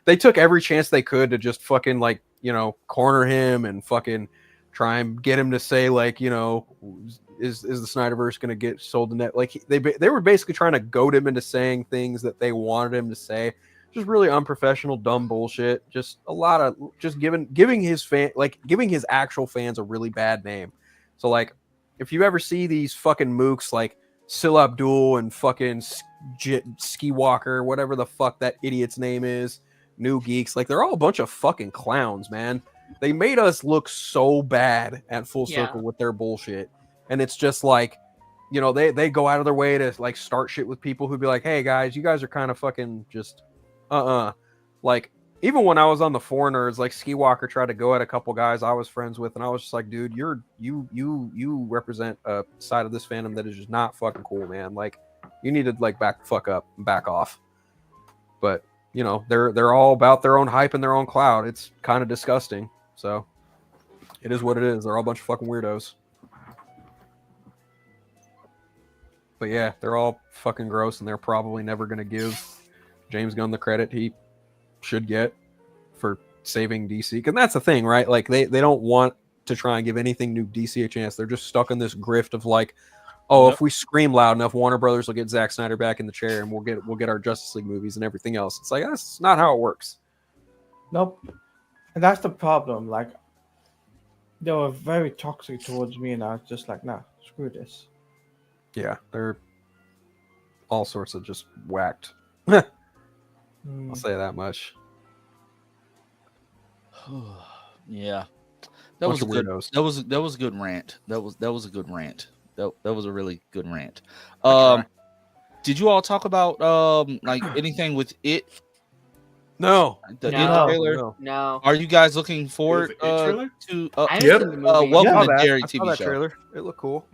They took every chance they could to just fucking like, corner him and fucking try and get him to say like, is the Snyderverse going to get sold to net? Like they were basically trying to goad him into saying things that they wanted him to say. Just really unprofessional, dumb bullshit. Just a lot of just giving his actual fans a really bad name. So like, if you ever see these fucking mooks like Sil Abdul and fucking Ski Walker, whatever the fuck that idiot's name is, New Geeks, like they're all a bunch of fucking clowns, man. They made us look so bad at Full Circle with their bullshit, and it's just like, they go out of their way to like start shit with people who be like, hey guys, you guys are kind of fucking just. Like even when I was on the Foreigners, like Ski Walker tried to go at a couple guys I was friends with, and I was just like, dude, you represent a side of this fandom that is just not fucking cool, man. Like you need to like back the fuck up and back off. But they're all about their own hype and their own cloud. It's kind of disgusting. So it is what it is. They're all a bunch of fucking weirdos. But yeah, they're all fucking gross, and they're probably never gonna give James Gunn the credit he should get for saving DC, because that's the thing, right? Like they don't want to try and give anything new DC a chance. They're just stuck in this grift of like, if we scream loud enough, Warner Brothers will get Zack Snyder back in the chair, and we'll get our Justice League movies and everything else. It's like that's not how it works. Nope, and that's the problem. Like They were very toxic towards me, and I was just like, nah, screw this. Yeah, they're all sorts of just whacked. I'll say that much. Yeah, that Bunch was a of good. weirdos. That was a good rant. That was a good rant. That was a really good rant. try. Did you all talk about like anything with it? No. The No. it trailer. No. No. Are you guys looking forward It trailer? to? I haven't Yep. seen the movie. Welcome Yeah, to that. Dairy I saw TV that show. trailer. It looked cool.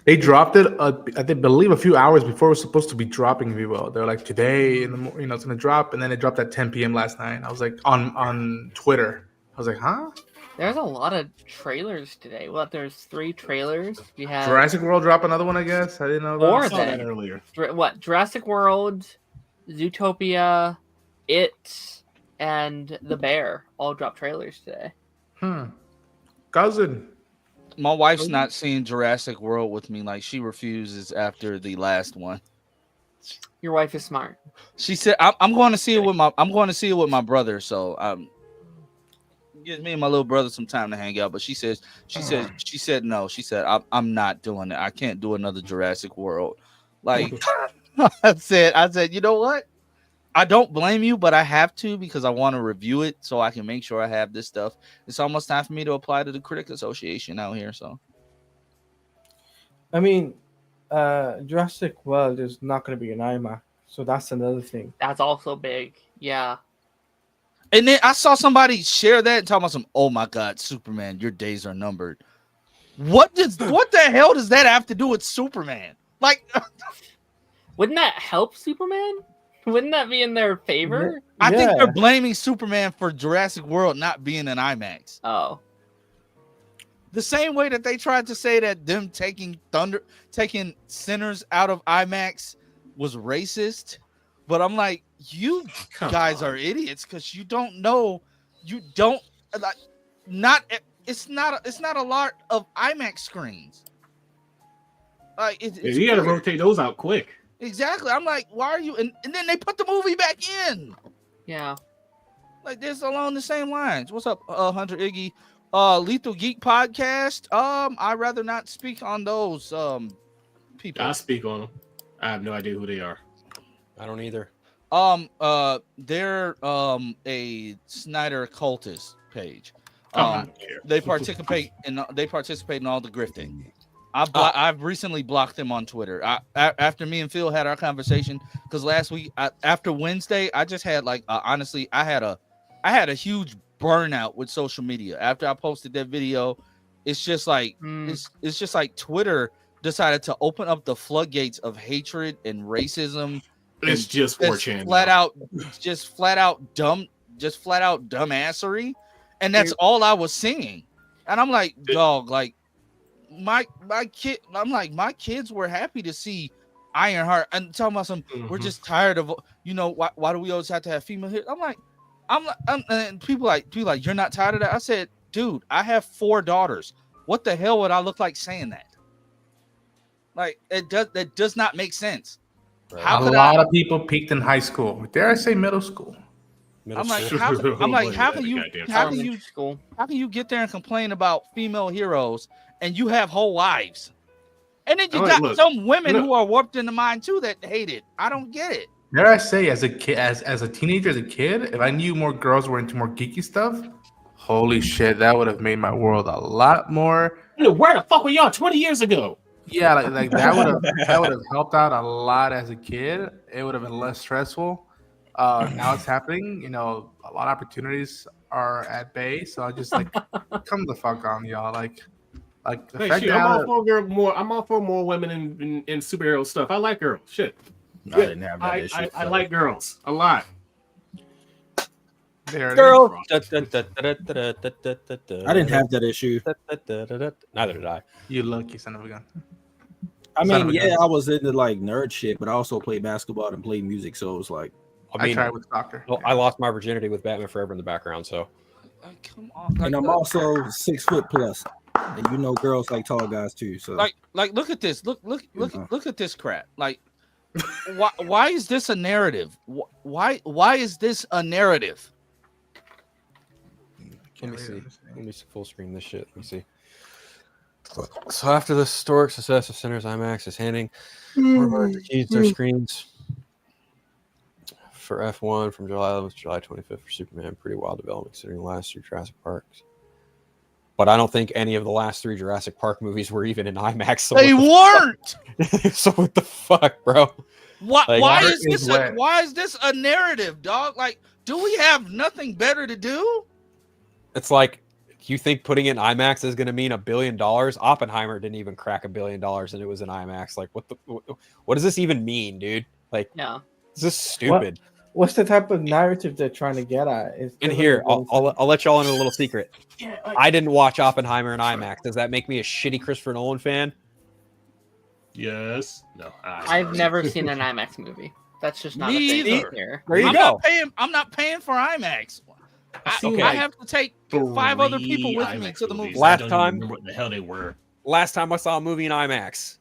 They dropped it. I believe a few hours before it was supposed to be dropping. If you will, they're like today in the it's gonna drop, and then it dropped at 10 p.m. last night. I was like on Twitter. I was like, huh? There's a lot of trailers today. What? There's 3 trailers. We have Jurassic World drop another one. I guess I didn't know. Four I About. saw then. that earlier. What? Jurassic World, Zootopia, It, and The Bear all dropped trailers today. Cousin. My wife's not seeing Jurassic World with me. Like she refuses after the last one. Your wife is smart. She said, "I'm going to see it with my. I'm going to see it with my brother." So gives me and my little brother some time to hang out. But she said no. She said I'm not doing it. I can't do another Jurassic World. Like I said, you know what? I don't blame you, but I have to because I want to review it so I can make sure I have this stuff. It's almost time for me to apply to the Critic Association out here. So, I mean, Jurassic World is not going to be an IMAX, so that's another thing. That's also big. Yeah. and then I saw somebody share that and talk about some. Oh my God, Superman, your days are numbered. What the hell does that have to do with Superman? Like, wouldn't that help Superman? Wouldn't that be in their favor? I think they're blaming Superman for Jurassic World not being an IMAX. Oh. The same way that they tried to say that them taking Sinners out of IMAX was racist. But I'm like, you guys are idiots because you don't know. You don't like it's not a lot of IMAX screens. Like You got to rotate those out quick. Exactly. I'm like, why are you? And then they put the movie back in. Yeah. Like this along the same lines. What's up, Hunter Iggy? Lethal Geek podcast. I'd rather not speak on those people. I speak on them. I have no idea who they are. I don't either. They're a Snyder cultist page. I They participate in all the grifting. I've recently blocked them on Twitter. After me and Phil had our conversation, because last week after Wednesday, I just had like honestly, I had a huge burnout with social media. After I posted that video, it's just like it's just like Twitter decided to open up the floodgates of hatred and racism. It's just 4chan. Flat out dumbassery, and that's all I was seeing. And I'm like, dog, like. My kids were happy to see Ironheart and talking about some. We're just tired of why do we always have to have female here? I'm like, and people like you're not tired of that. I said, dude, I have 4 daughters. What the hell would I look like saying that? Like that does not make sense. A lot of people peaked in high school. Dare I say middle school? How can you get there and complain about female heroes and you have whole wives? And then you got some women who are warped in the mind too that hate it. I don't get it. Dare I say, as a kid, as a teenager, as a kid, if I knew more girls were into more geeky stuff, holy shit, that would have made my world a lot more. Where the fuck were y'all 20 years ago? Yeah, like that would have helped out a lot as a kid. It would have been less stressful. Now it's happening. A lot of opportunities are at bay. So I just like come the fuck on, y'all. Like the fact that I'm all for more women in superhero stuff. I like girls. Shit. I didn't have that issue. I like girls a lot. Girl. I didn't have that issue. Neither did I. You lucky son of a gun. I mean, yeah, I was into like nerd shit, but I also played basketball and played music, so it was like I tried with soccer. Well, I lost my virginity with Batman Forever in the background, so. Come on. And I'm also 6 foot plus, and girls like tall guys too. So like look at this. Look at this crap. Like, why is this a narrative? Why is this a narrative? Let me see. Let me full screen this shit. Let me see. So after the historic success of Sinners, IMAX is handing more the keys to their screens for F1 from July 11th to July 25th for Superman. Pretty wild development considering the last 3 Jurassic Parks. But I don't think any of the last 3 Jurassic Park movies were even in IMAX. So They weren't. So what the fuck, bro? Why is this a narrative, dog? Like, do we have nothing better to do? It's like, you think putting in IMAX is going to mean $1 billion? Oppenheimer didn't even crack $1 billion, and it was in IMAX. Like, what does this even mean, dude? Like, no, this is stupid. What's the type of narrative they're trying to get at? And here, I'll let y'all in a little secret. I didn't watch Oppenheimer in IMAX. Does that make me a shitty Christopher Nolan fan? Yes. No. I've never seen an IMAX movie. That's just not Me a thing either. here. There you go. I'm not paying for IMAX. Okay. I have to take 5 other people with me to the movie. Last time, remember what the hell they were. Last time I saw a movie in IMAX,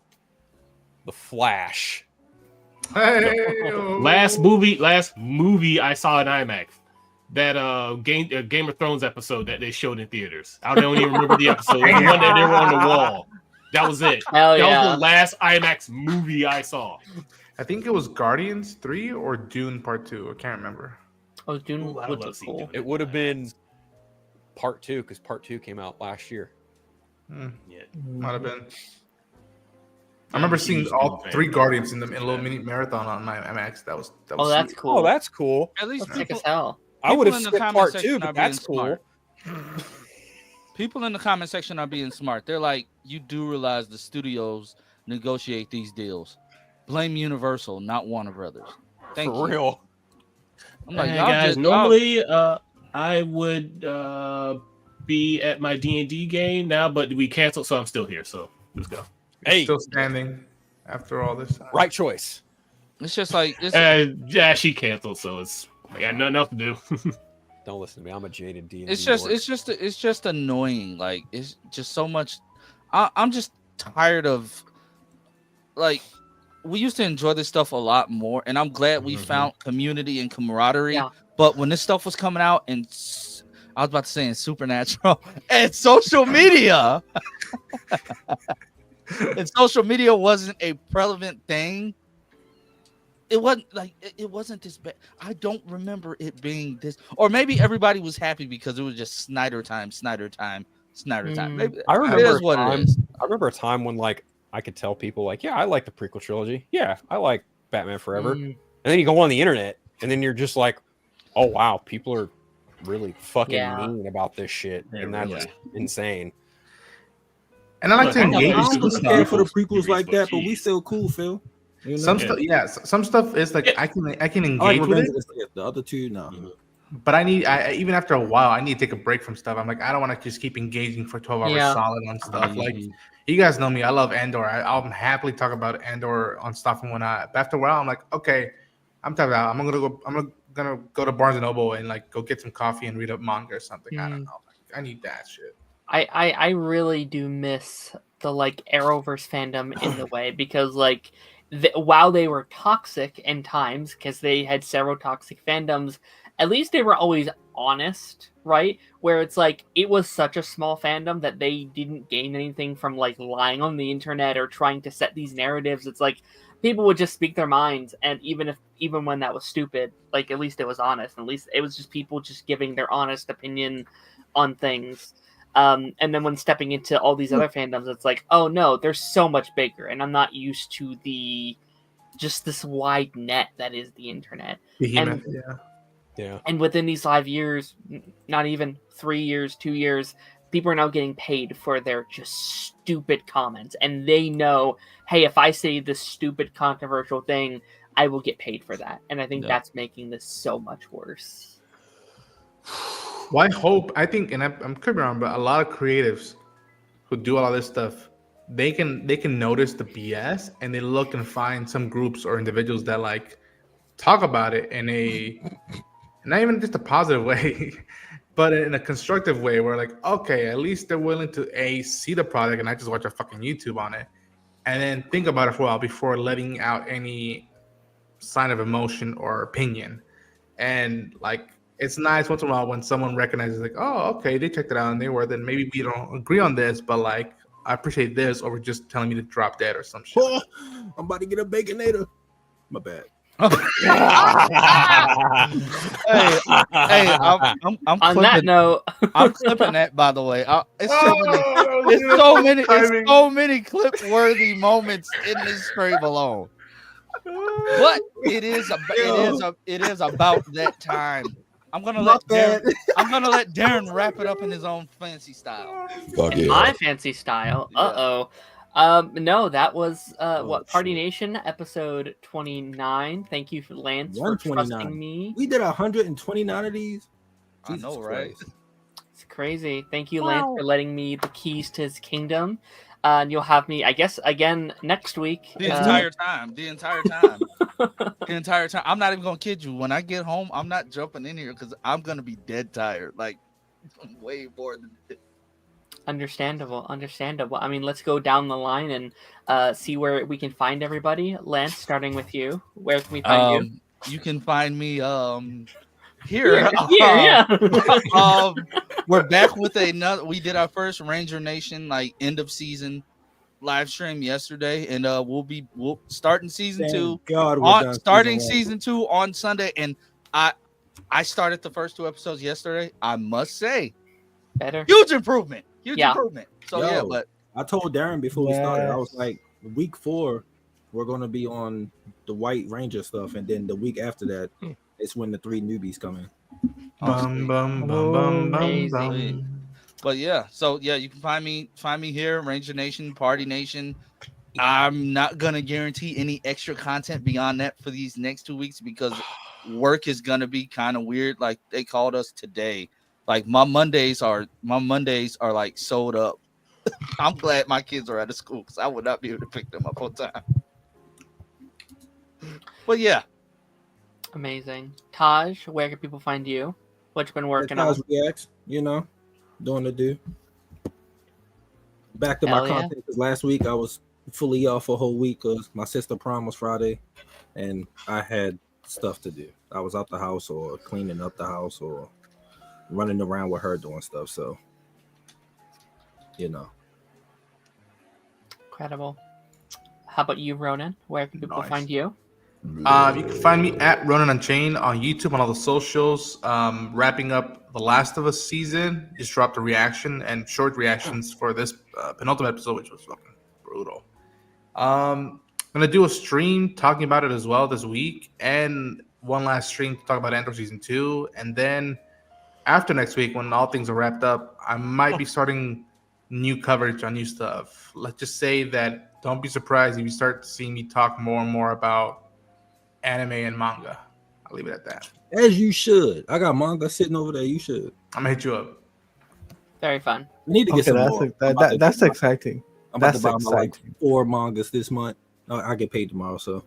The Flash. Last movie I saw in IMAX. That Game of Thrones episode that they showed in theaters. I don't even remember the episode. The one that they were on the wall. That was it. Hell that yeah. was the last IMAX movie I saw. I think it was Guardians 3 or Dune Part 2. I can't remember. Oh, Dune Ooh, I would love look seeing cool. Dune. It would have been Part 2 because Part 2 came out last year. Yeah. Might have been. I remember seeing all 3 Guardians in a little mini marathon on my IMAX. That was Oh, that's sweet. cool. Oh, that's cool. At least That's sick people, as hell. I would have in the skipped comment Part section 2, are but being that's cool. smart. People in the comment section are being smart. They're like, you do realize the studios negotiate these deals. Blame Universal, not Warner Brothers. Thank For you. real. I'm like, Hey, y'all guys, just, normally I would be at my D&D game now, but we canceled, so I'm still here. So let's go. Hey, Still standing after all this time. right choice. it's just like this. Yeah, she canceled, so I got nothing else to do. Don't listen to me. I'm a jaded D. It's just annoying. Like, it's just so much. I'm just tired of, like, we used to enjoy this stuff a lot more, and I'm glad we found community and camaraderie. Yeah. But when this stuff was coming out, and I was about to say in Supernatural and social media, and social media wasn't a prevalent thing. It wasn't this bad. I don't remember it being this, or maybe everybody was happy because it was just Snyder time. Maybe I remember it is what it is. I remember a time when like I could tell people like, yeah, I like the prequel trilogy. Yeah, I like Batman Forever. And then you go on the internet, and then you're just like, oh wow, people are really fucking mean about this shit, and that's insane. And I like to engage. I don't with care for the stuff. prequels like that, but we still cool, Phil. You know? Some stuff is like I can I like engage with Revenge it, of the Sith. The other two, no. but even after a while, I need to take a break from stuff. I'm like, I don't want to just keep engaging for 12 hours solid on stuff. Like, you guys know me, I love Andor. I'll happily talk about Andor on stuff and whatnot. But after a while, I'm like, okay, I'm tapped out. I'm gonna go to Barnes and Noble and like go get some coffee and read a manga or something. I don't know. Like, I need that shit. I really do miss the like Arrowverse fandom in the way, because like while they were toxic in times, because they had several toxic fandoms, at least they were always honest, right? Where it's like it was such a small fandom that they didn't gain anything from like lying on the internet or trying to set these narratives. It's like people would just speak their minds, and even when that was stupid, like at least it was honest. At least it was just people just giving their honest opinion on things. And then when stepping into all these other fandoms, it's like, oh no, they're so much bigger, and I'm not used to just this wide net that is the internet. Behemoth, Yeah. And within these 5 years, not even 3 years, 2 years, people are now getting paid for their just stupid comments, and they know, hey, if I say this stupid controversial thing, I will get paid for that. And I think that's making this so much worse. Well, I think, and I'm could be wrong, but a lot of creatives who do all this stuff, they can notice the BS, and they look and find some groups or individuals that like talk about it in a not even just a positive way, but in a constructive way, where like, okay, at least they're willing to see the product and not just watch a fucking YouTube on it, and then think about it for a while before letting out any sign of emotion or opinion. And like, it's nice once in a while when someone recognizes like, oh, okay, they checked it out and they were. Then maybe we don't agree on this, but like I appreciate this over just telling me to drop dead or some shit. Oh, I'm about to get a baconator. My bad. Hey, I'm On clipping, that note, I'm clipping that. By the way, it's Timing. so many clip-worthy moments in this stream alone. But it is about that time. I'm gonna let Daren wrap it up in his own fancy style. Fuck in yeah. my fancy style. Yeah. No, that was Oh, Party shit. Nation episode 29. Thank you, Lance, for 129. trusting me. We did 129 of these. I know, right? Christ. It's crazy. Thank you, Lance, for letting me the keys to his kingdom. And you'll have me, I guess, again next week. The entire time. The entire time. I'm not even gonna kid you. When I get home, I'm not jumping in here because I'm gonna be dead tired. Like way more than Understandable. I mean, let's go down the line and see where we can find everybody. Lance, starting with you. Where can we find you? You can find me here. Yeah. We're back with another. We did our first Ranger Nation like end of season live stream yesterday, and we'll starting season Thank 2 God we're on done starting season season 2 on Sunday. And I started the first 2 episodes yesterday. I must say, Better. huge improvement. Yeah. Improvement. So Yo, yeah, but I told Daren before we started, I was Yes. like, week 4, we're gonna be on the White Ranger stuff, and then the week after that, it's when the 3 newbies come in. Bum, bum, bum, bum, bum, Amazing. bum. But yeah, so yeah, you can find me here, Ranger Nation, Party Nation. I'm not gonna guarantee any extra content beyond that for these next 2 weeks because work is gonna be kind of weird. Like they called us today. Like my Mondays are like sold up. I'm glad my kids are out of school because I would not be able to pick them up on time. But yeah, Amazing. Taj, where can people find you? What you been working on? Guys reacts, doing the do. Back to Hell my yeah. content because last week I was fully off a whole week because my sister prom was Friday, and I had stuff to do. I was out the house or cleaning up the house or running around with her doing stuff. So, Incredible. How about you, Ronan? Where can people Nice. find you? You can find me at Ronan Unchained on YouTube on all the socials. Wrapping up the Last of Us season. Just dropped a reaction and short reactions for this penultimate episode, which was fucking brutal. I'm gonna do a stream talking about it as well this week, and one last stream to talk about Andor season 2, and then after next week, when all things are wrapped up, I might be starting new coverage on new stuff. Let's just say that don't be surprised if you start seeing me talk more and more about anime and manga. I'll leave it at that. as you should. I got manga sitting over there. You should. I'm gonna hit you up. Very fun. We need to get Okay, some more. that's exciting. I'm about to That's buy my like exciting. 4 mangas this month. I get paid tomorrow, so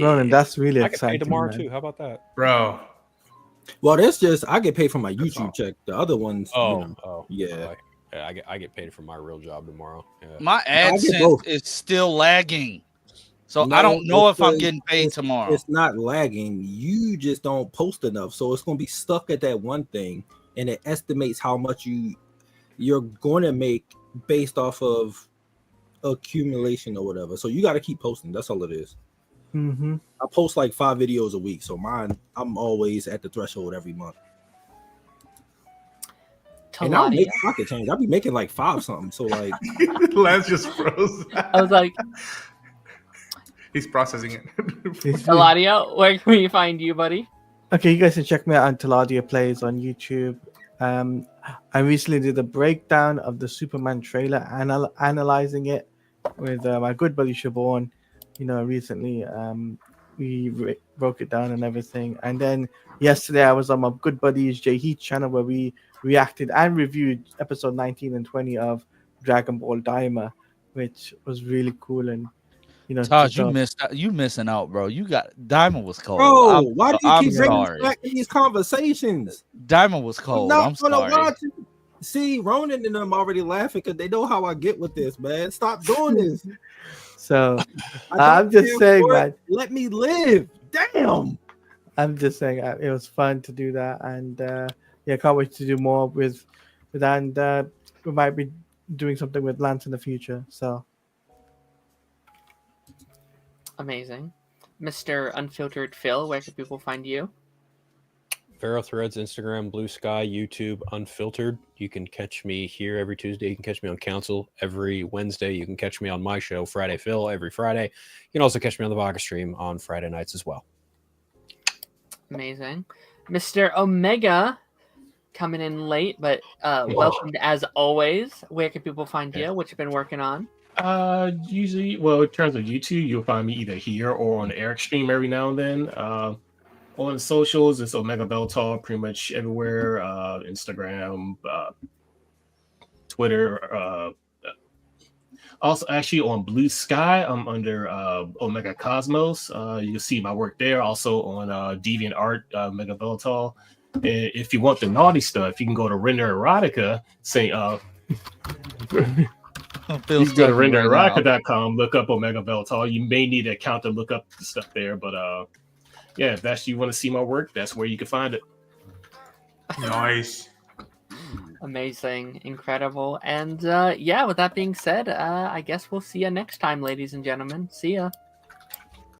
Ronan, that's really I can pay exciting. tomorrow man. too. How about that? Bro. well, that's just I get paid for my That's all. YouTube check. The other ones, yeah. Yeah, I get paid for my real job tomorrow. Yeah. my I get AdSense both. is still lagging, so No, I don't know if I'm because getting paid tomorrow. It's not lagging. You just don't post enough, so it's gonna be stuck at that one thing, and it estimates how much you're going to make based off of accumulation or whatever. So you got to keep posting. That's all it is. Mm-hmm. I post like 5 videos a week, so I'm always at the threshold every month. And I'll make pocket change. I'll be making like 5 something. So like, Lance just froze. I was like, He's processing it. Eladia, where can we find you, buddy? Okay, you guys can check me out on Taladia Plays on YouTube. I recently did a breakdown of the Superman trailer, analyzing it with my good buddy Siobhan. Recently we broke it down and everything. And then yesterday I was on my good buddy's Jay Heat channel where we reacted and reviewed episode 19 and 20 of Dragon Ball Daima, which was really cool. And Taj, you missing out, bro. You got Diamond was cold. bro, why do you I'm keep bringing us sorry. back in these conversations? Diamond was cold. I'm sorry. Watch it. See, Ronan and them already laughing because they know how I get with this, man. Stop doing this. So I don't I'm just care saying, for it. man. Let me live. Damn. I'm just saying it was fun to do that, and yeah, can't wait to do more with that. And we might be doing something with Lance in the future. So Amazing. Mr. Unfiltered Phil, where can people find you? Vero Threads, Instagram, Blue Sky, YouTube, Unfiltered. You can catch me here every Tuesday. You can catch me on Council every Wednesday. You can catch me on my show, Friday Phil, every Friday. You can also catch me on the Vaga stream on Friday nights as well. Amazing. Mr. Omega, coming in late, but welcomed as always. Where can people find you? What you've been working on? Usually, well, in terms of YouTube, you'll find me either here or on the Eric stream every now and then. On the socials, it's Omega Beltal pretty much everywhere. Instagram, Twitter. Also, actually, on Blue Sky, I'm under Omega Cosmos. You'll see my work there. Also on DeviantArt, Omega Beltal. And if you want the naughty stuff, you can go to Render Erotica. Say, you can go to rendererotica.com, look up Omega Beltal. You may need an account to look up the stuff there, but yeah, if that's you want to see my work, that's where you can find it. Nice. Amazing, incredible. And yeah, with that being said, I guess we'll see you next time, ladies and gentlemen. See ya.